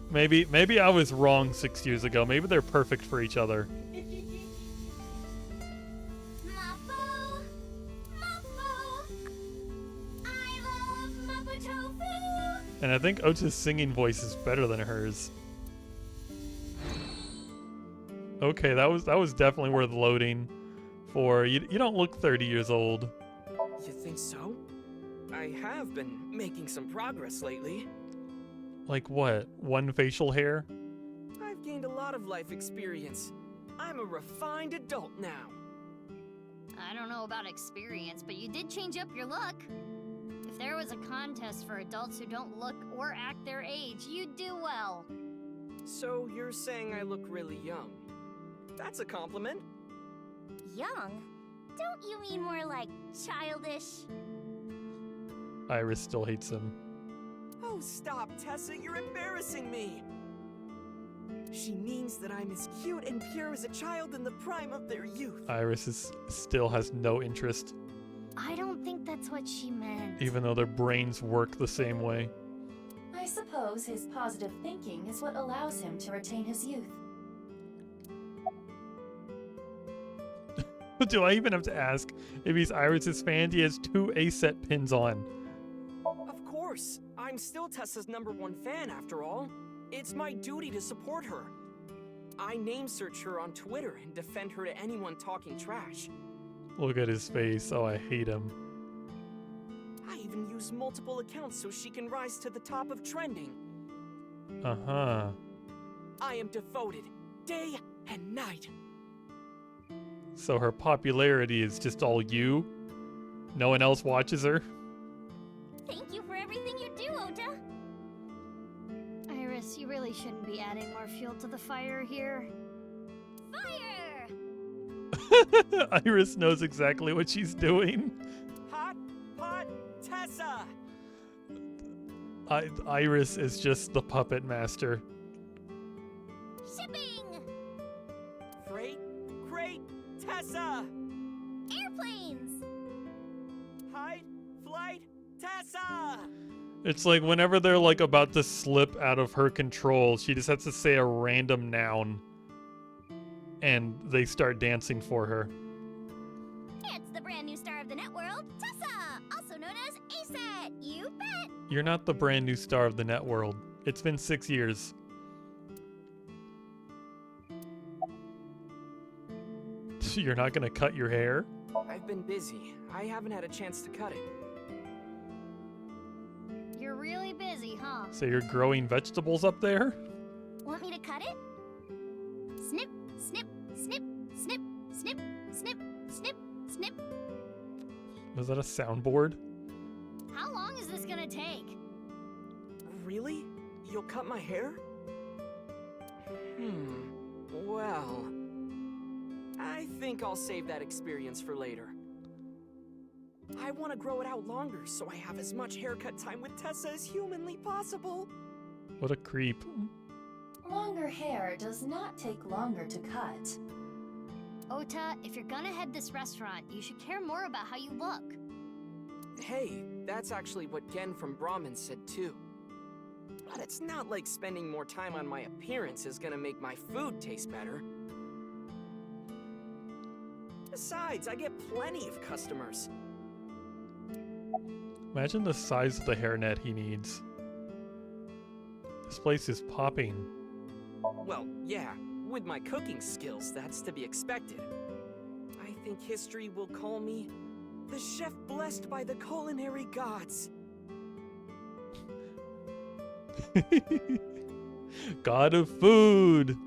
Maybe I was wrong 6 years ago. Maybe they're perfect for each other. Moppo, Moppo, I love Moppo tofu. And I think Ota's singing voice is better than hers. Okay, that was definitely worth loading. For you don't look 30 years old. You think so? I have been making some progress lately. Like what? One facial hair? I've gained a lot of life experience. I'm a refined adult now. I don't know about experience, but you did change up your look. If If there was a contest for adults who don't look or act their age, you'd do well. So you're saying I look really young? That's a compliment. Young? Don't you mean more like childish? Iris still hates him. Oh, stop, Tessa, you're embarrassing me! She means that I'm as cute and pure as a child in the prime of their youth. Iris still has no interest, I don't think that's what she meant. even though their brains work the same way. I suppose his positive thinking is what allows him to retain his youth. Do I even have to ask if he's Iris's fan? He has 2 A-set pins on. Of course, I'm still Tessa's #1 fan after all. It's my duty to support her. I name search her on Twitter and defend her to anyone talking trash. Look at his face. Oh, I hate him. I even use multiple accounts so she can rise to the top of trending. Uh-huh. I am devoted, day and night. So her popularity is just all you? No one else watches her? Thank you for everything you do, Ota. Iris, you really shouldn't be adding more fuel to the fire here. Fire! Iris knows exactly what she's doing. Hot Tessa! Iris is just the puppet master. Shipping! Freight, Tessa! Airplanes! Hide, flight, Tessa! It's like whenever they're like about to slip out of her control, she just has to say a random noun and they start dancing for her. It's the brand new star of the net world, Tessa, also known as ASAT. You bet. You're not the brand new star of the net world. It's been 6 years. You're not gonna cut your hair? I've been busy. I haven't had a chance to cut it. You're really busy, huh? So you're growing vegetables up there? Want me to cut it? Snip, snip, snip, snip, snip, snip, snip, snip. Was that a soundboard? How long is this gonna take? Really? You'll cut my hair? Well, I think I'll save that experience for later. I want to grow it out longer so I have as much haircut time with Tessa as humanly possible. What a creep. Longer hair does not take longer to cut. Ota, if you're gonna head this restaurant, you should care more about how you look. Hey, that's actually what Gen from Brahmin said too. But it's not like spending more time on my appearance is gonna make my food taste better. Besides, I get plenty of customers. Imagine the size of the hairnet he needs. This place is popping. Well, yeah, with my cooking skills, that's to be expected. I think history will call me the chef blessed by the culinary gods. God of food!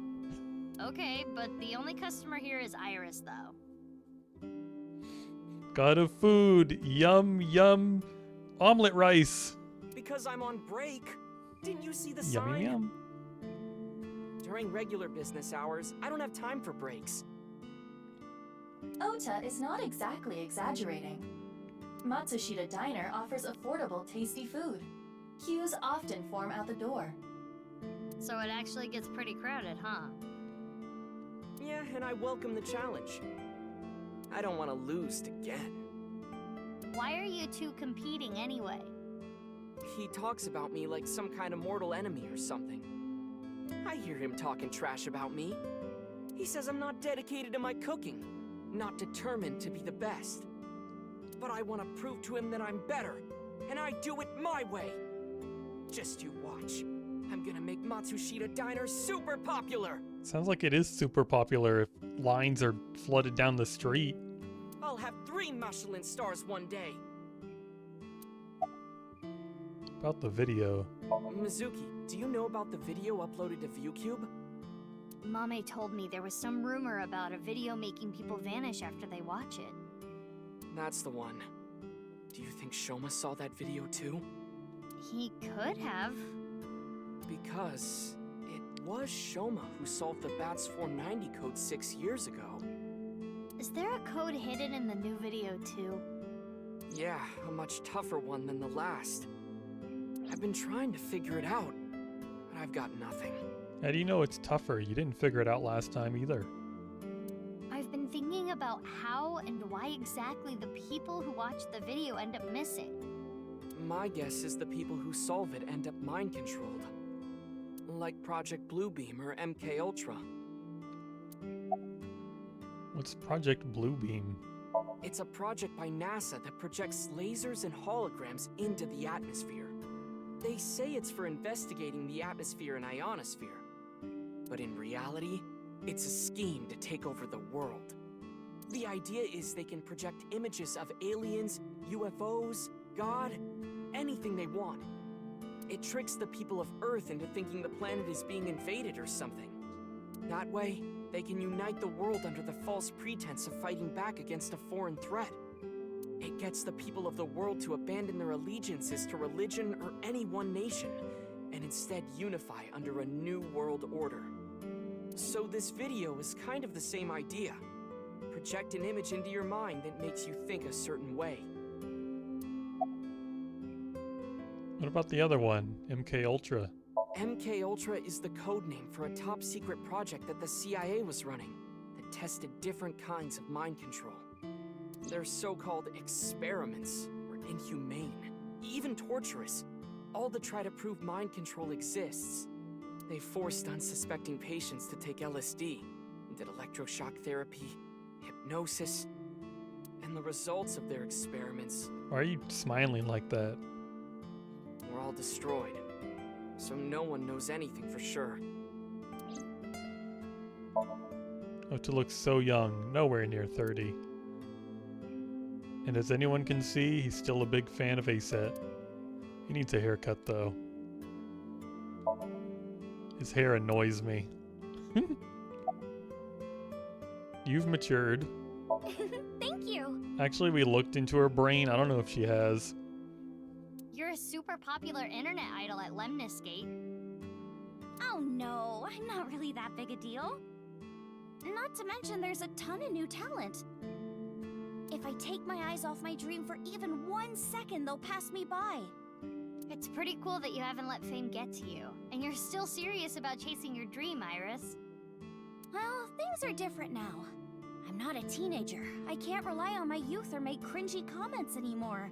Okay, but the only customer here is Iris, though. God of food! Yum, yum! Omelet rice! Because I'm on break. Didn't you see the Yummy sign? yum. During regular business hours, I don't have time for breaks. Ota is not exactly exaggerating. Matsushita Diner offers affordable, tasty food. Queues often form out the door. So it actually gets pretty crowded, huh? Yeah, and I welcome the challenge. I don't want to lose to Gen. Why are you two competing anyway? He talks about me like some kind of mortal enemy or something. I hear him talking trash about me. He says I'm not dedicated to my cooking, not determined to be the best. But I want to prove to him that I'm better, and I do it my way. Just you watch. I'm gonna make Matsushita Diner super popular! Sounds like it is super popular if lines are flooded down the street. I'll have 3 Michelin stars one day. About the video. Mizuki, do you know about the video uploaded to ViewCube? Mame told me there was some rumor about a video making people vanish after they watch it. That's the one. Do you think Shoma saw that video too? He could have. Because it was Shoma who solved the BATS 490 code 6 years ago. Is there a code hidden in the new video too? Yeah, a much tougher one than the last. I've been trying to figure it out, but I've got nothing. How do you know it's tougher? You didn't figure it out last time either. I've been thinking about how and why exactly the people who watched the video end up missing. My guess is the people who solve it end up mind-controlled. Like Project Bluebeam or MK Ultra. What's Project Bluebeam? It's a project by NASA that projects lasers and holograms into the atmosphere. They say it's for investigating the atmosphere and ionosphere. But in reality, it's a scheme to take over the world. The idea is they can project images of aliens, UFOs, God, anything they want. It tricks the people of Earth into thinking the planet is being invaded or something. That way, they can unite the world under the false pretense of fighting back against a foreign threat. It gets the people of the world to abandon their allegiances to religion or any one nation, and instead unify under a new world order. So this video is kind of the same idea. Project an image into your mind that makes you think a certain way. What about the other one, MK Ultra? MK Ultra is the codename for a top-secret project that the CIA was running that tested different kinds of mind control. Their so-called experiments were inhumane, even torturous, all to try to prove mind control exists. They forced unsuspecting patients to take LSD, did electroshock therapy, hypnosis, and the results of their experiments Why are you smiling like that? were all destroyed, so no one knows anything for sure. Oh, to look so young, nowhere near 30. And as anyone can see, he's still a big fan of ASET. He needs a haircut though. His hair annoys me. You've matured. Thank you. Actually, we looked into her brain. I don't know if she has. You're a super popular internet idol at Lemniscate. Oh no, I'm not really that big a deal. Not to mention there's a ton of new talent. If I take my eyes off my dream for even 1 second, they'll pass me by. It's pretty cool that you haven't let fame get to you, and you're still serious about chasing your dream, Iris. Well, things are different now. I'm not a teenager. I can't rely on my youth or make cringy comments anymore.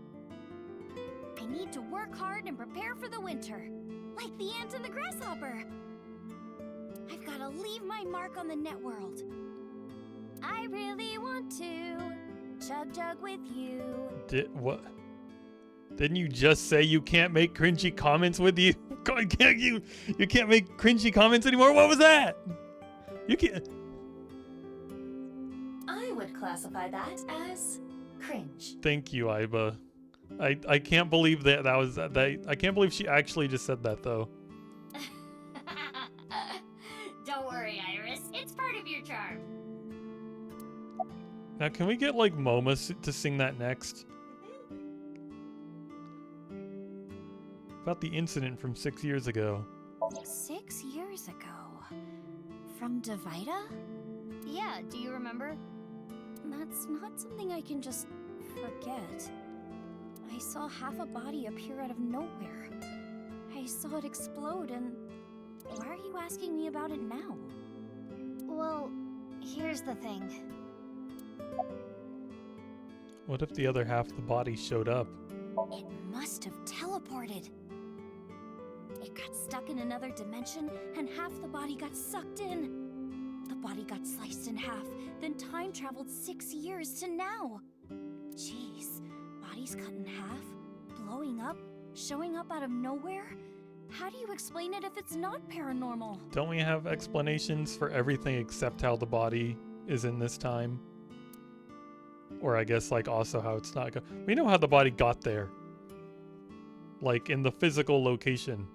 I need to work hard and prepare for the winter, like the ant and the grasshopper. I've got to leave my mark on the net world. I really want to chug with you. What? Didn't you just say you can't make cringy comments with you? You can't make cringy comments anymore? What was that? You can't. I would classify that as cringe. Thank you, Iba. I can't believe that was that. I can't believe she actually just said that though. Don't worry, Iris. It's part of your charm. Now, can we get like MoMA to sing that next? About the incident from 6 years ago. 6 years ago? From Divida? Yeah, do you remember? That's not something I can just forget. I saw half a body appear out of nowhere. I saw it explode, and why are you asking me about it now? Well, here's the thing. What if the other half of the body showed up? It must have teleported. It got stuck in another dimension, and half the body got sucked in. The body got sliced in half, then time traveled 6 years to now. Jeez, bodies cut in half, blowing up, showing up out of nowhere? How do you explain it if it's not paranormal? Don't we have explanations for everything except how the body is in this time? Or I guess like also how it's not. We know how the body got there. Like in the physical location.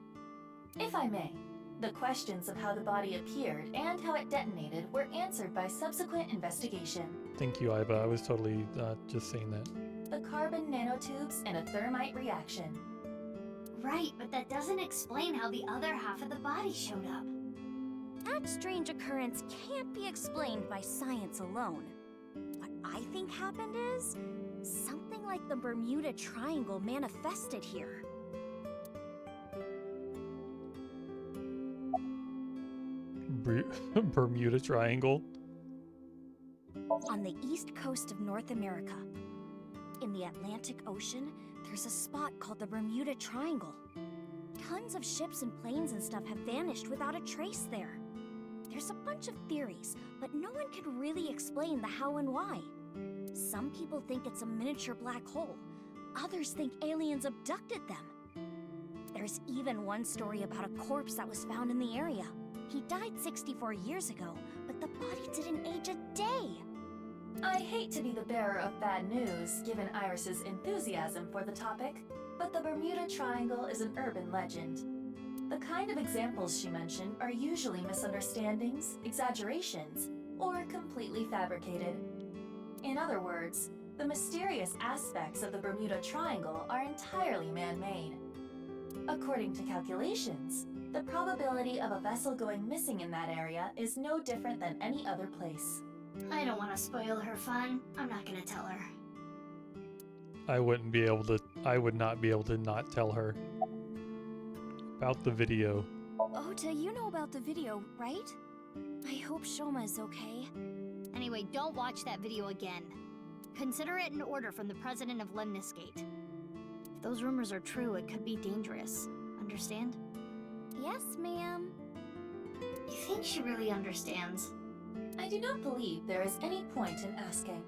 If I may, the questions of how the body appeared and how it detonated were answered by subsequent investigation. Thank you, Iba. I was totally just saying that. the carbon nanotubes in a thermite reaction. Right, but that doesn't explain how the other half of the body showed up. That strange occurrence can't be explained by science alone. What I think happened is something like the Bermuda Triangle manifested here. Bermuda Triangle? On the east coast of North America, in the Atlantic Ocean, there's a spot called the Bermuda Triangle. Tons of ships and planes and stuff have vanished without a trace there. There's a bunch of theories, but no one can really explain the how and why. Some people think it's a miniature black hole. Others think aliens abducted them. There's even one story about a corpse that was found in the area. He died 64 years ago, but the body didn't age a day. I hate to be the bearer of bad news, given Iris's enthusiasm for the topic, but the Bermuda Triangle is an urban legend. The kind of examples she mentioned are usually misunderstandings, exaggerations, or completely fabricated. In other words, the mysterious aspects of the Bermuda Triangle are entirely man-made. According to calculations, the probability of a vessel going missing in that area is no different than any other place. I don't want to spoil her fun. I'm not gonna tell her. I would not be able to not tell her about the video. Ota, you know about the video, right? I hope Shoma is okay. Anyway, don't watch that video again. Consider it an order from the president of Lemniscate. If those rumors are true, it could be dangerous. Understand? Yes, ma'am. You think she really understands? I do not believe there is any point in asking.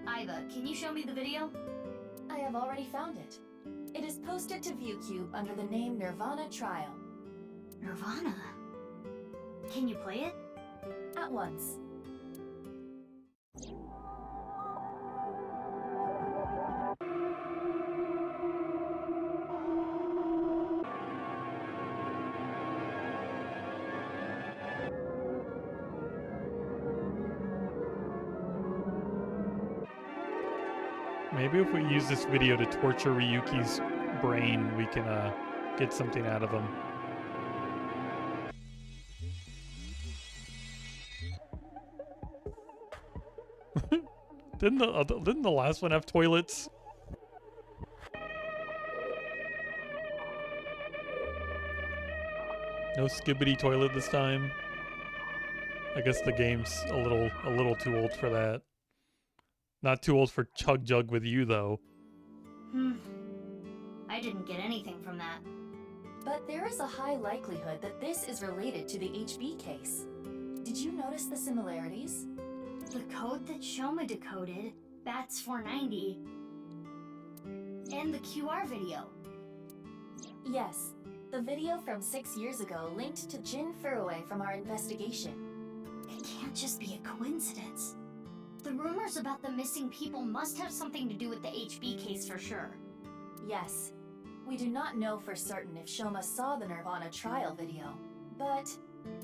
Iva, can you show me the video? I have already found it. It is posted to ViewCube under the name nirvanA Trial. nirvanA? Can you play it? At once. Maybe if we use this video to torture Ryuki's brain, we can get something out of him. Didn't the last one have toilets? No skibbity toilet this time. I guess the game's a little too old for that. Not too old for Chug Jug with you, though. I didn't get anything from that. But there is a high likelihood that this is related to the HB case. Did you notice the similarities? The code that Shoma decoded, Bats 490, and the QR video. Yes, the video from 6 years ago linked to Jin Furue from our investigation. It can't just be a coincidence. The rumors about the missing people must have something to do with the HB case for sure. Yes. We do not know for certain if Shoma saw the nirvanA Trial video, but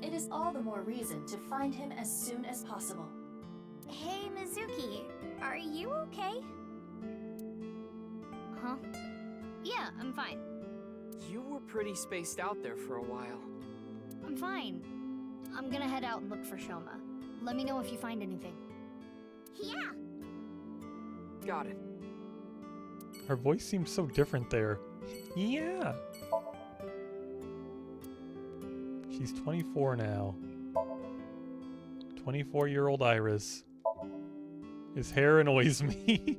it is all the more reason to find him as soon as possible. Hey, Mizuki, are you okay? Huh? Yeah, I'm fine. You were pretty spaced out there for a while. I'm fine. I'm gonna head out and look for Shoma. Let me know if you find anything. Yeah! Got it. Her voice seems so different there. Yeah! She's 24 now. 24-year-old Iris. His hair annoys me.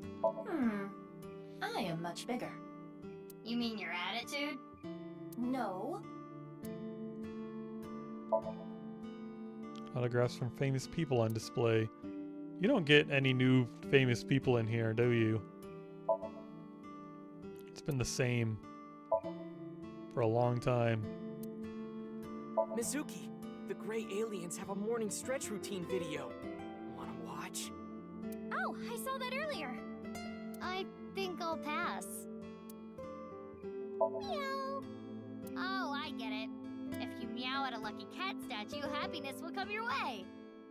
I am much bigger. You mean your attitude? No. Autographs from famous people on display. You don't get any new famous people in here, do you? It's been the same for a long time. Mizuki, the gray aliens have a morning stretch routine video. Wanna watch? Oh, I saw that earlier. I think I'll pass. Meow. Oh, I get it. If you meow at a lucky cat statue, happiness will come your way.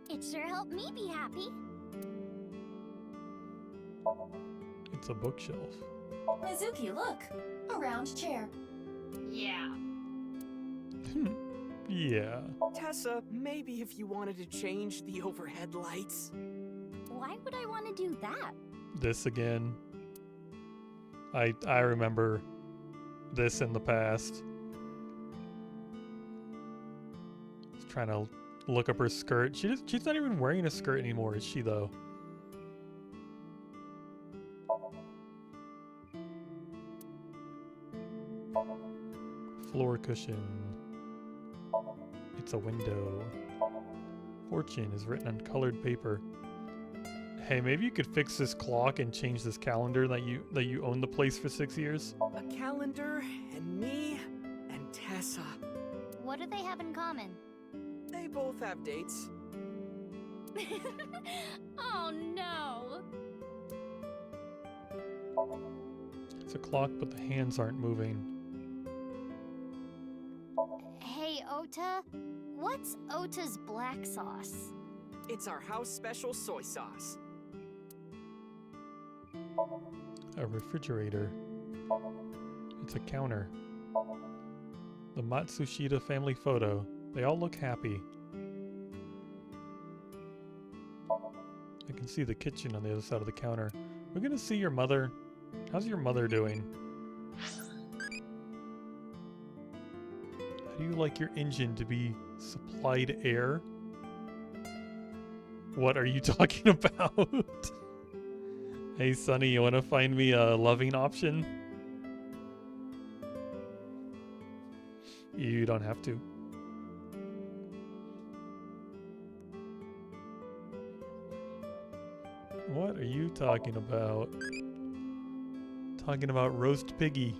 It sure helped me be happy. It's a bookshelf. Mizuki, look! A round chair. Yeah. Yeah. Tessa, maybe if you wanted to change the overhead lights. Why would I want to do that? This again. I remember this in the past. Just trying to look up her skirt. She's not even wearing a skirt anymore, is she though? Floor cushion. It's a window. Fortune is written on colored paper. Hey, maybe you could fix this clock and change this calendar that you own the place for 6 years. A calendar, and me, and Tessa. What do they have in common? They both have dates. Oh no! It's a clock, but the hands aren't moving. Hey, Ota. What's Ota's black sauce? It's our house special soy sauce. A refrigerator. It's a counter. The Matsushita family photo. They all look happy. I can see the kitchen on the other side of the counter. We're gonna see your mother. How's your mother doing? How do you like your engine to be supplied air? What are you talking about? Hey Sonny, you wanna find me a loving option? You don't have to. What are you talking about? Talking about roast piggy.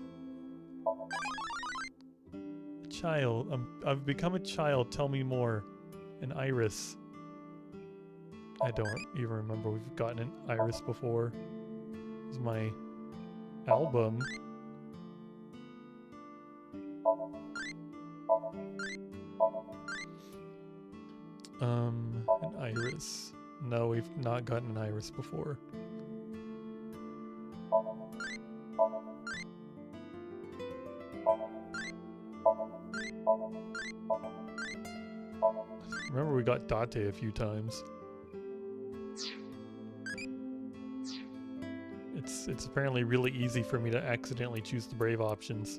Child, I've become a child, tell me more. An iris. I don't even remember we've gotten an iris before. This is my album. An iris. No, we've not gotten an iris before. Remember we got Date a few times. It's apparently really easy for me to accidentally choose the brave options.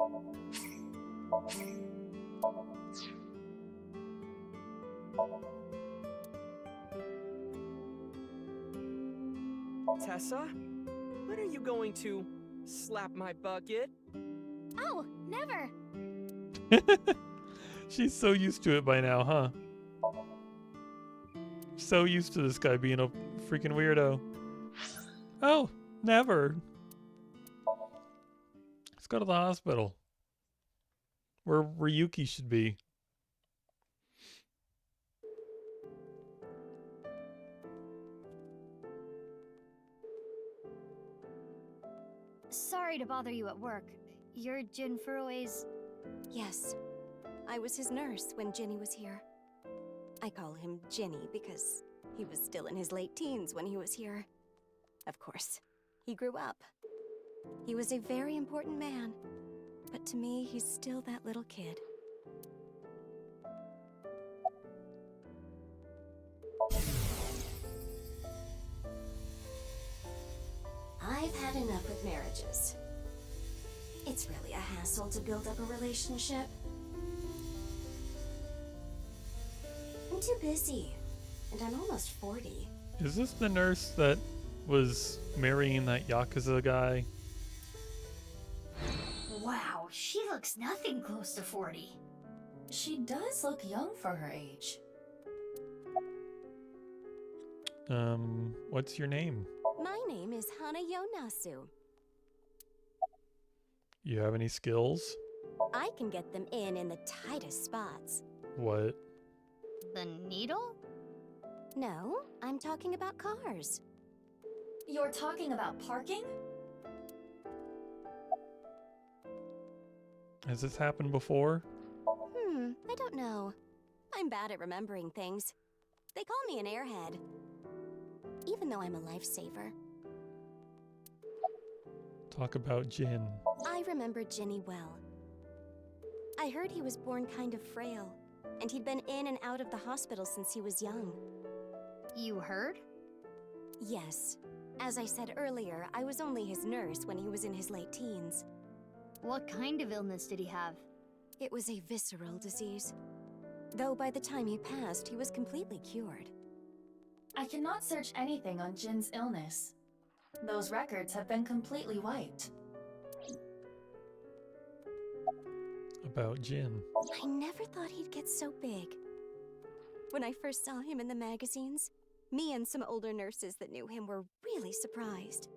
Tessa, when are you going to slap my bucket? Oh, never. She's so used to it by now, huh? So used to this guy being a freaking weirdo. Oh, never. Let's go to the hospital. Where Ryuki should be. Sorry to bother you at work. You're Jin Furue's... Yes. I was his nurse when Ginny was here. I call him Ginny because he was still in his late teens when he was here. Of course, he grew up. He was a very important man, but to me, he's still that little kid. I've had enough with marriages. It's really a hassle to build up a relationship. I'm too busy, and I'm almost 40. Is this the nurse that was marrying that Yakuza guy? Wow, she looks nothing close to 40. She does look young for her age. What's your name? My name is Hana Yonasu. You have any skills? I can get them in the tightest spots. What? The needle? No, I'm talking about cars. You're talking about parking? Has this happened before? I don't know. I'm bad at remembering things. They call me an airhead. Even though I'm a lifesaver. Talk about Jin. I remember Ginny well. I heard he was born kind of frail, and he'd been in and out of the hospital since he was young. You heard? Yes. As I said earlier, I was only his nurse when he was in his late teens. What kind of illness did he have? It was a visceral disease. Though by the time he passed, he was completely cured. I cannot search anything on Jin's illness. Those records have been completely wiped. About Jin. I never thought he'd get so big. When I first saw him in the magazines, me and some older nurses that knew him were really surprised.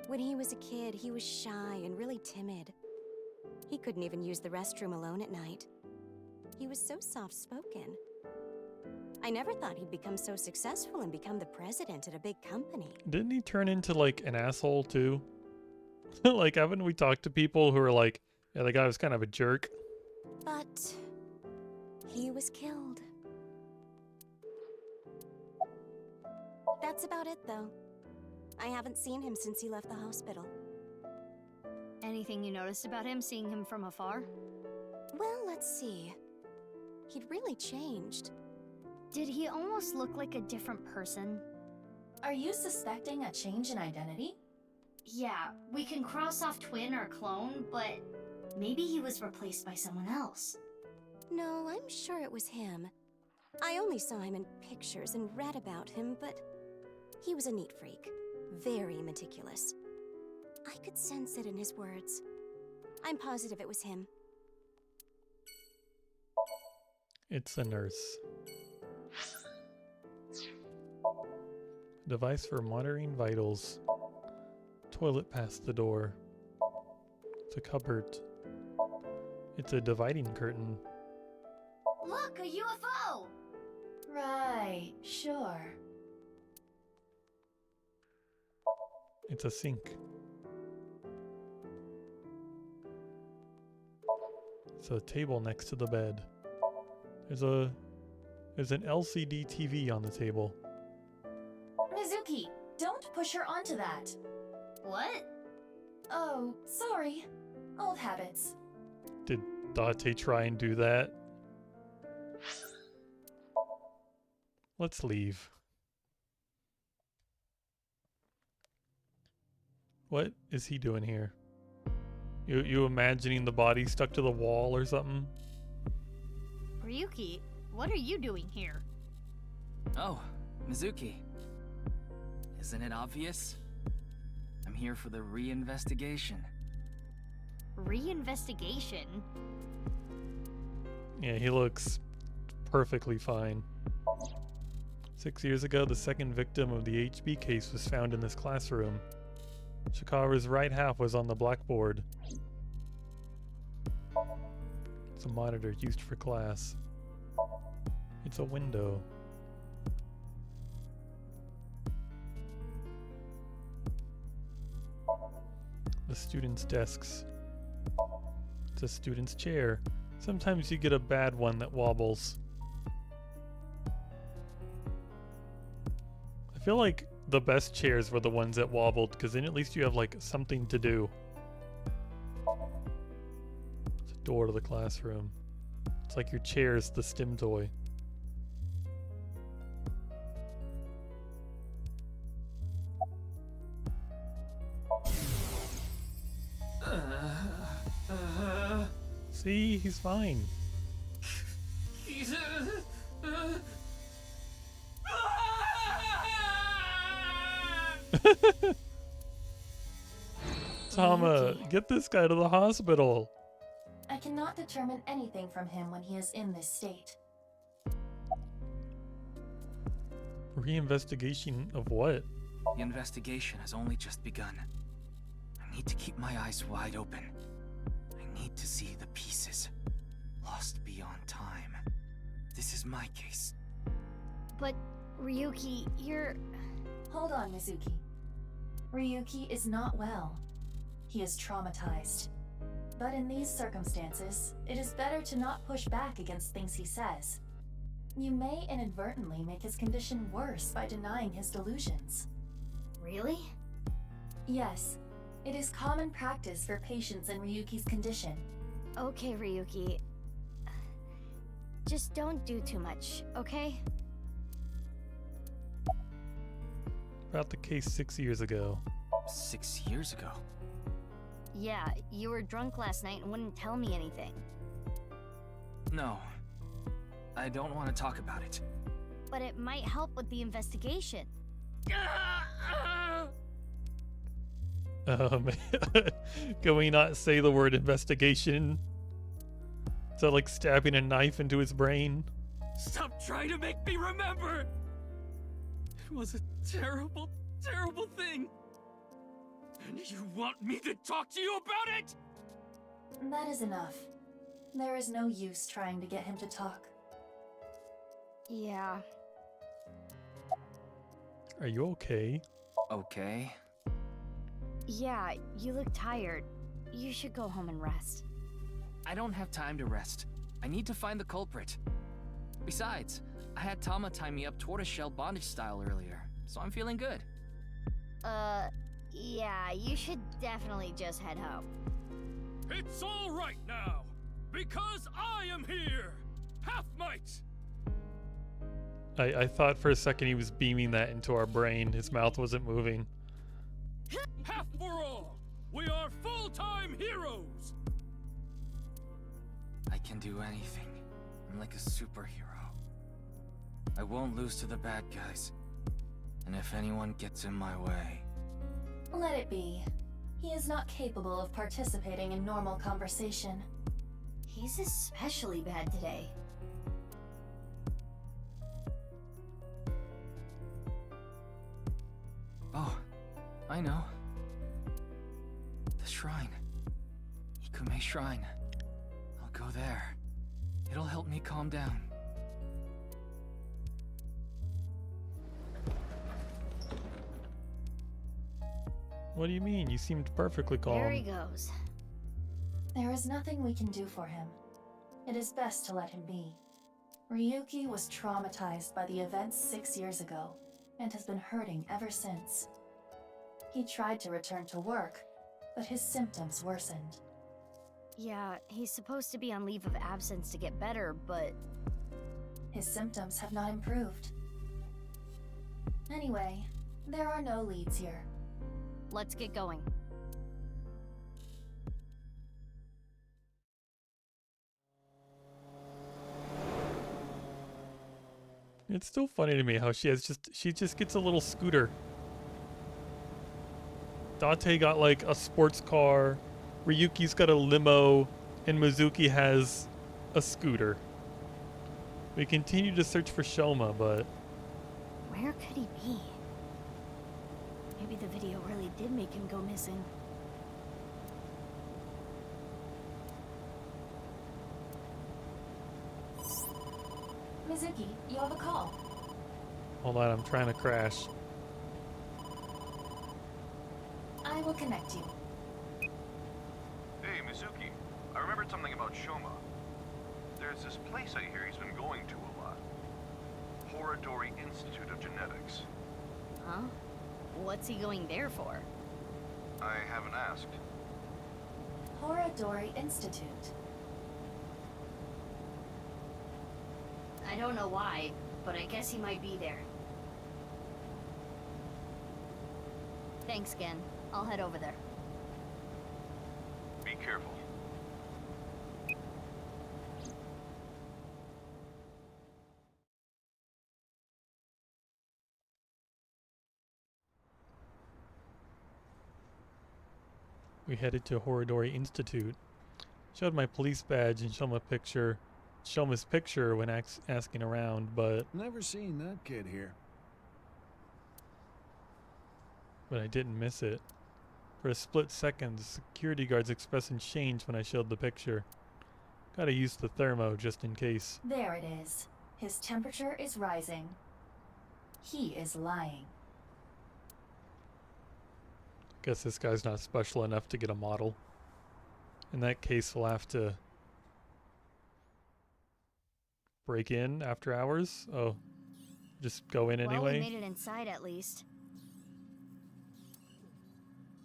When he was a kid, he was shy and really timid. He couldn't even use the restroom alone at night. He was so soft-spoken. I never thought he'd become so successful and become the president at a big company. Didn't he turn into like an asshole too? Like, haven't we talked to people who are like, yeah, the guy was kind of a jerk? But he was killed. That's about it, though. I haven't seen him since he left the hospital. Anything you noticed about him, seeing him from afar? Well, let's see. He'd really changed. Did he almost look like a different person? Are you suspecting a change in identity? Yeah, we can cross off twin or clone, but maybe he was replaced by someone else. No, I'm sure it was him. I only saw him in pictures and read about him, but he was a neat freak. Very meticulous. I could sense it in his words. I'm positive it was him. It's a nurse. Device for monitoring vitals. Toilet past the door. It's a cupboard. It's a dividing curtain. Look, a UFO! Right, sure. It's a sink. It's a table next to the bed. There's an LCD TV on the table. Mizuki, don't push her onto that. What? Oh, sorry. Old habits. Did Date try and do that? Let's leave. What is he doing here? You imagining the body stuck to the wall or something? Ryuki, what are you doing here? Oh, Mizuki. Isn't it obvious? I'm here for the reinvestigation. Reinvestigation? Yeah, he looks perfectly fine. 6 years ago, the second victim of the HB case was found in this classroom. Shikara's right half was on the blackboard. It's a monitor used for class. It's a window. The students' desks. It's a student's chair. Sometimes you get a bad one that wobbles. I feel like the best chairs were the ones that wobbled, because then at least you have like something to do. It's a door to the classroom. It's like your chair's the stim toy. See, he's fine. Tama, get this guy to the hospital. I cannot determine anything from him when he is in this state. Reinvestigation of what? The investigation has only just begun. I need to keep my eyes wide open. I need to see the pieces. Lost beyond time. This is my case. But, Ryuki, you're... Hold on, Mizuki. Ryuki is not well. He is traumatized. But in these circumstances, it is better to not push back against things he says. You may inadvertently make his condition worse by denying his delusions. Really? Yes. It is common practice for patients in Ryuki's condition. Okay, Ryuki. Just don't do too much, okay? About the case 6 years ago. 6 years ago? Yeah, you were drunk last night and wouldn't tell me anything. No. I don't want to talk about it. But it might help with the investigation. Can we not say the word investigation? Is that like stabbing a knife into his brain? Stop trying to make me remember! It was a terrible, terrible thing. And you want me to talk to you about it? That is enough. There is no use trying to get him to talk. Yeah. Are you okay? Okay. Yeah, you look tired. You should go home and rest. I don't have time to rest. I need to find the culprit. Besides, I had Tama tie me up tortoiseshell bondage style earlier, so I'm feeling good. Yeah, you should definitely just head home. It's all right now, because I am here! Half-Might! I thought for a second he was beaming that into our brain. His mouth wasn't moving. Half for all! We are full-time heroes! I can do anything. I'm like a superhero. I won't lose to the bad guys. And if anyone gets in my way... Let it be. He is not capable of participating in normal conversation. He's especially bad today. Oh, I know. The shrine. Ikume Shrine. I'll go there. It'll help me calm down. What do you mean? You seemed perfectly calm. There he goes. There is nothing we can do for him. It is best to let him be. Ryuki was traumatized by the events 6 years ago, and has been hurting ever since. He tried to return to work, but his symptoms worsened. Yeah, he's supposed to be on leave of absence to get better, but... His symptoms have not improved. Anyway, there are no leads here. Let's get going. It's still funny to me how she just gets a little scooter. Date got like a sports car, Ryuki's got a limo, and Mizuki has a scooter. We continue to search for Shoma, but... Where could he be? Maybe the video really did make him go missing. Mizuki, you have a call. Hold on, I'm trying to crash. I will connect you. Hey, Mizuki. I remembered something about Shoma. There's this place I hear he's been going to a lot. Horodori Institute of Genetics. Huh? What's he going there for? I haven't asked. Horodori Institute. I don't know why, but I guess he might be there. Thanks, Gen. I'll head over there. Be careful. We headed to Horodori Institute. Showed my police badge and Shoma's picture when asking around, but... Never seen that kid here. But I didn't miss it. For a split second, the security guard's expression changed when I showed the picture. Gotta use the thermo just in case. There it is. His temperature is rising. He is lying. Guess this guy's not special enough to get a model. In that case, we'll have to break in after hours? Oh, just go in Well, we anyway? made it inside at least.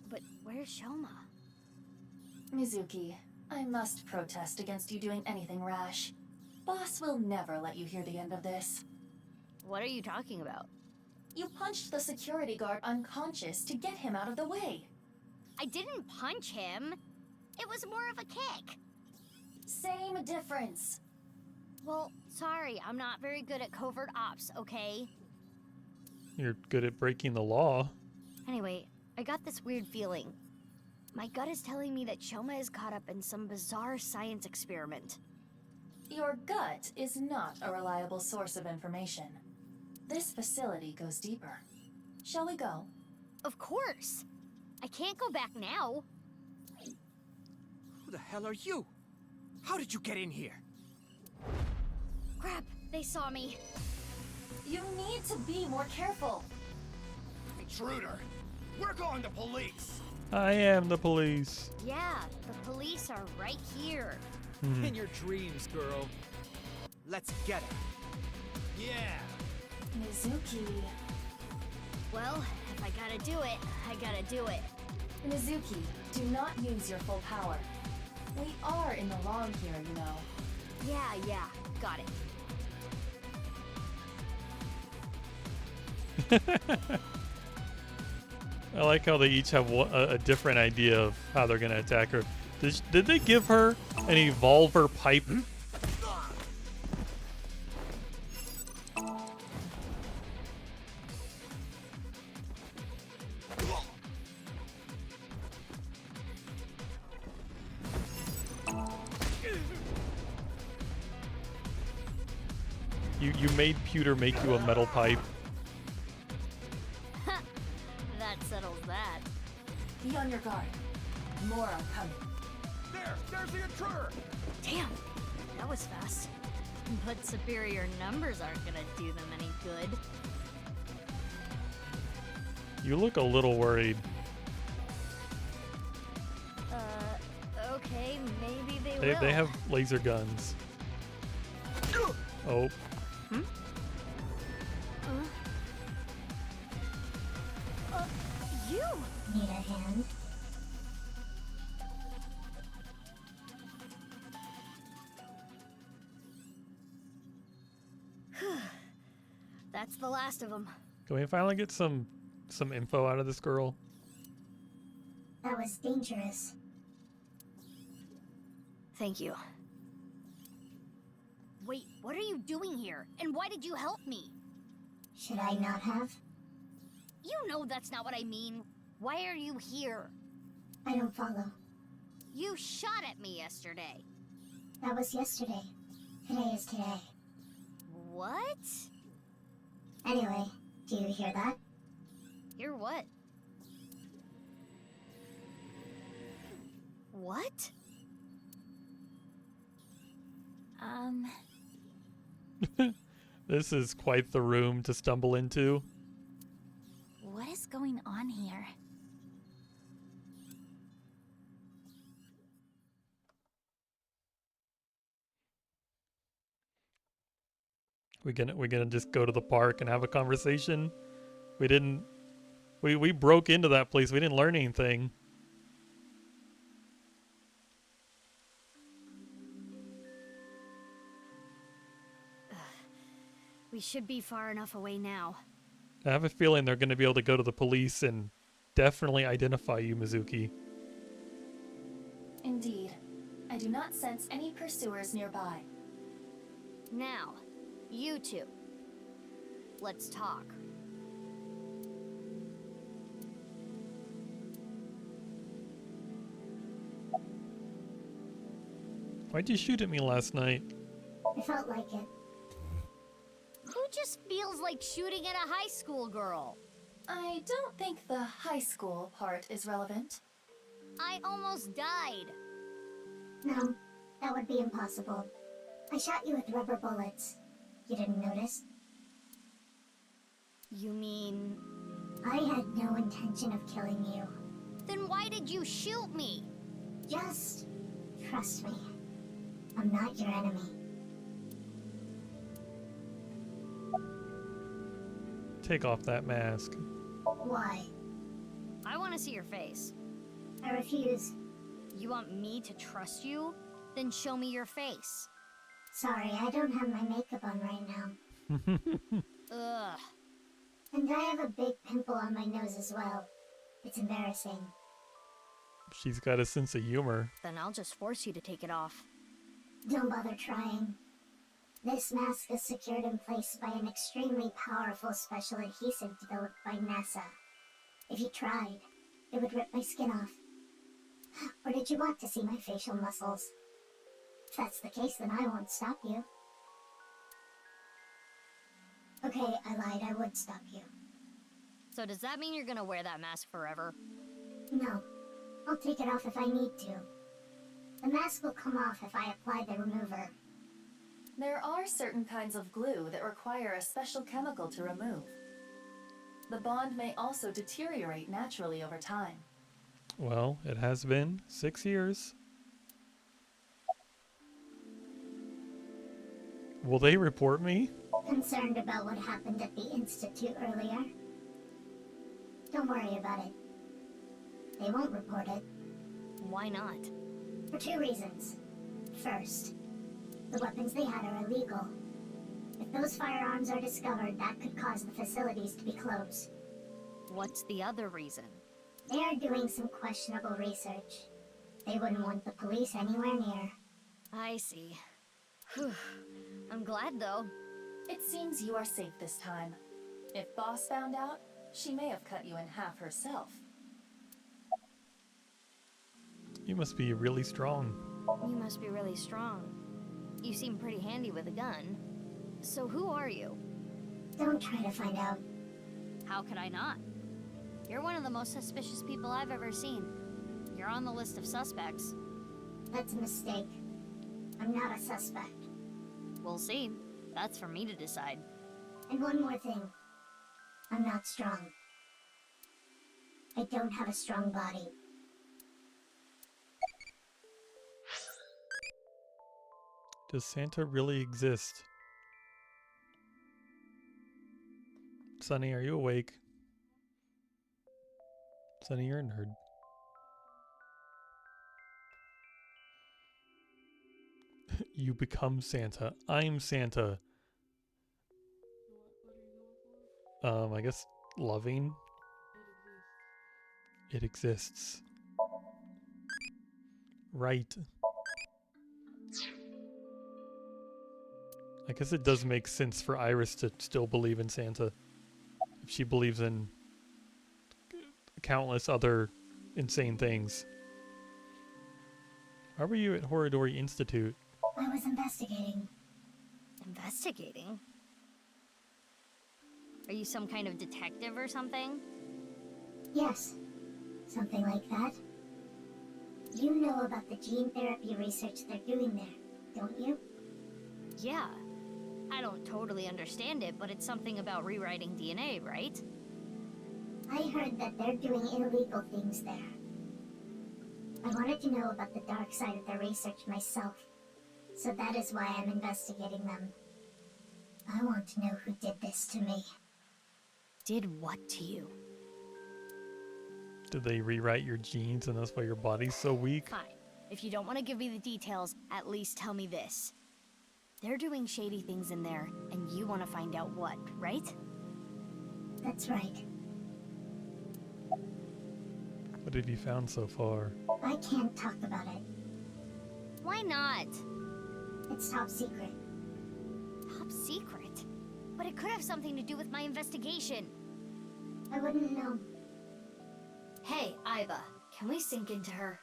But where's Shoma? Mizuki, I must protest against you doing anything rash. Boss will never let you hear the end of this. What are you talking about? You punched the security guard unconscious to get him out of the way. I didn't punch him. It was more of a kick. Same difference. Well, sorry, I'm not very good at covert ops, okay? You're good at breaking the law. Anyway, I got this weird feeling. My gut is telling me that Shoma is caught up in some bizarre science experiment. Your gut is not a reliable source of information. This facility goes deeper. Shall we go? Of course. I can't go back now. Who the hell are you? How did you get in here? Crap, they saw me. You need to be more careful. Intruder! We're calling the police! I am the police. Yeah, the police are right here. In your dreams, girl. Let's get it. Yeah! Mizuki. Well, if I gotta do it, I gotta do it. Mizuki, do not use your full power. We are in the wrong here, you know. Yeah, got it. I like how they each have a different idea of how they're gonna attack her. Did they give her an evolver pipe? You made Pewter make you a metal pipe. That settles that. Be on your guard. More are coming. There's the intruder! Damn, that was fast. But superior numbers aren't gonna do them any good. You look a little worried. Okay, maybe they will. They have laser guns. Oh. You! Need a hand? That's the last of them. Can we finally get some info out of this girl? That was dangerous. Thank you. Wait, what are you doing here? And why did you help me? Should I not have? You know that's not what I mean. Why are you here? I don't follow. You shot at me yesterday. That was yesterday. Today is today. What? Anyway, do you hear that? Hear what? What? This is quite the room to stumble into. What is going on here? We're gonna just go to the park and have a conversation. We broke into that place. We didn't learn anything. We should be far enough away now. I have a feeling they're gonna be able to go to the police and definitely identify you, Mizuki. Indeed. I do not sense any pursuers nearby. Now, you two. Let's talk. Why'd you shoot at me last night? I felt like it. Who just feels like shooting at a high school girl? I don't think the high school part is relevant. I almost died. No, that would be impossible. I shot you with rubber bullets. You didn't notice? You mean... I had no intention of killing you. Then why did you shoot me? Just trust me. I'm not your enemy. Take off that mask. Why? I want to see your face. I refuse. You want me to trust you? Then show me your face. Sorry, I don't have my makeup on right now. Ugh. And I have a big pimple on my nose as well. It's embarrassing. She's got a sense of humor. Then I'll just force you to take it off. Don't bother trying. This mask is secured in place by an extremely powerful special adhesive developed by NASA. If you tried, it would rip my skin off. Or did you want to see my facial muscles? If that's the case, then I won't stop you. Okay, I lied. I would stop you. So does that mean you're gonna wear that mask forever? No. I'll take it off if I need to. The mask will come off if I apply the remover. There are certain kinds of glue that require a special chemical to remove. The bond may also deteriorate naturally over time. Well, it has been 6 years. Will they report me? Concerned about what happened at the Institute earlier? Don't worry about it. They won't report it. Why not? For 2 reasons. First, the weapons they had are illegal. If those firearms are discovered, that could cause the facilities to be closed. What's the other reason? They are doing some questionable research. They wouldn't want the police anywhere near. I see. Whew. I'm glad though. It seems you are safe this time. If Boss found out, she may have cut you in half herself. You must be really strong. You must be really strong. You seem pretty handy with a gun. So who are you? Don't try to find out. How could I not? You're one of the most suspicious people I've ever seen. You're on the list of suspects. That's a mistake. I'm not a suspect. We'll see. That's for me to decide. And one more thing. I'm not strong. I don't have a strong body. Does Santa really exist? Sonny, are you awake? Sonny, you're a nerd. You become Santa. I'm Santa. I guess loving. It exists. Right. I guess it does make sense for Iris to still believe in Santa. If she believes in countless other insane things. Why were you at Horadori Institute? I was investigating. Investigating? Are you some kind of detective or something? Yes. Something like that. You know about the gene therapy research they're doing there, don't you? Yeah. I don't totally understand it, but it's something about rewriting DNA, right? I heard that they're doing illegal things there. I wanted to know about the dark side of their research myself, so that is why I'm investigating them. I want to know who did this to me. Did what to you? Did they rewrite your genes and that's why your body's so weak? Fine. If you don't want to give me the details, at least tell me this. They're doing shady things in there, and you want to find out what, right? That's right. What have you found so far? I can't talk about it. Why not? It's top secret. Top secret? But it could have something to do with my investigation. I wouldn't know. Hey, Iba, can we sink into her?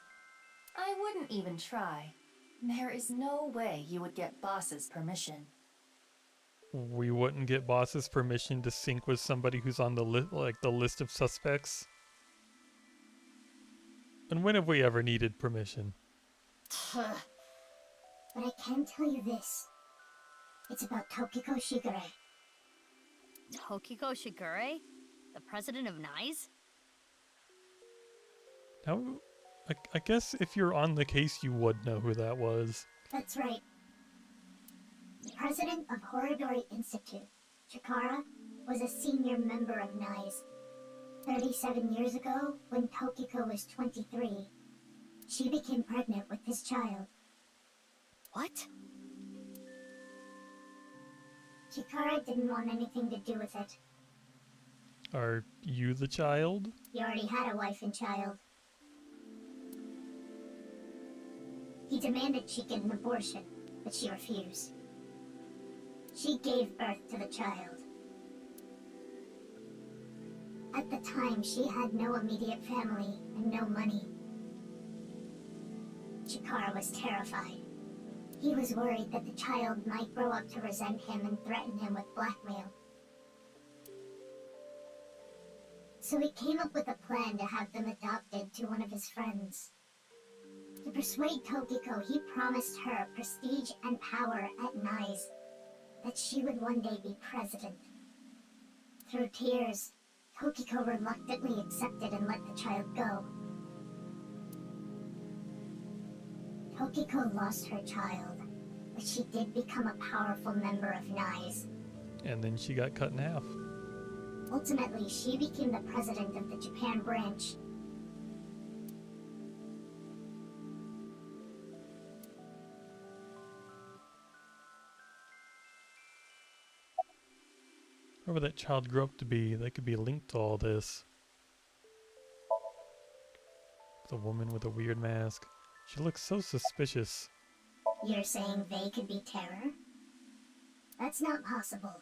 I wouldn't even try. There is no way you would get Boss's permission. We wouldn't get Boss's permission to sync with somebody who's on the list of suspects. And when have we ever needed permission? But I can tell you this. It's about Tokiko Shigure. Tokiko Shigure? The president of NICE? Now, I guess if you're on the case, you would know who that was. That's right. The president of Horadori Institute. Chikara was a senior member of NICE. 37 years ago, when Tokiko was 23, she became pregnant with his child. What? Chikara didn't want anything to do with it. Are you the child? He already had a wife and child. He demanded she get an abortion, but she refused. She gave birth to the child. At the time, she had no immediate family and no money. Chikara was terrified. He was worried that the child might grow up to resent him and threaten him with blackmail. So he came up with a plan to have them adopted to one of his friends. To persuade Tokiko, he promised her prestige and power at NICE, that she would one day be president. Through tears, Tokiko reluctantly accepted and let the child go. Tokiko lost her child, but she did become a powerful member of NICE. And then she got cut in half. Ultimately, she became the president of the Japan branch. Whoever that child grew up to be, they could be linked to all this. The woman with a weird mask. She looks so suspicious. You're saying they could be Terror? That's not possible.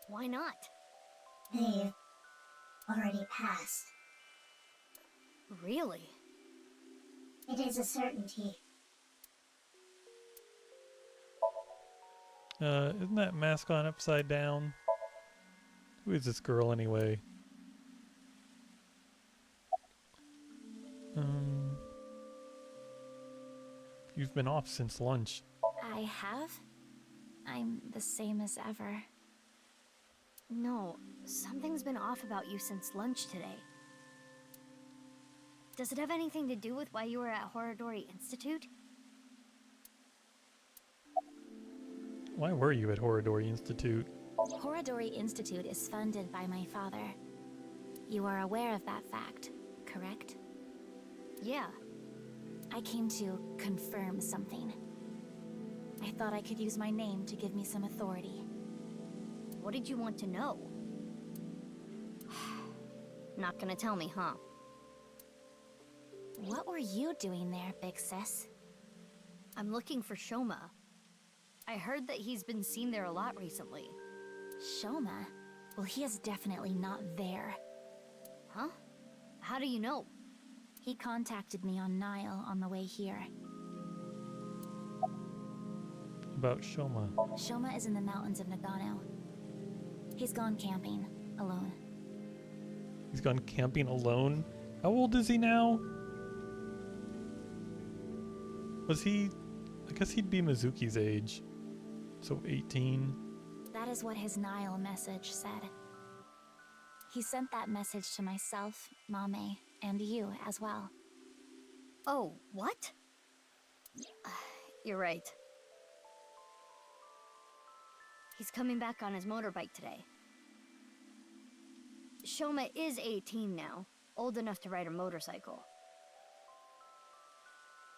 Why not? They've already passed. Really? It is a certainty. Isn't that mask on upside down? Who is this girl anyway? You've been off since lunch. I have? I'm the same as ever. No, something's been off about you since lunch today. Does it have anything to do with why you were at Horadori Institute? Why were you at Horadori Institute? Horadori Institute is funded by my father. You are aware of that fact, correct? Yeah. I came to confirm something. I thought I could use my name to give me some authority. What did you want to know? Not gonna tell me, huh? What were you doing there, big sis? I'm looking for Shoma. I heard that he's been seen there a lot recently. Shoma? Well, he is definitely not there. Huh? How do you know? He contacted me on Nile on the way here. About Shoma. Shoma is in the mountains of Nagano. He's gone camping, alone. He's gone camping alone? How old is he now? Was he... I guess he'd be Mizuki's age. So 18. That is what his Nile message said. He sent that message to myself, Mame, and you as well. Oh, what? You're right. He's coming back on his motorbike today. Shoma is 18 now, old enough to ride a motorcycle.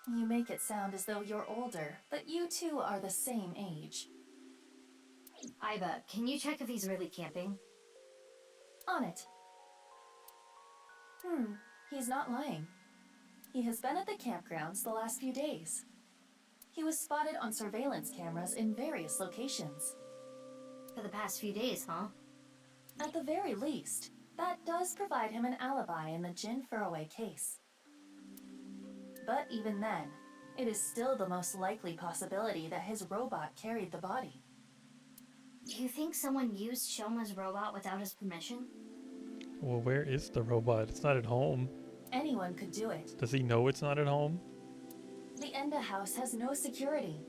You make it sound as though you're older, but you two are the same age. Iba, can you check if he's really camping? On it. He's not lying. He has been at the campgrounds the last few days. He was spotted on surveillance cameras in various locations. For the past few days, huh? At the very least, that does provide him an alibi in the Jin Furroway case. But even then, it is still the most likely possibility that his robot carried the body. Do you think someone used Shoma's robot without his permission? Well, where is the robot? It's not at home. Anyone could do it. Does he know it's not at home? The Enda house has no security.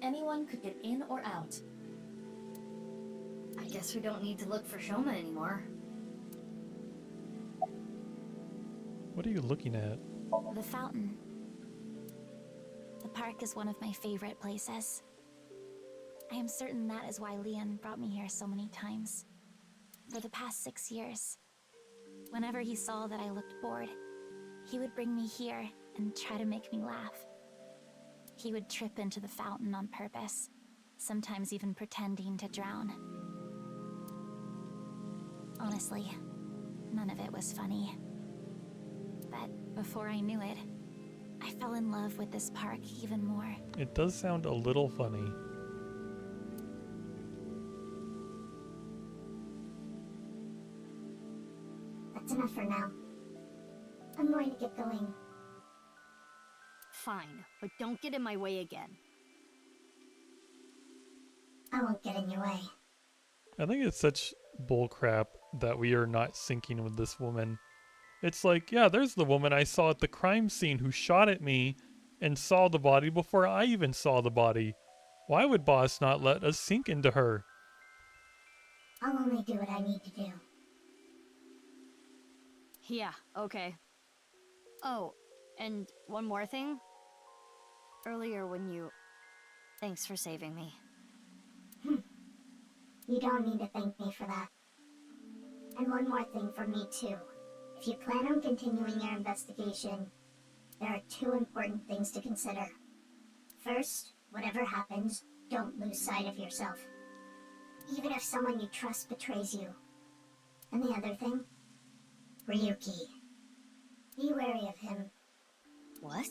Anyone could get in or out. I guess we don't need to look for Shoma anymore. What are you looking at? The fountain. The park is one of my favorite places. I am certain that is why Leon brought me here so many times. For the past 6 years. Whenever he saw that I looked bored, he would bring me here and try to make me laugh. He would trip into the fountain on purpose, sometimes even pretending to drown. Honestly, none of it was funny. But before I knew it, I fell in love with this park even more. It does sound a little funny. That's enough for now. I'm going to get going. Fine, but don't get in my way again. I won't get in your way. I think it's such bullcrap that we are not syncing with this woman. It's like, yeah, there's the woman I saw at the crime scene who shot at me and saw the body before I even saw the body. Why would boss not let us sync into her? I'll only do what I need to do. Yeah, okay. Oh, and one more thing. Earlier when you... Thanks for saving me. You don't need to thank me for that. And one more thing from me too. If you plan on continuing your investigation, there are 2 important things to consider. First, whatever happens, don't lose sight of yourself. Even if someone you trust betrays you. And the other thing? Ryuki. Be wary of him. What?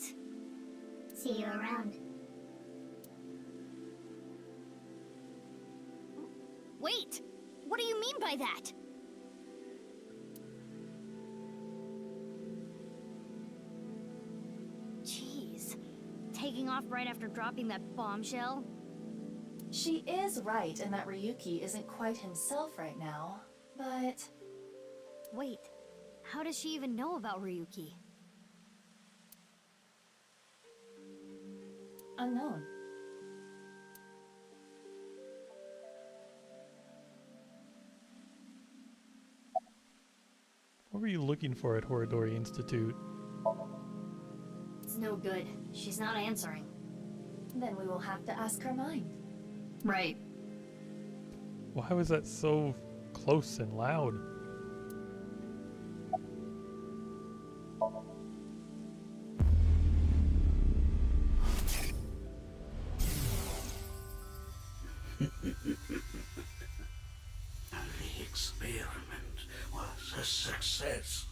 See you around. Wait! What do you mean by that? Jeez. Taking off right after dropping that bombshell? She is right in that Ryuki isn't quite himself right now, but... Wait, how does she even know about Ryuki? Unknown. What were you looking for at Horadori Institute? It's no good. She's not answering. Then we will have to ask her mind. Right. Why was that so close and loud? The experiment was a success.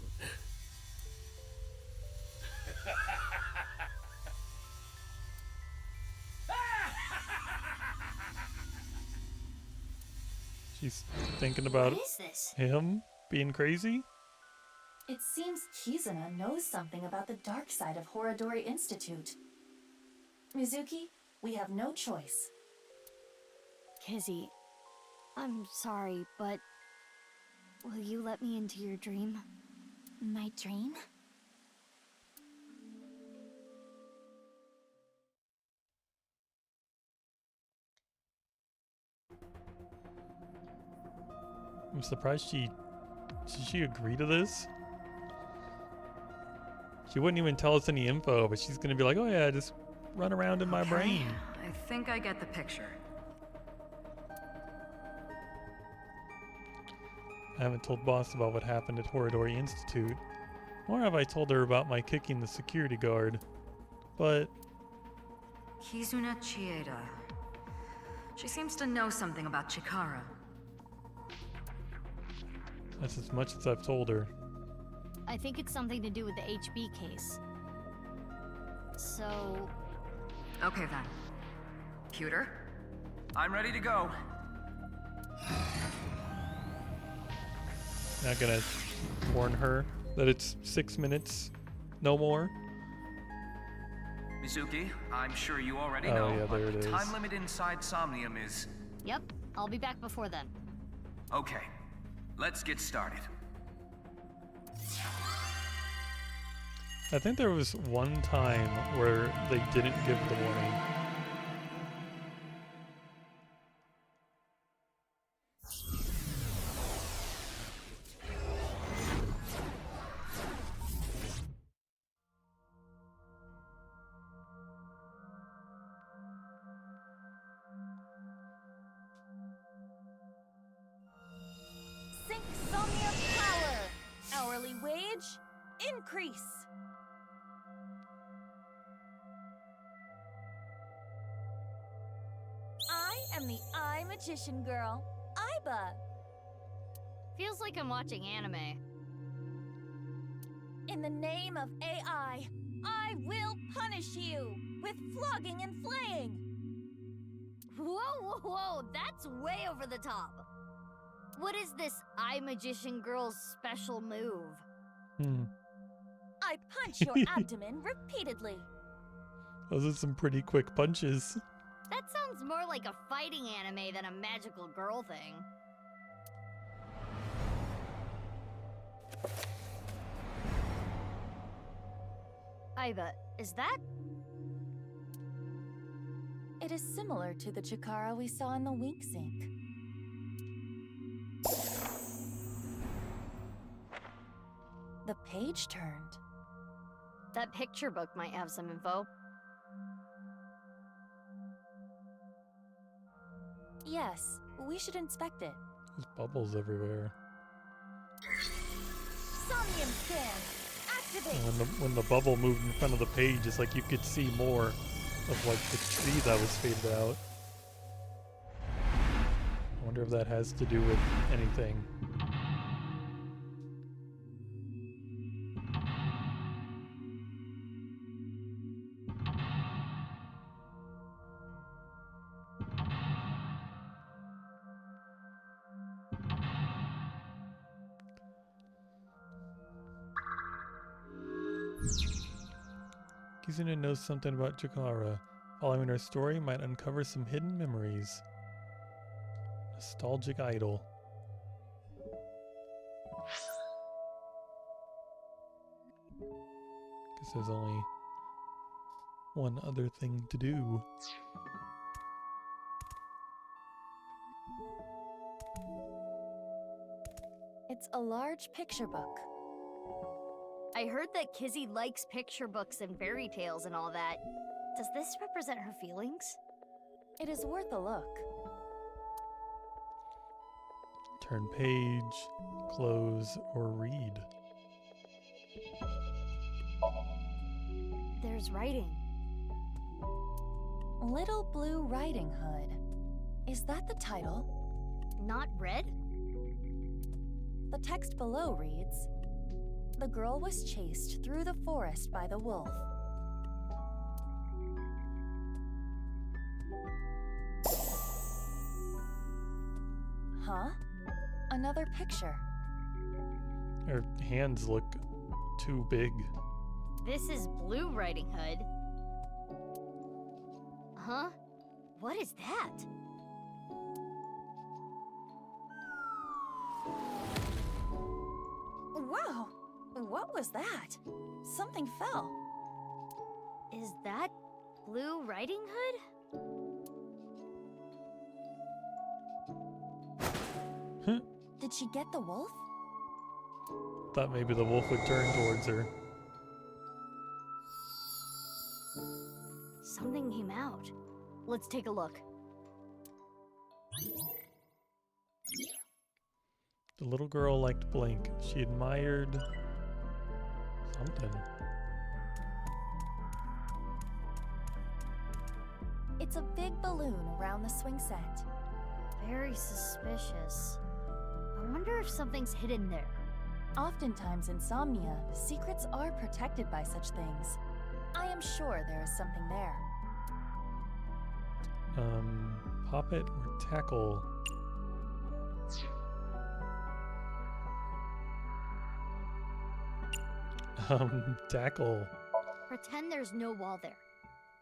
She's thinking about What is this? him being crazy? It seems Kizuna knows something about the dark side of Horadori Institute. Mizuki, we have no choice. Kizzy, I'm sorry, but... Will you let me into your dream? My dream? I'm surprised did she agree to this? She wouldn't even tell us any info, but she's gonna be like, oh yeah, just run around in my brain. I think I get the picture. I haven't told boss about what happened at Horadori Institute, nor have I told her about my kicking the security guard. But Kizuna Chieda. She seems to know something about Chikara. that's as much as I've told her. I think it's something to do with the HB case. So... Okay then. Pewter? I'm ready to go. Not gonna warn her that it's 6 minutes, no more. Mizuki, I'm sure you already Oh, know, yeah, but there it the is. time limit inside Somnium is... Yep, I'll be back before then. Okay, let's get started. I think there was one time where they didn't give the warning. increase. I am the Eye Magician Girl, Iba. Feels like I'm watching anime. In the name of AI, I will punish you with flogging and flaying. Whoa, that's way over the top. What is this Eye Magician Girl's special move? I punch your abdomen repeatedly. Those are some pretty quick punches. That sounds more like a fighting anime than a magical girl thing. Iba, is that? It is similar to the Chikara we saw in the wink sink. The page turned. That picture book might have some info. Yes, we should inspect it. There's bubbles everywhere. Somnium scan! Activate! When the bubble moved in front of the page, it's like you could see more of like the tree that was faded out. I wonder if that has to do with anything. Kizuna knows something about Chikara. Following her story might uncover some hidden memories. Nostalgic idol. Guess there's only one other thing to do. It's a large picture book. I heard that Kizzy likes picture books and fairy tales and all that. Does this represent her feelings? It is worth a look. Turn page, close, or read. There's writing. Little Blue Riding Hood. Is that the title? Not red? The text below reads, "The girl was chased through the forest by the wolf. Huh? Another picture. Her hands look too big. This is Blue Riding Hood. Huh? What is that? Wow! What was that? Something fell. Is that Blue Riding Hood? Did she get the wolf? Thought maybe the wolf would turn towards her. Something came out. Let's take a look. The little girl liked blank. She admired something. It's a big balloon around the swing set. Very suspicious. I wonder if something's hidden there. Oftentimes in Somnia, secrets are protected by such things. I am sure there is something there. Pop it or tackle. Tackle. Pretend there's no wall there.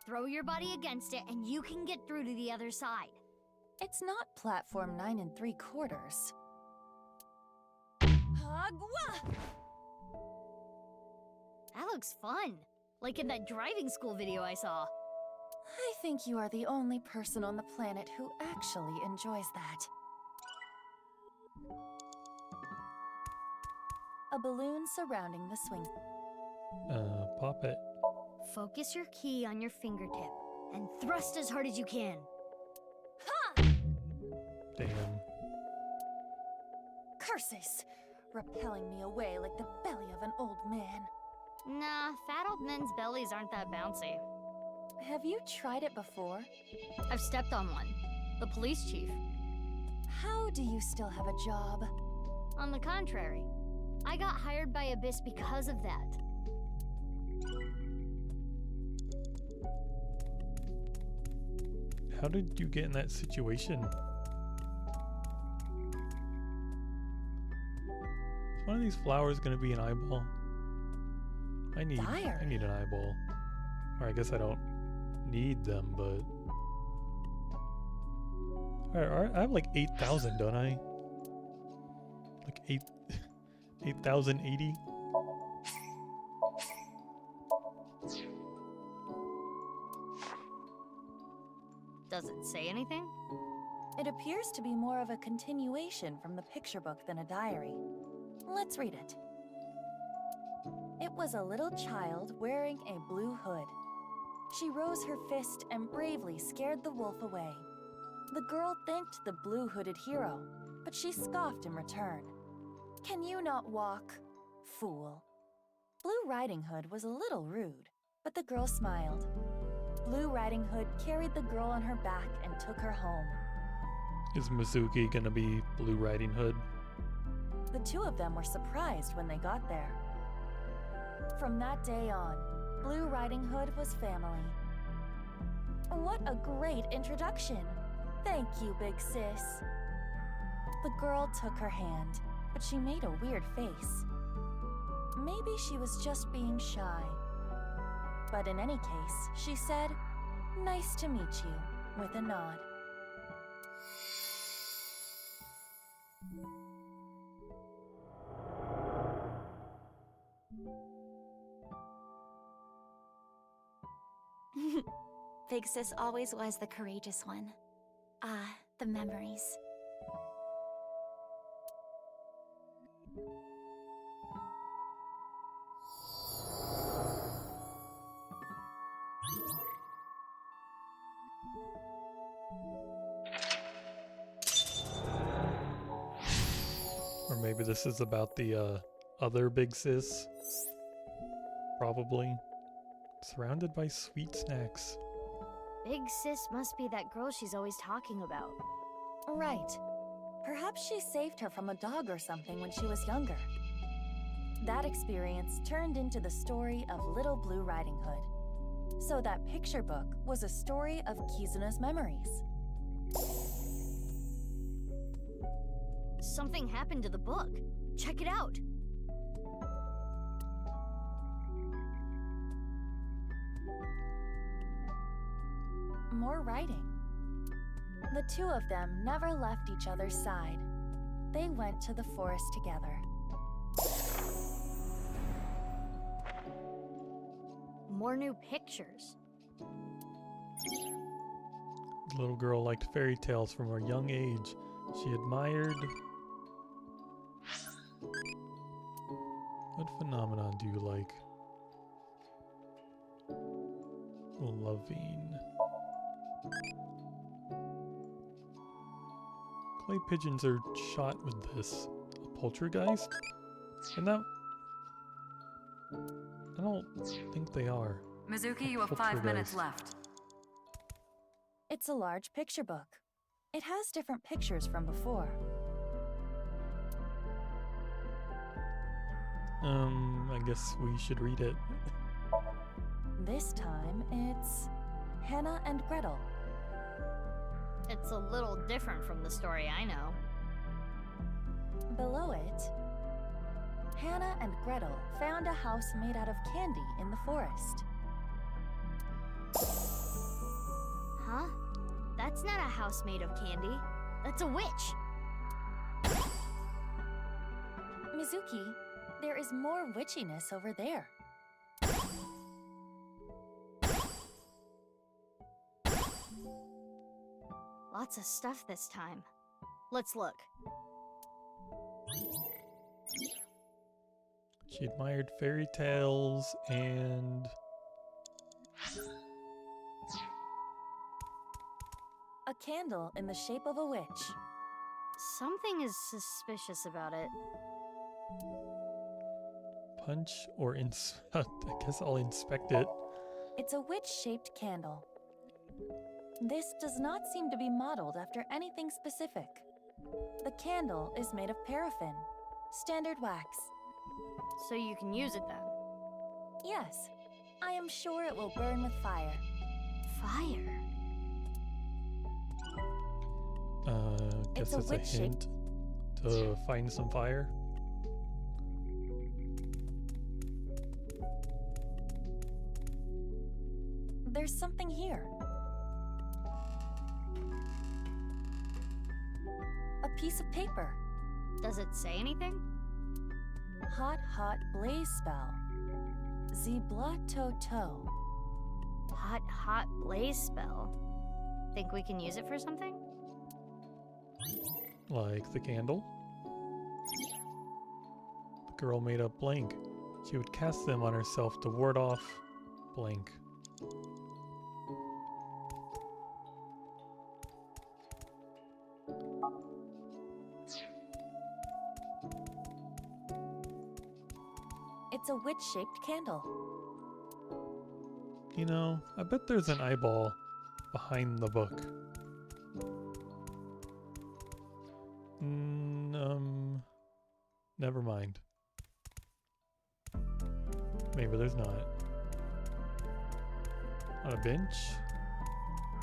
Throw your body against it and you can get through to the other side. It's not platform 9 3/4. Agua! That looks fun. Like in that driving school video I saw. I think you are the only person on the planet who actually enjoys that. A balloon surrounding the swing. Pop it. Focus your key on your fingertip and thrust as hard as you can. Ha! Damn. Curses! Repelling me away like the belly of an old man. Nah, fat old men's bellies aren't that bouncy. Have you tried it before? I've stepped on one. The police chief. How do you still have a job? On the contrary, I got hired by Abyss because of that. How did you get in that situation? Is one of these flowers gonna be an eyeball? I need an eyeball. Or I guess I don't need them, but alright, I have like 8,000, don't I? Like 8,080? Does it say anything? It appears to be more of a continuation from the picture book than a diary. Let's read it. It was a little child wearing a blue hood. She rose her fist and bravely scared the wolf away. The girl thanked the blue-hooded hero, but she scoffed in return. Can you not walk, fool? Blue Riding Hood was a little rude, but the girl smiled. Blue Riding Hood carried the girl on her back and took her home. Is Mizuki gonna be Blue Riding Hood? The two of them were surprised when they got there. From that day on, Blue Riding Hood was family. What a great introduction! Thank you, big sis. The girl took her hand, but she made a weird face. Maybe she was just being shy. But in any case, she said, "Nice to meet you," with a nod. Big sis always was the courageous one. Ah, the memories. Or maybe this is about the other big sis. Probably. Surrounded by sweet snacks. Big sis must be that girl she's always talking about. Right. Perhaps she saved her from a dog or something when she was younger. That experience turned into the story of Little Blue Riding Hood. So that picture book was a story of Kizuna's memories. Something happened to the book. Check it out. More writing. The two of them never left each other's side. They went to the forest together. More new pictures. The little girl liked fairy tales from her young age. She admired... What phenomenon do you like? Loving. Clay pigeons are shot with this. A poltergeist? And that... I don't think they are. Mizuki, you have 5 minutes left. It's a large picture book. It has different pictures from before. I guess we should read it. This time, it's Hannah and Gretel. It's a little different from the story I know. Below it, Hannah and Gretel found a house made out of candy in the forest. Huh? That's not a house made of candy. That's a witch. Mizuki, there is more witchiness over there. Lots of stuff this time. Let's look. She admired fairy tales and... A candle in the shape of a witch. Something is suspicious about it. punch or I guess I'll inspect it. It's a witch-shaped candle. This does not seem to be modeled after anything specific. The candle is made of paraffin, standard wax. So you can use it then? Yes, I am sure it will burn with fire. Fire? Guess It's a it's a hint to find some fire. There's something here. A piece of paper. Does it say anything? Hot, hot blaze spell. Zebla to toe. Hot, hot blaze spell. Think we can use it for something? Like the candle. The girl made a blank. She would cast them on herself to ward off blank. It's a witch-shaped candle. You know, I bet there's an eyeball behind the book. Never mind. Maybe there's not. On a bench?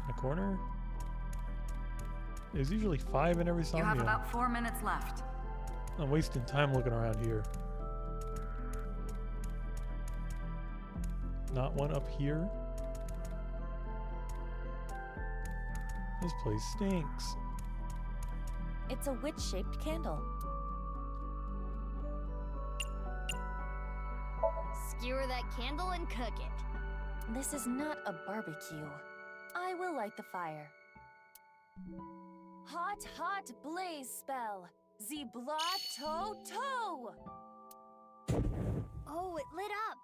In a corner? There's usually 5 in every You have SOMNIUM. about 4 minutes left. I'm wasting time looking around here. Not one up here? This place stinks. It's a witch-shaped candle. Skewer that candle and cook it. This is not a barbecue. I will light the fire. Hot, hot blaze spell. Zebla to toe. Oh, it lit up.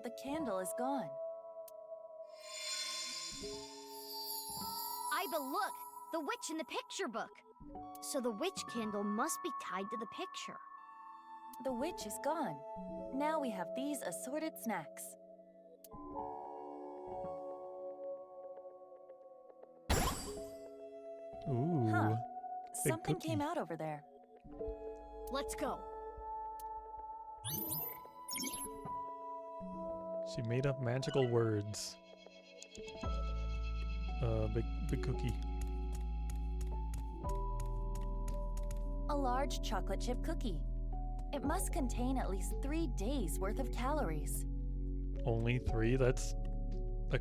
The candle is gone. Iba, look! The witch in the picture book! So the witch candle must be tied to the picture. The witch is gone. Now we have these assorted snacks. Ooh. Huh. Big Something cookie. came out over there. Let's go. She made up magical words. Big cookie. A large chocolate chip cookie. It must contain at least 3 days worth of calories. Only 3? That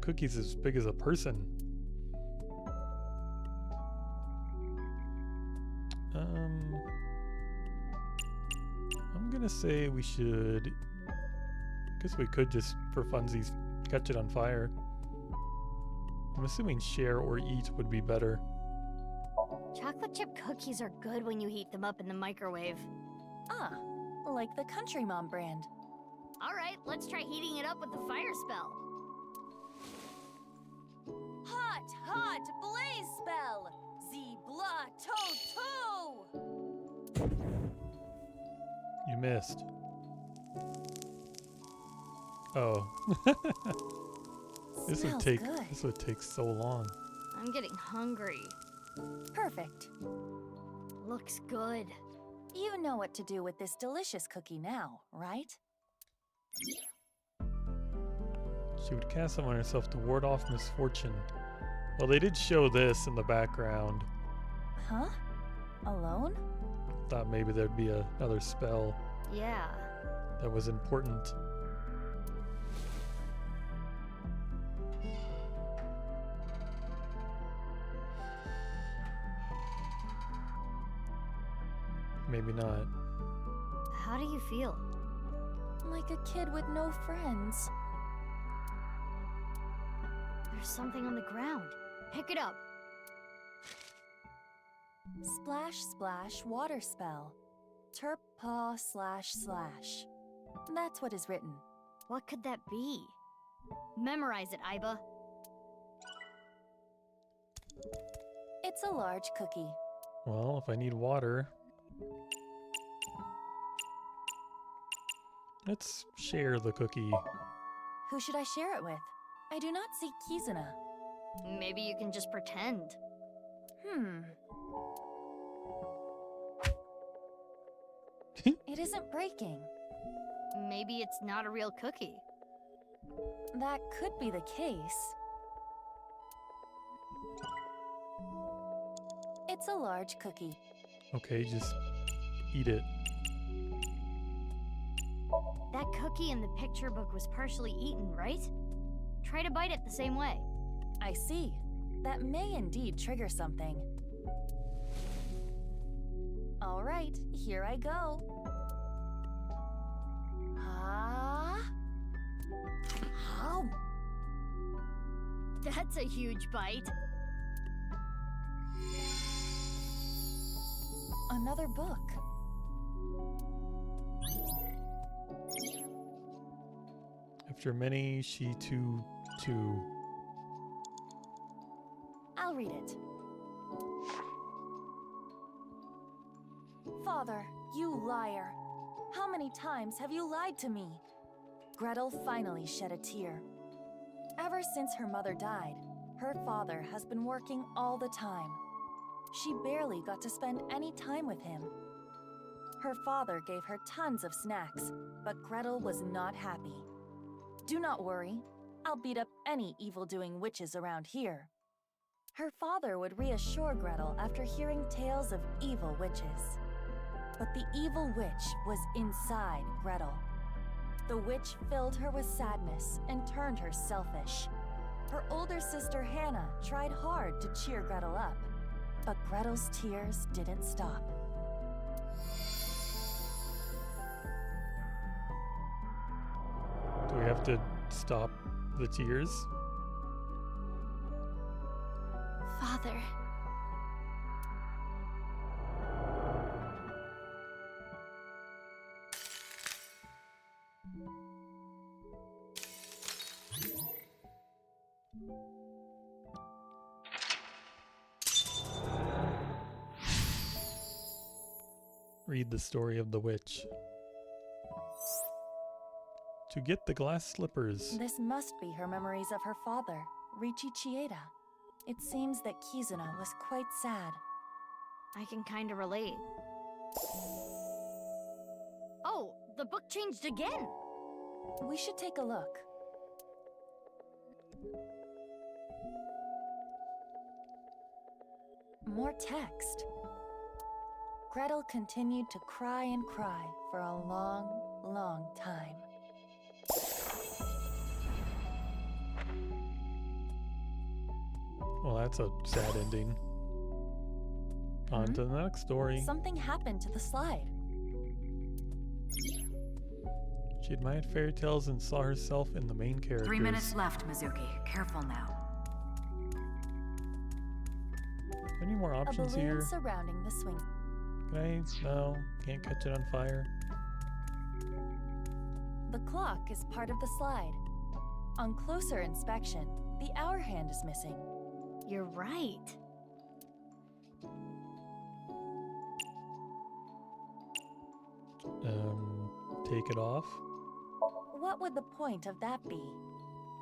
cookie's as big as a person. I'm gonna say we should. Guess we could just, for funsies, catch it on fire. I'm assuming share or eat would be better. Chocolate chip cookies are good when you heat them up in the microwave. Ah, like the Country Mom brand. Alright, let's try heating it up with the fire spell. Hot, hot blaze spell. Zebla to toe. You missed. Oh. This would take so long. I'm getting hungry. Perfect. Looks good. You know what to do with this delicious cookie now, right? She would cast them on herself to ward off misfortune. Well, they did show this in the background. Huh? Alone? Thought maybe there'd be another spell Yeah. that was important. Maybe not. How do you feel? Like a kid with no friends. There's something on the ground. Pick it up. Splash, splash, water spell. Terpaw //. That's what is written. What could that be? Memorize it, Iba. It's a large cookie. Well, if I need water, let's share the cookie. Who should I share it with? I do not see Kizuna. Maybe you can just pretend. It isn't breaking. Maybe it's not a real cookie. That could be the case. It's a large cookie. Okay, just eat it. That cookie in the picture book was partially eaten, right? Try to bite it the same way. I see. That may indeed trigger something. All right, here I go. How? That's a huge bite. Another book. After many, she too. I'll read it. Father, you liar. How many times have you lied to me? Gretel finally shed a tear. Ever since her mother died, her father has been working all the time. She barely got to spend any time with him. Her father gave her tons of snacks, but Gretel was not happy. Do not worry, I'll beat up any evil-doing witches around here. Her father would reassure Gretel after hearing tales of evil witches. But the evil witch was inside Gretel. The witch filled her with sadness and turned her selfish. Her older sister Hannah tried hard to cheer Gretel up, but Gretel's tears didn't stop. Do we have to stop the tears? Father. Read the story of the witch. To get the glass slippers. This must be her memories of her father, Richi Chieda. It seems that Kizuna was quite sad. I can kinda relate. Oh, the book changed again! We should take a look. More text. Gretel continued to cry and cry for a long, long time. Well, that's a sad ending. On to the next story. Something happened to the slide. She admired fairy tales and saw herself in the main characters. 3 minutes left, Mizuki. Careful now. Any more options a balloon here? surrounding the swing. Can I? No, can't catch it on fire. The clock is part of the slide. On closer inspection, the hour hand is missing. You're right. Take it off. What would the point of that be?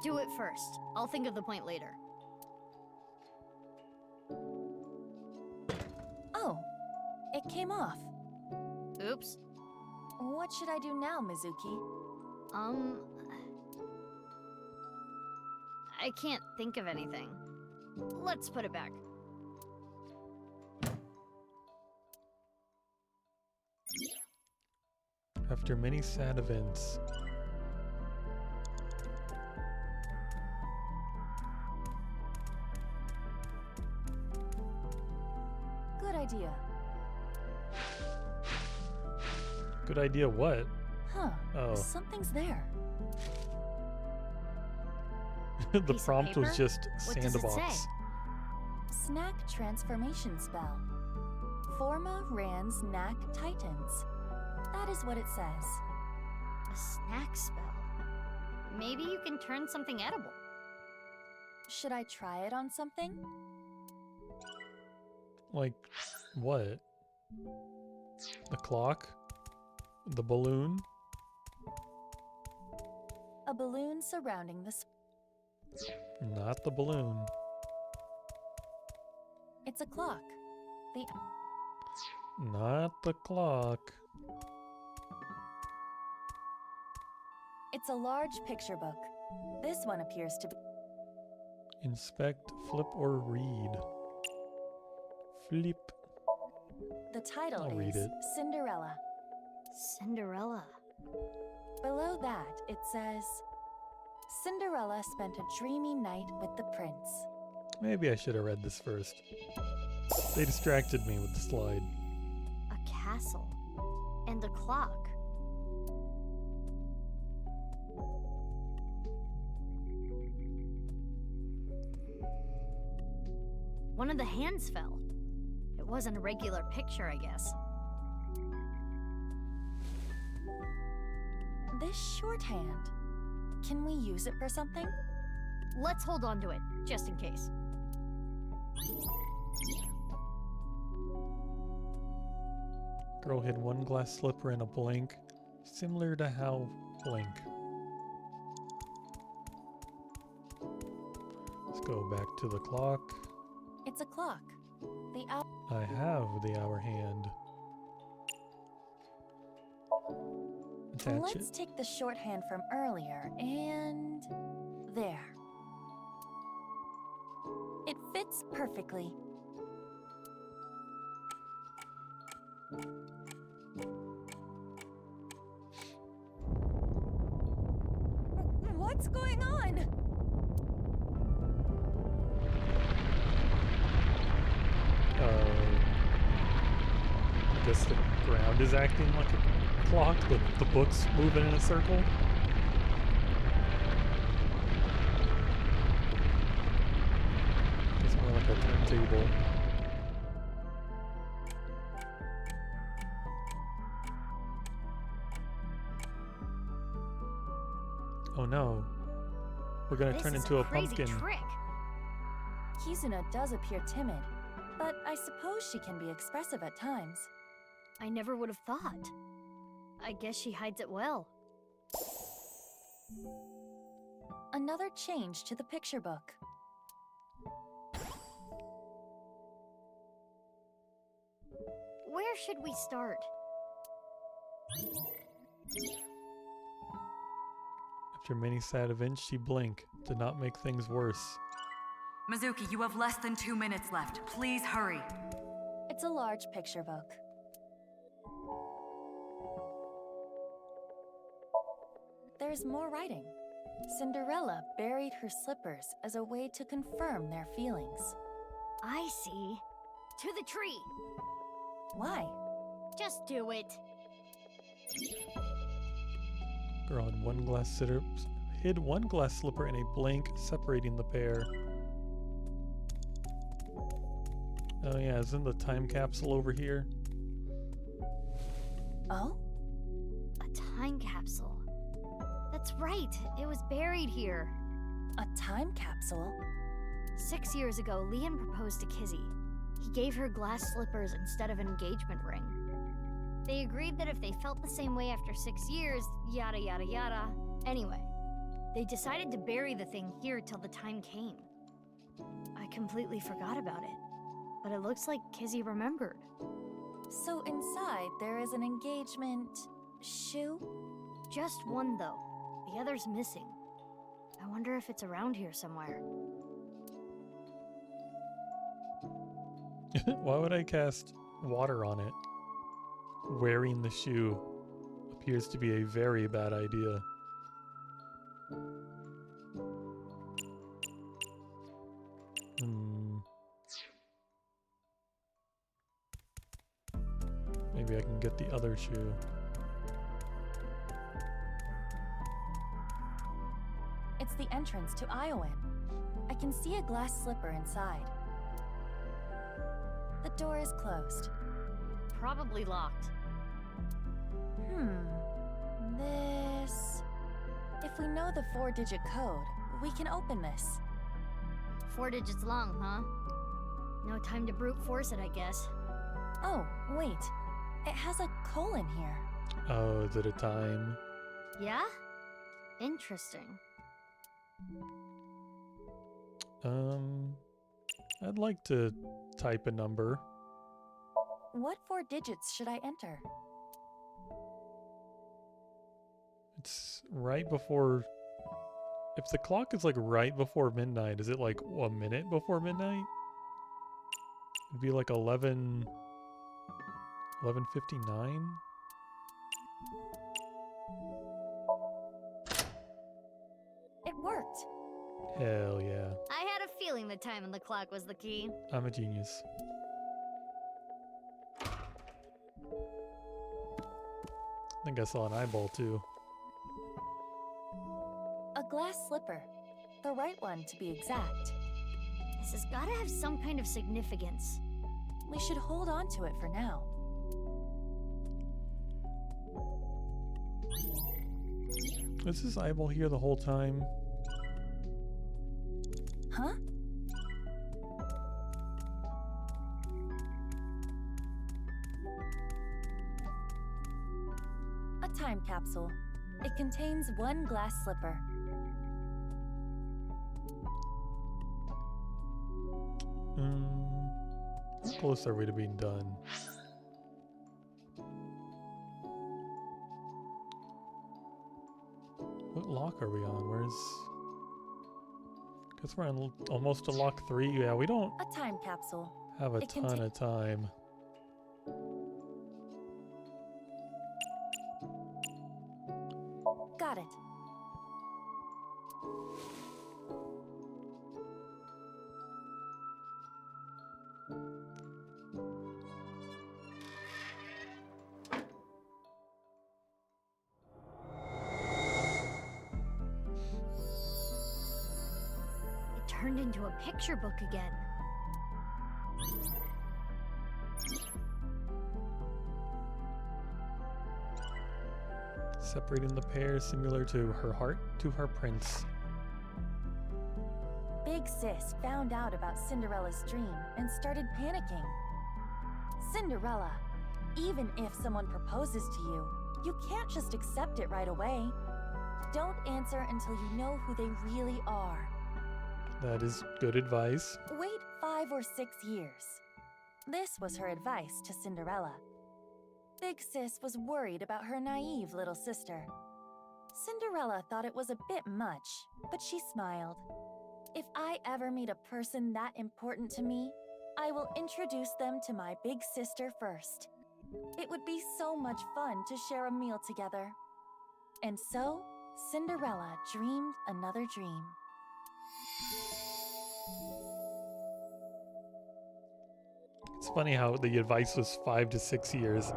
Do it first. I'll think of the point later. Oh, it came off. Oops. What should I do now, Mizuki? I can't think of anything. Let's put it back. After many sad events. Good idea. Good idea what? Huh. Oh. Something's there. The prompt was just What does it sandbox. say? Snack transformation spell. Forma Rans Knack Titans. That is what it says. A snack spell. Maybe you can turn something edible. Should I try it on something? Like, what? The clock? The balloon? A balloon surrounding the Not the balloon. It's a clock. The Not the clock. It's a large picture book. This one appears to be Inspect, flip, or read. Flip. The title I'll read is it. Cinderella. Cinderella. Below that, it says, Cinderella spent a dreamy night with the prince. Maybe I should have read this first. They distracted me with the slide. A castle. And a clock. One of the hands fell. It wasn't a regular picture, I guess. This shorthand. Can we use it for something? Let's hold on to it, just in case. Girl hid one glass slipper in a blank, similar to how blank. Let's go back to the clock. It's a clock. The hour. I have the hour hand. Attach Let's it. take the shorthand from earlier and there. It fits perfectly. What's going on? I guess the ground is acting like a clock. The book's moving in a circle. It's more like a turntable. Oh no. We're gonna turn into a pumpkin. Trick. Kizuna does appear timid, but I suppose she can be expressive at times. I never would have thought. I guess she hides it well. Another change to the picture book. Where should we start? After many sad events, she blinked to not make things worse. Mizuki, you have less than 2 minutes left. Please hurry. It's a large picture book. There's more writing. Cinderella buried her slippers as a way to confirm their feelings. I see. To the tree. Why? Just do it. Girl hid one glass slipper in a blank, separating the pair. Oh yeah, isn't the time capsule over here? Oh? A time capsule. That's right. It was buried here. A time capsule? 6 years ago, Leon proposed to Kizzy. He gave her glass slippers instead of an engagement ring. They agreed that if they felt the same way after 6 years, yada yada yada. Anyway, they decided to bury the thing here till the time came. I completely forgot about it, but it looks like Kizzy remembered. So inside there is an engagement shoe? Just one though. The other's missing. I wonder if it's around here somewhere. Why would I cast water on it? Wearing the shoe appears to be a very bad idea. Maybe I can get the other shoe. It's the entrance to Iowan. I can see a glass slipper inside. The door is closed. Probably locked. This... If we know the 4-digit code, we can open this. 4 digits long, huh? No time to brute force it, I guess. Oh, wait. It has a colon here. Oh, is it a time? Yeah? Interesting. I'd like to type a number. What 4 digits should I enter? It's right before... If the clock is like right before midnight, is it like a minute before midnight? It'd be like 11:59? It worked. Hell yeah. I had a feeling the time on the clock was the key. I'm a genius. I think I saw an eyeball too. A glass slipper. The right one, to be exact. This has gotta have some kind of significance. We should hold on to it for now. Was this eyeball here the whole time? Huh? A time capsule. It contains 1 glass slipper. How close are we to being done? What lock are we on? Where's... Guess we're on almost to lock 3. Yeah, we don't A time capsule. have a It ton of time. Got it. It turned into a picture book again. Separating the pair similar to her heart to her prince. Big Sis found out about Cinderella's dream and started panicking. Cinderella, even if someone proposes to you, you can't just accept it right away. Don't answer until you know who they really are. That is good advice. Wait 5 or 6 years. This was her advice to Cinderella. Big Sis was worried about her naive little sister. Cinderella thought it was a bit much, but she smiled. If I ever meet a person that important to me, I will introduce them to my big sister first. It would be so much fun to share a meal together. And so, Cinderella dreamed another dream. It's funny how the advice was 5 to 6 years,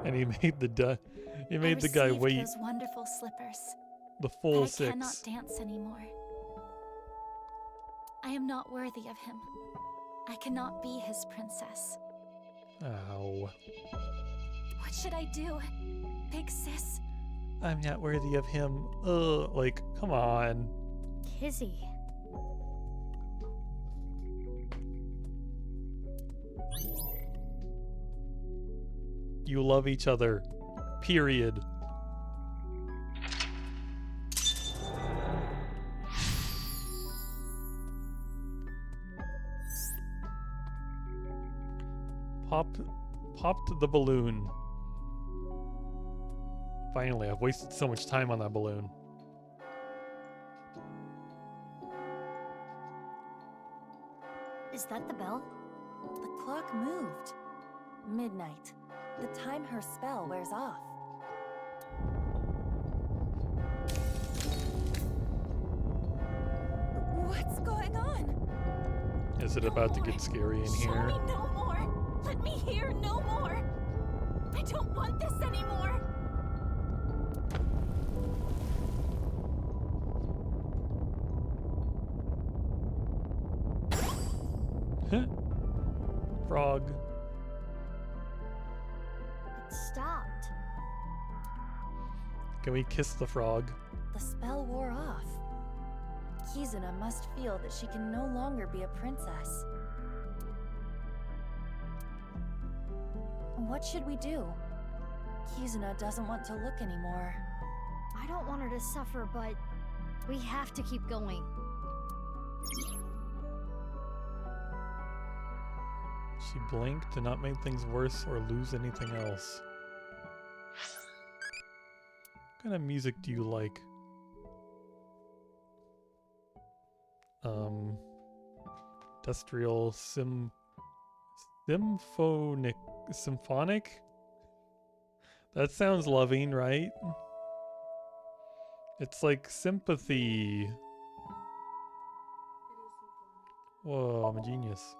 and he made the guy wait those wonderful slippers. the full I 6. cannot dance anymore. I am not worthy of him. I cannot be his princess. Ow. What should I do, Big Sis? I'm not worthy of him. Ugh, like, come on. Kizzy. You love each other. Period. Popped the balloon. Finally, I've wasted so much time on that balloon. Is that the bell? The clock moved. Midnight. The time her spell wears off. What's going on? Is it about to get scary in Show here? me no more. Let me hear no more. I don't want this anymore. Frog. It stopped. Can we kiss the frog? The spell wore off. Kizuna must feel that she can no longer be a princess. What should we do? Kizuna doesn't want to look anymore. I don't want her to suffer, but we have to keep going. She blinked to not make things worse or lose anything else. What kind of music do you like? Industrial symphonic? That sounds loving, right? It's like sympathy. Whoa, I'm a genius.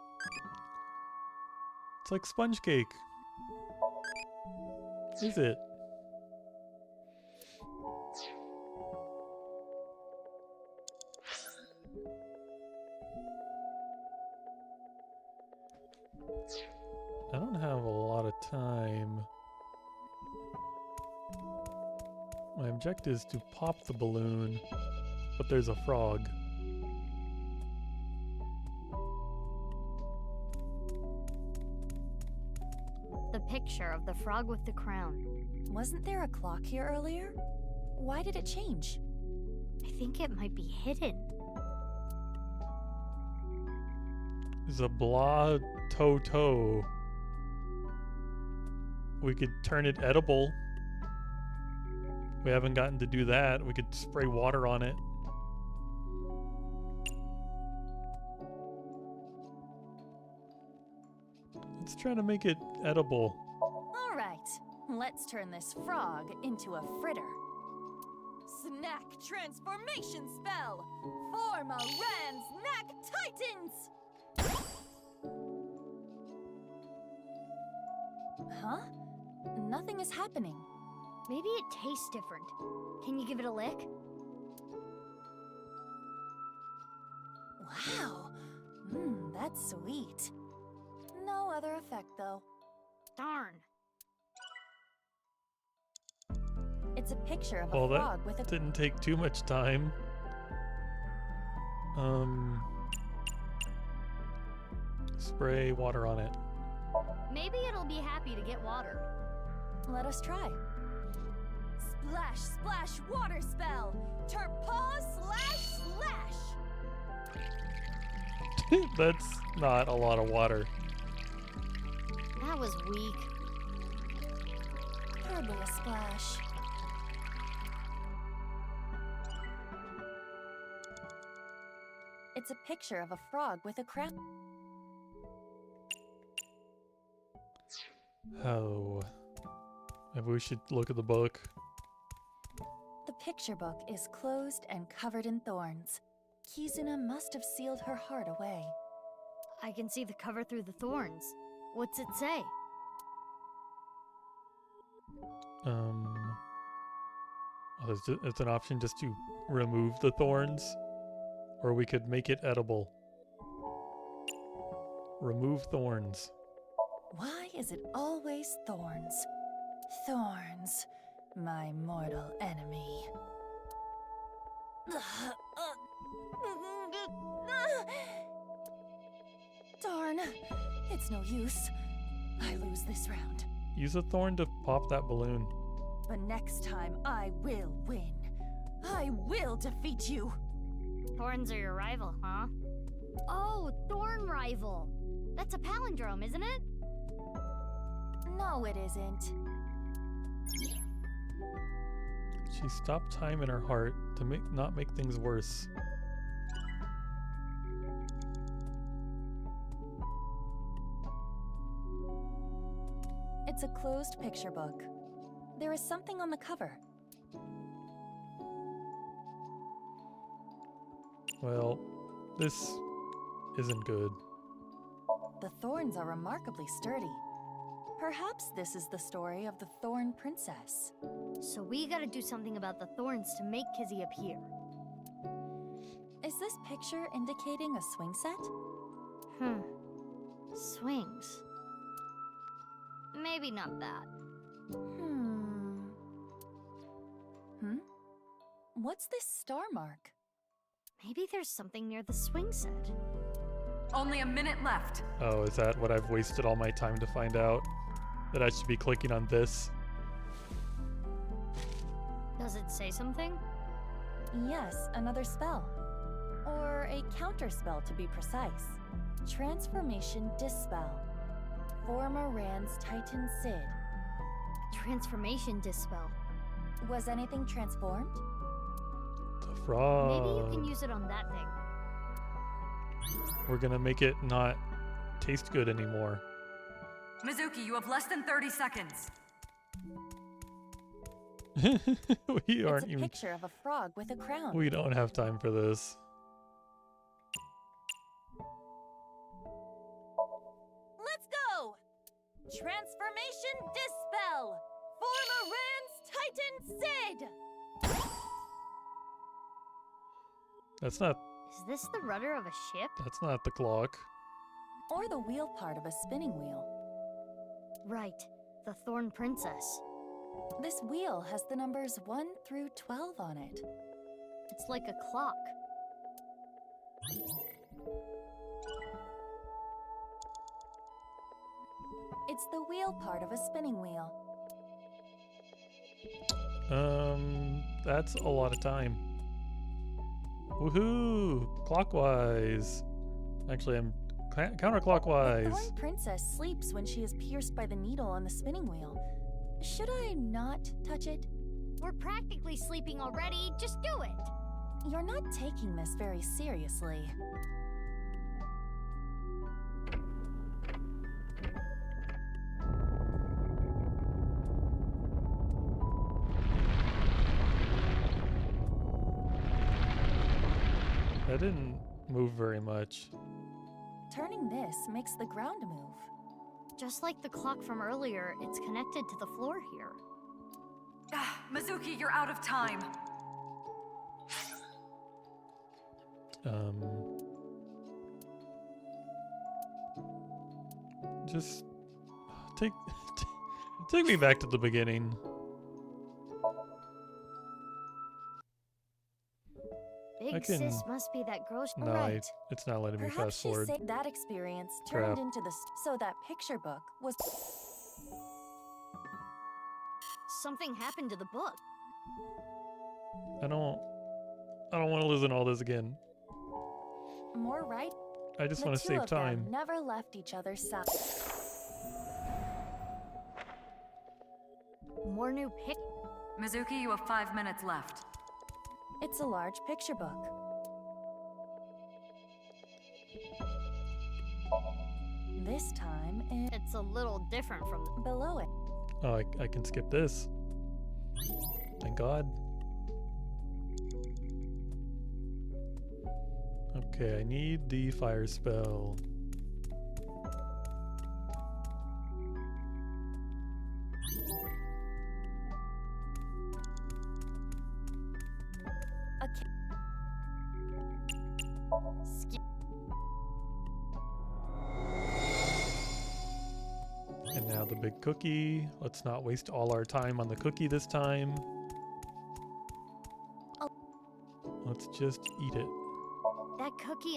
It's like sponge cake. Is it? I don't have a lot of time. My objective is to pop the balloon, but there's a frog. The picture of the frog with the crown. Wasn't there a clock here earlier? Why did it change? I think it might be hidden. Zabla Toto. We could turn it edible. We haven't gotten to do that. We could spray water on it. Let's try to make it edible. All right, let's turn this frog into a fritter. Snack transformation spell! Form a Ran Snack Titans! Huh? Nothing is happening. Maybe it tastes different. Can you give it a lick? Wow. That's sweet. No other effect, though. Darn. It's a picture of a Well, frog with that a... didn't take too much time. Spray water on it. Maybe it'll be happy to get water. Let us try. Splash, splash, water spell! Turpaw slash slash! That's not a lot of water. That was weak. Hardly a splash. It's a picture of a frog with a crown. Oh. Maybe we should look at the book. The picture book is closed and covered in thorns. Kizuna must have sealed her heart away. I can see the cover through the thorns. What's it say? It's an option just to remove the thorns, or we could make it edible. Remove thorns. Why is it always thorns? Thorns, my mortal enemy. Darn, it's no use. I lose this round. Use a thorn to pop that balloon. But next time, I will win. I will defeat you. Thorns are your rival, huh? Oh, Thorn Rival. That's a palindrome, isn't it? No, it isn't. She stopped time in her heart to not make things worse. It's a closed picture book. There is something on the cover. Well, this isn't good. The thorns are remarkably sturdy. Perhaps this is the story of the Thorn Princess. So we gotta do something about the thorns to make Kizzy appear. Is this picture indicating a swing set? Swings. Maybe not that. What's this star mark? Maybe there's something near the swing set. Only a minute left. Oh, is that what I've wasted all my time to find out? that I should be clicking on this. Does it say something? Yes, another spell. Or a counter spell to be precise. Transformation Dispel. Former Rand's Titan Sid. Transformation Dispel. Was anything transformed? The frog. Maybe you can use it on that thing. We're gonna make it not taste good anymore. Mizuki, you have less than 30 seconds. We aren't It's a even. picture of a frog with a crown. We don't have time for this. Let's go! Transformation Dispel! Former Rand's Titan Sid! That's not. Is this the rudder of a ship? That's not the clock. Or the wheel part of a spinning wheel. Right, the Thorn Princess. This wheel has the numbers 1 through 12 on it. It's like a clock. It's the wheel part of a spinning wheel. That's a lot of time. Woohoo! Clockwise. Actually, I'm The counterclockwise. Thorn Princess sleeps when she is pierced by the needle on the spinning wheel. Should I not touch it? We're practically sleeping already. Just do it. You're not taking this very seriously. That didn't move very much. Turning this makes the ground move. Just like the clock from earlier, it's connected to the floor here. Mizuki, you're out of time. Just take take me back to the beginning. Big can- sis must be that girl. No, Right. it's not letting me Perhaps fast she forward. said that experience turned Crap. into the so that picture book was. Something happened to the book. I don't want to listen to all this again. More right? I just The want to two save of them time. never left each other's side. More new pic. Mizuki, you have 5 minutes left. It's a large picture book. This time it's a little different from below it. Oh, I can skip this. Thank God. Okay, I need the fire spell. And now the big cookie. Let's not waste all our time on the cookie this time. Let's just eat it. that cookie.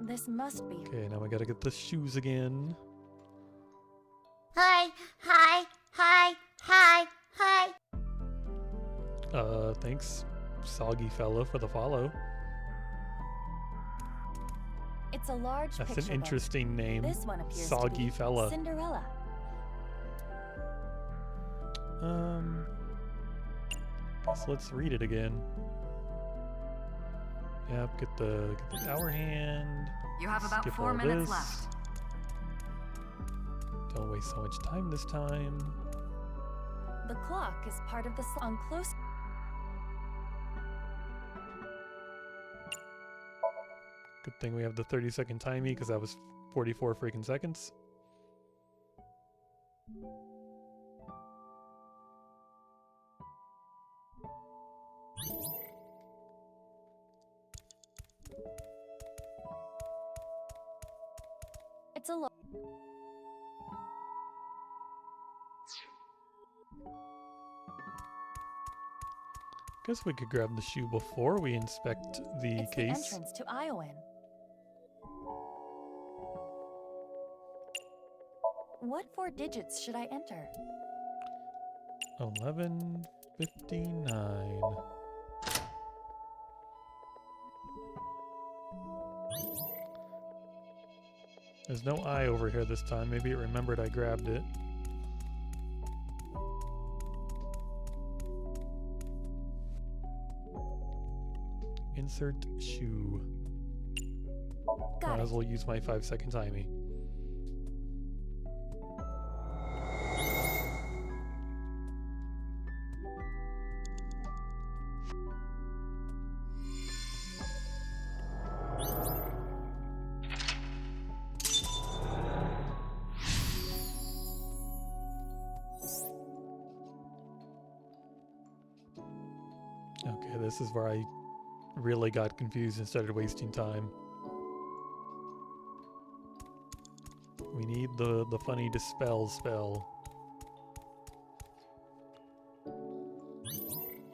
This must be. Okay, now we gotta get the shoes again. Hi, hi, hi, hi, hi. Thanks, soggy fella, for the follow. It's a large That's picture an interesting book. name. This one appears Soggy to be fella. Cinderella. Guess let's read it again. Yep, get the hour hand. You have about skip 4 all minutes this. left. Don't waste so much time this time. The clock is part of the on close. Good thing we have the 30-second timey because that was 44 freaking seconds. It's a Guess we could grab the shoe before we inspect the It's case. the entrance to Iowan. What 4 digits should I enter? 1159. There's no I over here this time. Maybe it remembered I grabbed it. Insert shoe. Might as well use my 5-second timing. Okay, this is where I really got confused and started wasting time. We need the funny dispel spell.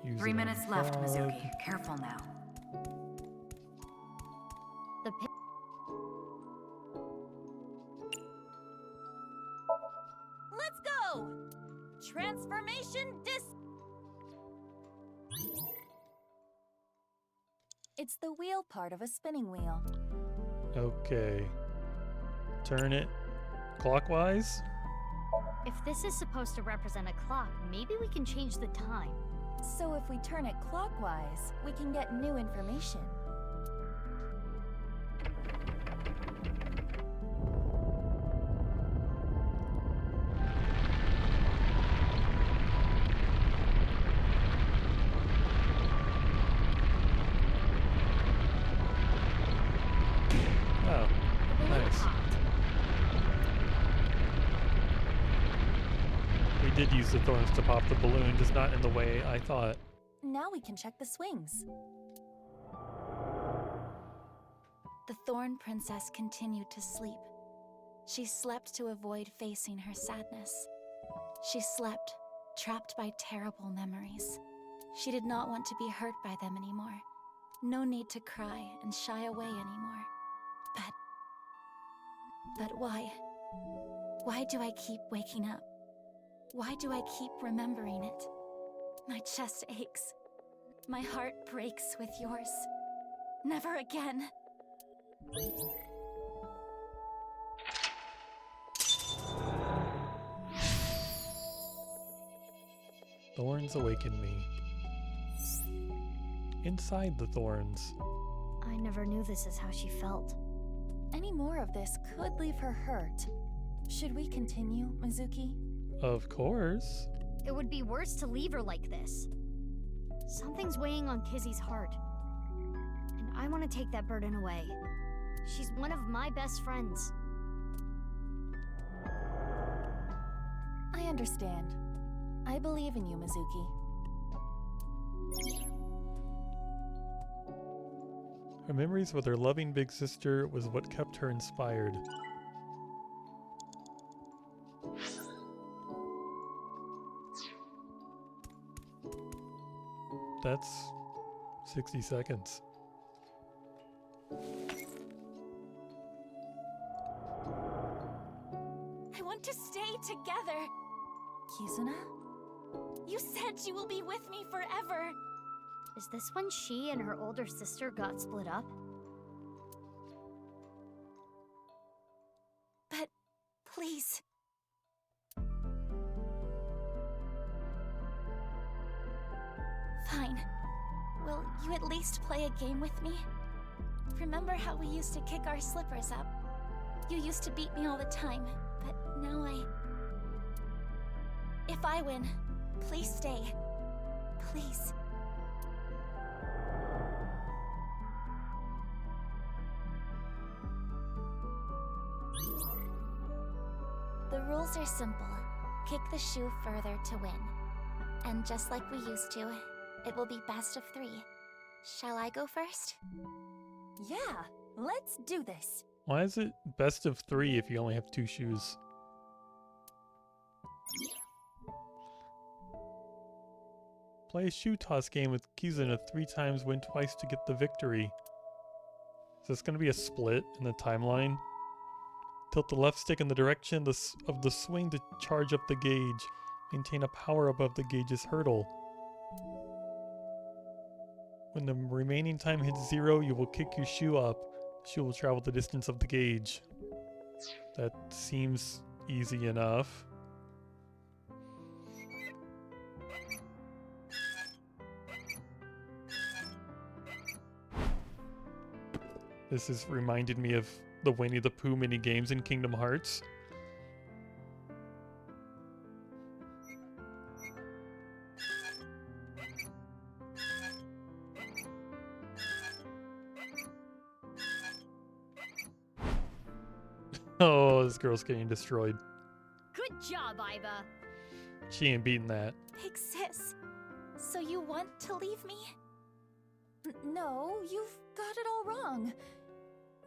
Use 3 it on minutes left, frog. Mizuki. Careful now. The Let's go! Transformation It's the wheel part of a spinning wheel. Okay. Turn it clockwise. If this is supposed to represent a clock, maybe we can change the time. So if we turn it clockwise, we can get new information. Oh, nice. We did use the thorns to pop the balloon, just not in the way I thought. Now we can check the swings. The Thorn Princess continued to sleep. She slept to avoid facing her sadness. She slept, trapped by terrible memories. She did not want to be hurt by them anymore. No need to cry and shy away anymore. But why? Why do I keep waking up? Why do I keep remembering it? My chest aches. My heart breaks with yours. Never again. Thorns awaken me. Inside the thorns. I never knew this is how she felt. Any more of this could leave her hurt. Should we continue, Mizuki? Of course. It would be worse to leave her like this. Something's weighing on Kizzy's heart. And I want to take that burden away. She's one of my best friends. I understand. I believe in you, Mizuki. Her memories with her loving big sister was what kept her inspired. That's 60 seconds. I want to stay together. Kizuna? You said you will be with me forever. Is this when she and her older sister got split up? But please. Fine. Will you at least play a game with me? Remember how we used to kick our slippers up? You used to beat me all the time, but now If I win, please stay. Please. The rules are simple. Kick the shoe further to win. And just like we used to, it will be best of 3. Shall I go first? Yeah, let's do this. Why is it best of 3 if you only have 2 shoes? Play a shoe toss game with Kizuna 3 times, win twice to get the victory. Is this going to be a split in the timeline? Tilt the left stick in the direction of the swing to charge up the gauge. Maintain a power above the gauge's hurdle. When the remaining time hits 0, you will kick your shoe up. The shoe will travel the distance of the gauge. That seems easy enough. This has reminded me of the Winnie the Pooh mini games in Kingdom Hearts. Oh, this girl's getting destroyed. Good job, Iva. She ain't beating that. Big sis, so you want to leave me? No, you've got it all wrong.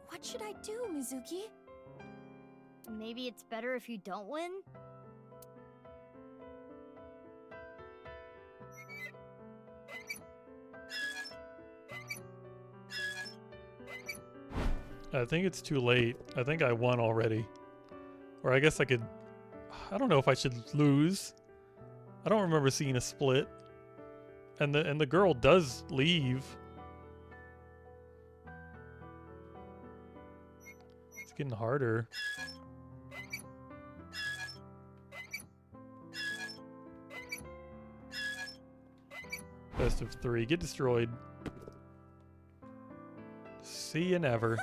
What should I do, Mizuki? Maybe it's better if you don't win? I think it's too late. I think I won already. Or I guess I could... I don't know if I should lose. I don't remember seeing a split. And the girl does leave. It's getting harder. Best of 3. Get destroyed. See you never.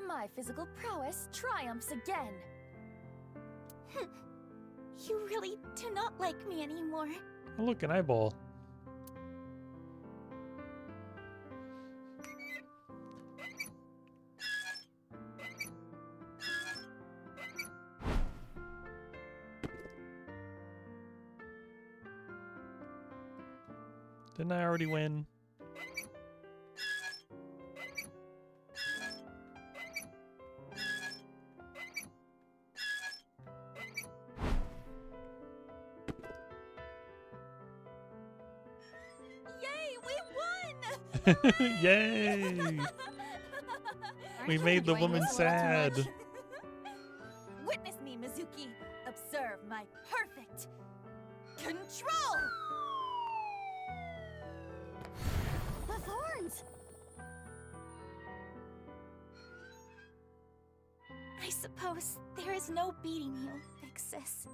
My physical prowess triumphs again. You really do not like me anymore. Oh, look, an eyeball. Didn't I already win? Yay! We made the woman sad. Witness me, Mizuki. Observe my perfect control. The thorns! I suppose there is no beating you, big sis.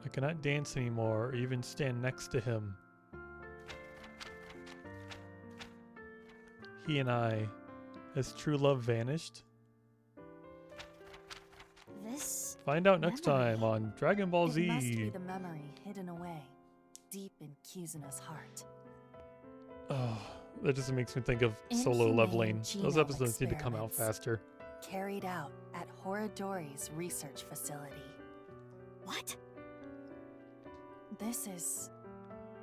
I cannot dance anymore or even stand next to him. He and I, has true love vanished? This Find out next memory. time on Dragon Ball Z. It must be the memory hidden away, deep in Kizuna's heart. Oh, that just makes me think of solo Inhumane leveling. Those genome episodes need to come out experiments. faster. Carried out at Horadori's research facility. What? This is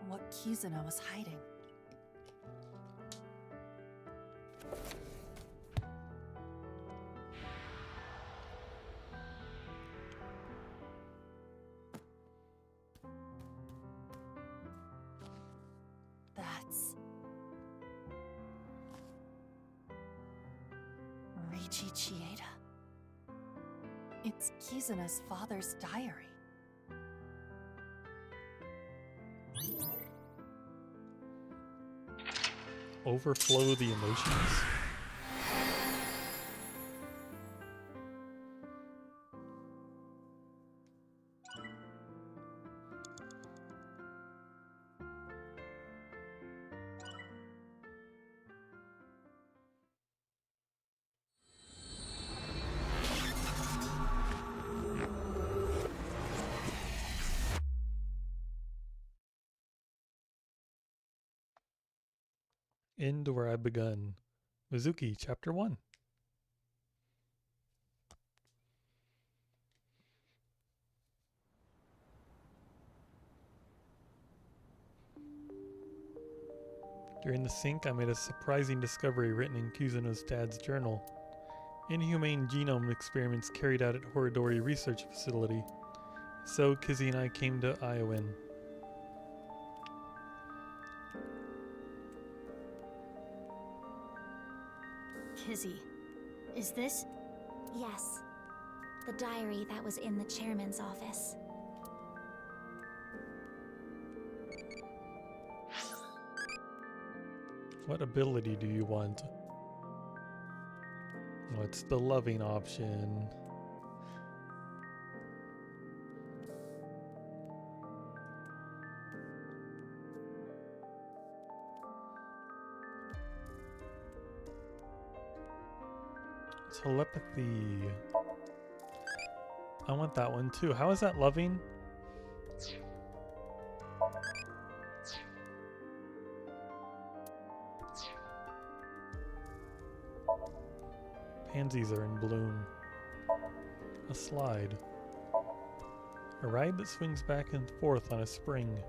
what Kizuna was hiding. That's Reichi Chieda. It's Kizuna's father's diary. Overflow the emotions. End where I begun. Mizuki, Chapter 1. During the sync, I made a surprising discovery written in Kuzuno's dad's journal. Inhumane genome experiments carried out at Horidori Research Facility. So Kizzy and I came to Iowan. Kizzy, is this? Yes. The diary that was in the chairman's office. What ability do you want? What's the loving option? Telepathy. I want that one too. How is that loving? Pansies are in bloom. A slide. A ride that swings back and forth on a spring.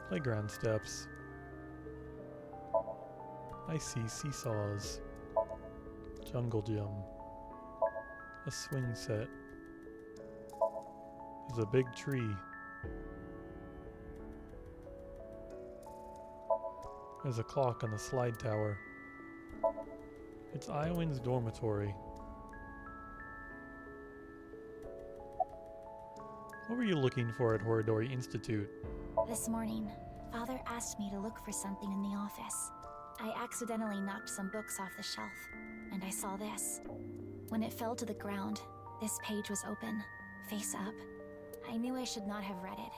Playground steps. I see seesaws. Jungle gym. A swing set. There's a big tree. There's a clock on the slide tower. It's Iowan's dormitory. What were you looking for at Horidori Institute? This morning, Father asked me to look for something in the office. I accidentally knocked some books off the shelf, and I saw this. When it fell to the ground, this page was open, face up. I knew I should not have read it.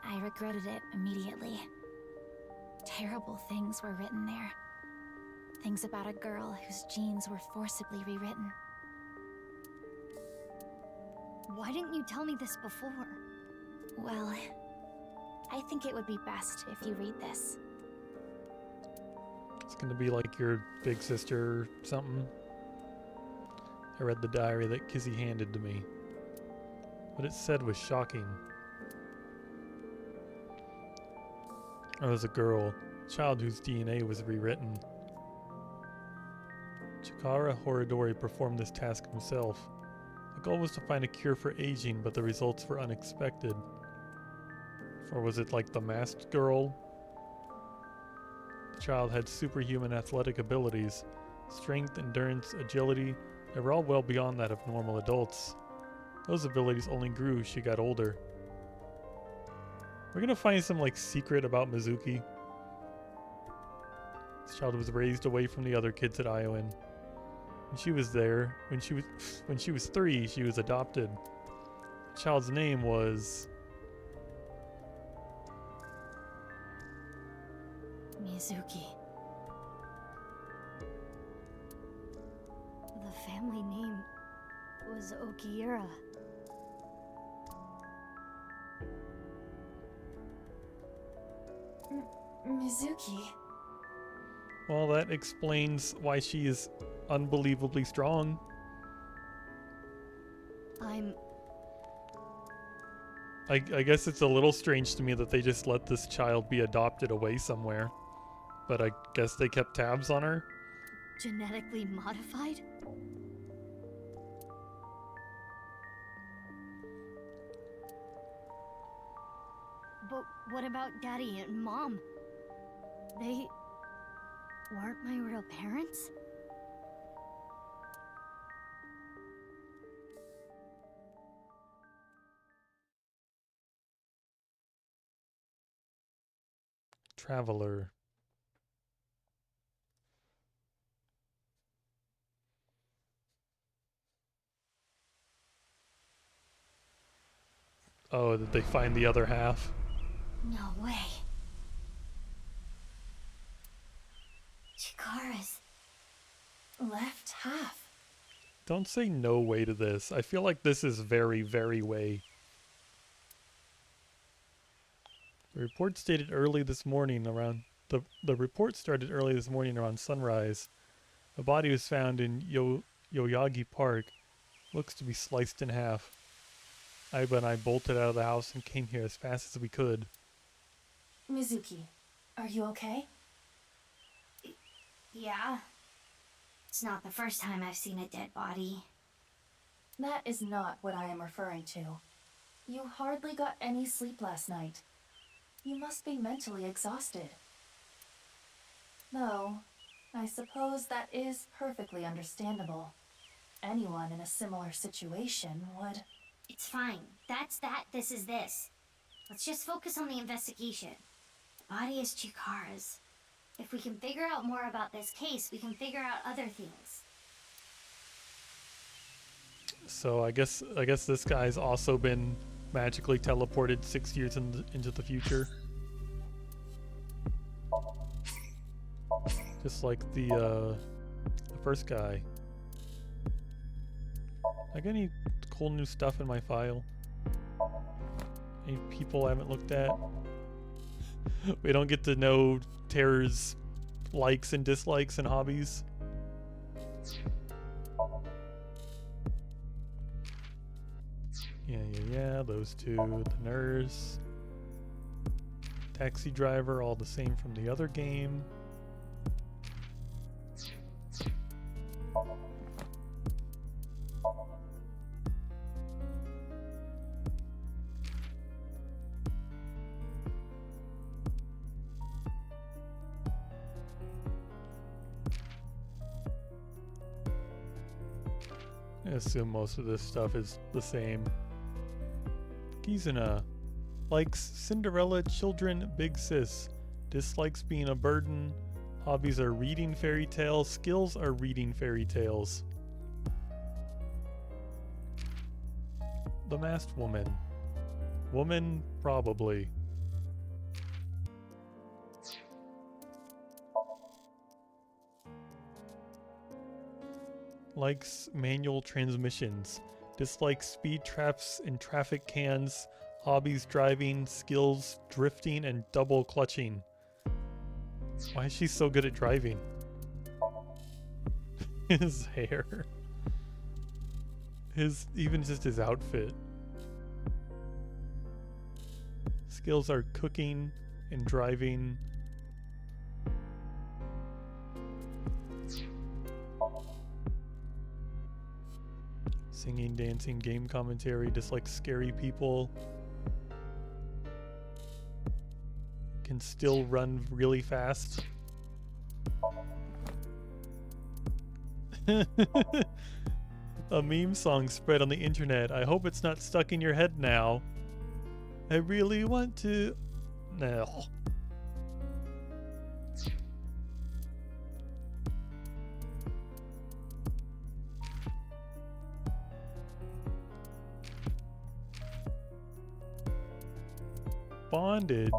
I regretted it immediately. Terrible things were written there. Things about a girl whose genes were forcibly rewritten. Why didn't you tell me this before? Well, I think it would be best if you read this. It's gonna be like your big sister or something. I read the diary that Kizzy handed to me. What it said was shocking. I was a girl, a child whose DNA was rewritten. Chikara Horidori performed this task himself. The goal was to find a cure for aging, but the results were unexpected. Or was it like the masked girl? The child had superhuman athletic abilities. Strength, endurance, agility, they were all well beyond that of normal adults. Those abilities only grew as she got older. We're gonna find some like secret about Mizuki. This child was raised away from the other kids at Iowan. When she was there, when she was 3, she was adopted. The child's name was Mizuki. The family name was Okiura. Mizuki. Well, that explains why she is unbelievably strong. I guess it's a little strange to me that they just let this child be adopted away somewhere. But I guess they kept tabs on her. Genetically modified? But what about Daddy and Mom? They weren't my real parents? Traveler. Oh, did they find the other half? No way. Chikara's left half. Don't say no way to this. I feel like this is very, very way. The report stated early this morning around The report started early this morning around sunrise. A body was found in Yoyagi Park. Looks to be sliced in half. Aiba and I bolted out of the house and came here as fast as we could. Mizuki, are you okay? Yeah. It's not the first time I've seen a dead body. That is not what I am referring to. You hardly got any sleep last night. You must be mentally exhausted. Though, I suppose that is perfectly understandable. Anyone in a similar situation would... It's fine. That's that, this is this. Let's just focus on the investigation. The body is Chikara's. If we can figure out more about this case, we can figure out other things. So I guess this guy's also been magically teleported 6 years into the future. Just like the first guy. I got any cool new stuff in my file? Any people I haven't looked at? We don't get to know Terror's likes and dislikes and hobbies. Yeah, those two. The nurse. Taxi driver, all the same from the other game. I assume most of this stuff is the same. Kizuna likes Cinderella children, big sis. Dislikes being a burden. Hobbies are reading fairy tales. Skills are reading fairy tales. The masked woman. Woman, probably. Likes manual transmissions. Dislikes speed traps and traffic cans. Hobbies driving. Skills drifting and double clutching. Why is she so good at driving? His hair. Even just his outfit. Skills are cooking and driving. Singing, dancing, game commentary, dislikes scary people. Can still run really fast. A meme song spread on the internet. I hope it's not stuck in your head now. I really want to... No. Bondage.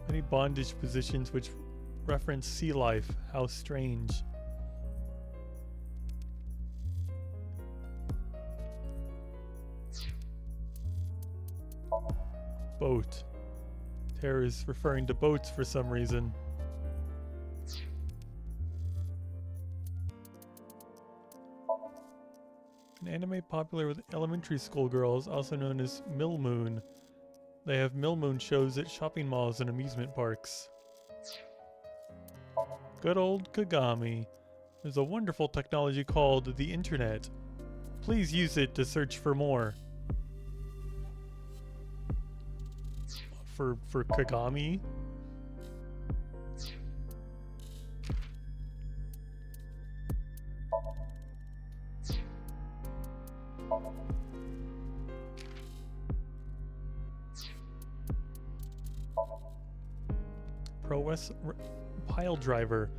Many bondage positions which reference sea life. How strange. Boat. Terror is referring to boats for some reason. An anime popular with elementary school girls, also known as Mill Moon. They have Mill Moon shows at shopping malls and amusement parks. Good old Kagami. There's a wonderful technology called the Internet. Please use it to search for more. For Kagami? Pile driver.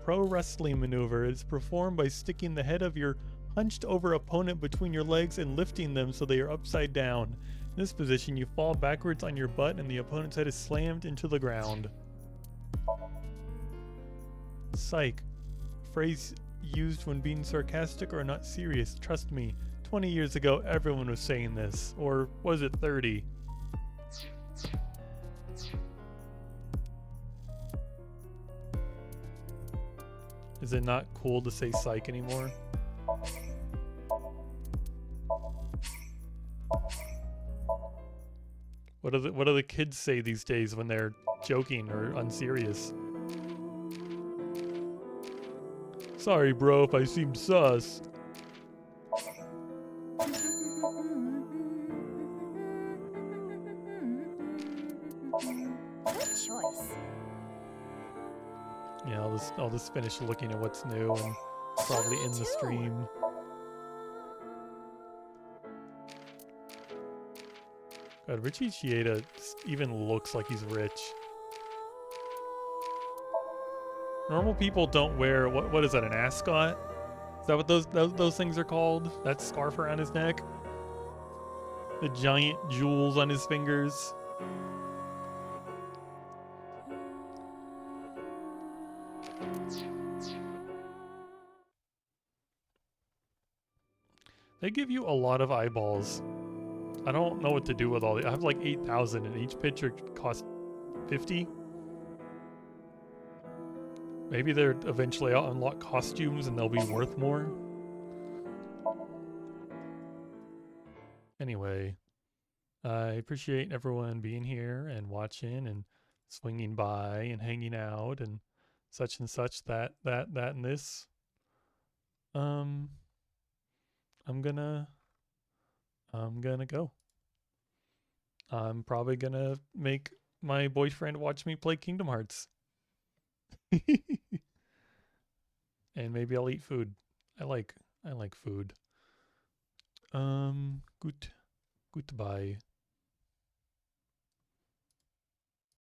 Pro wrestling maneuver is performed by sticking the head of your hunched over opponent between your legs and lifting them so they are upside down. In this position, you fall backwards on your butt and the opponent's head is slammed into the ground. Psych. Phrase used when being sarcastic or not serious. Trust me, 20 years ago everyone was saying this. Or was it 30? Is it not cool to say psych anymore? What do the kids say these days when they're joking or unserious? Sorry, bro, if I seemed sus. Good choice. Yeah, I'll just finish looking at what's new and probably end the stream. God, Richie Chieda even looks like he's rich. Normal people don't wear what is that, an ascot? Is that what those things are called? That scarf around his neck? The giant jewels on his fingers. They give you a lot of eyeballs. I don't know what to do with all the. I have like 8,000 and each picture costs 50. Maybe they're eventually I'll unlock costumes and they'll be worth more. Anyway, I appreciate everyone being here and watching and swinging by and hanging out and such, that, and this. I'm gonna go. I'm probably gonna make my boyfriend watch me play Kingdom Hearts. And maybe I'll eat food. I like food. Goodbye.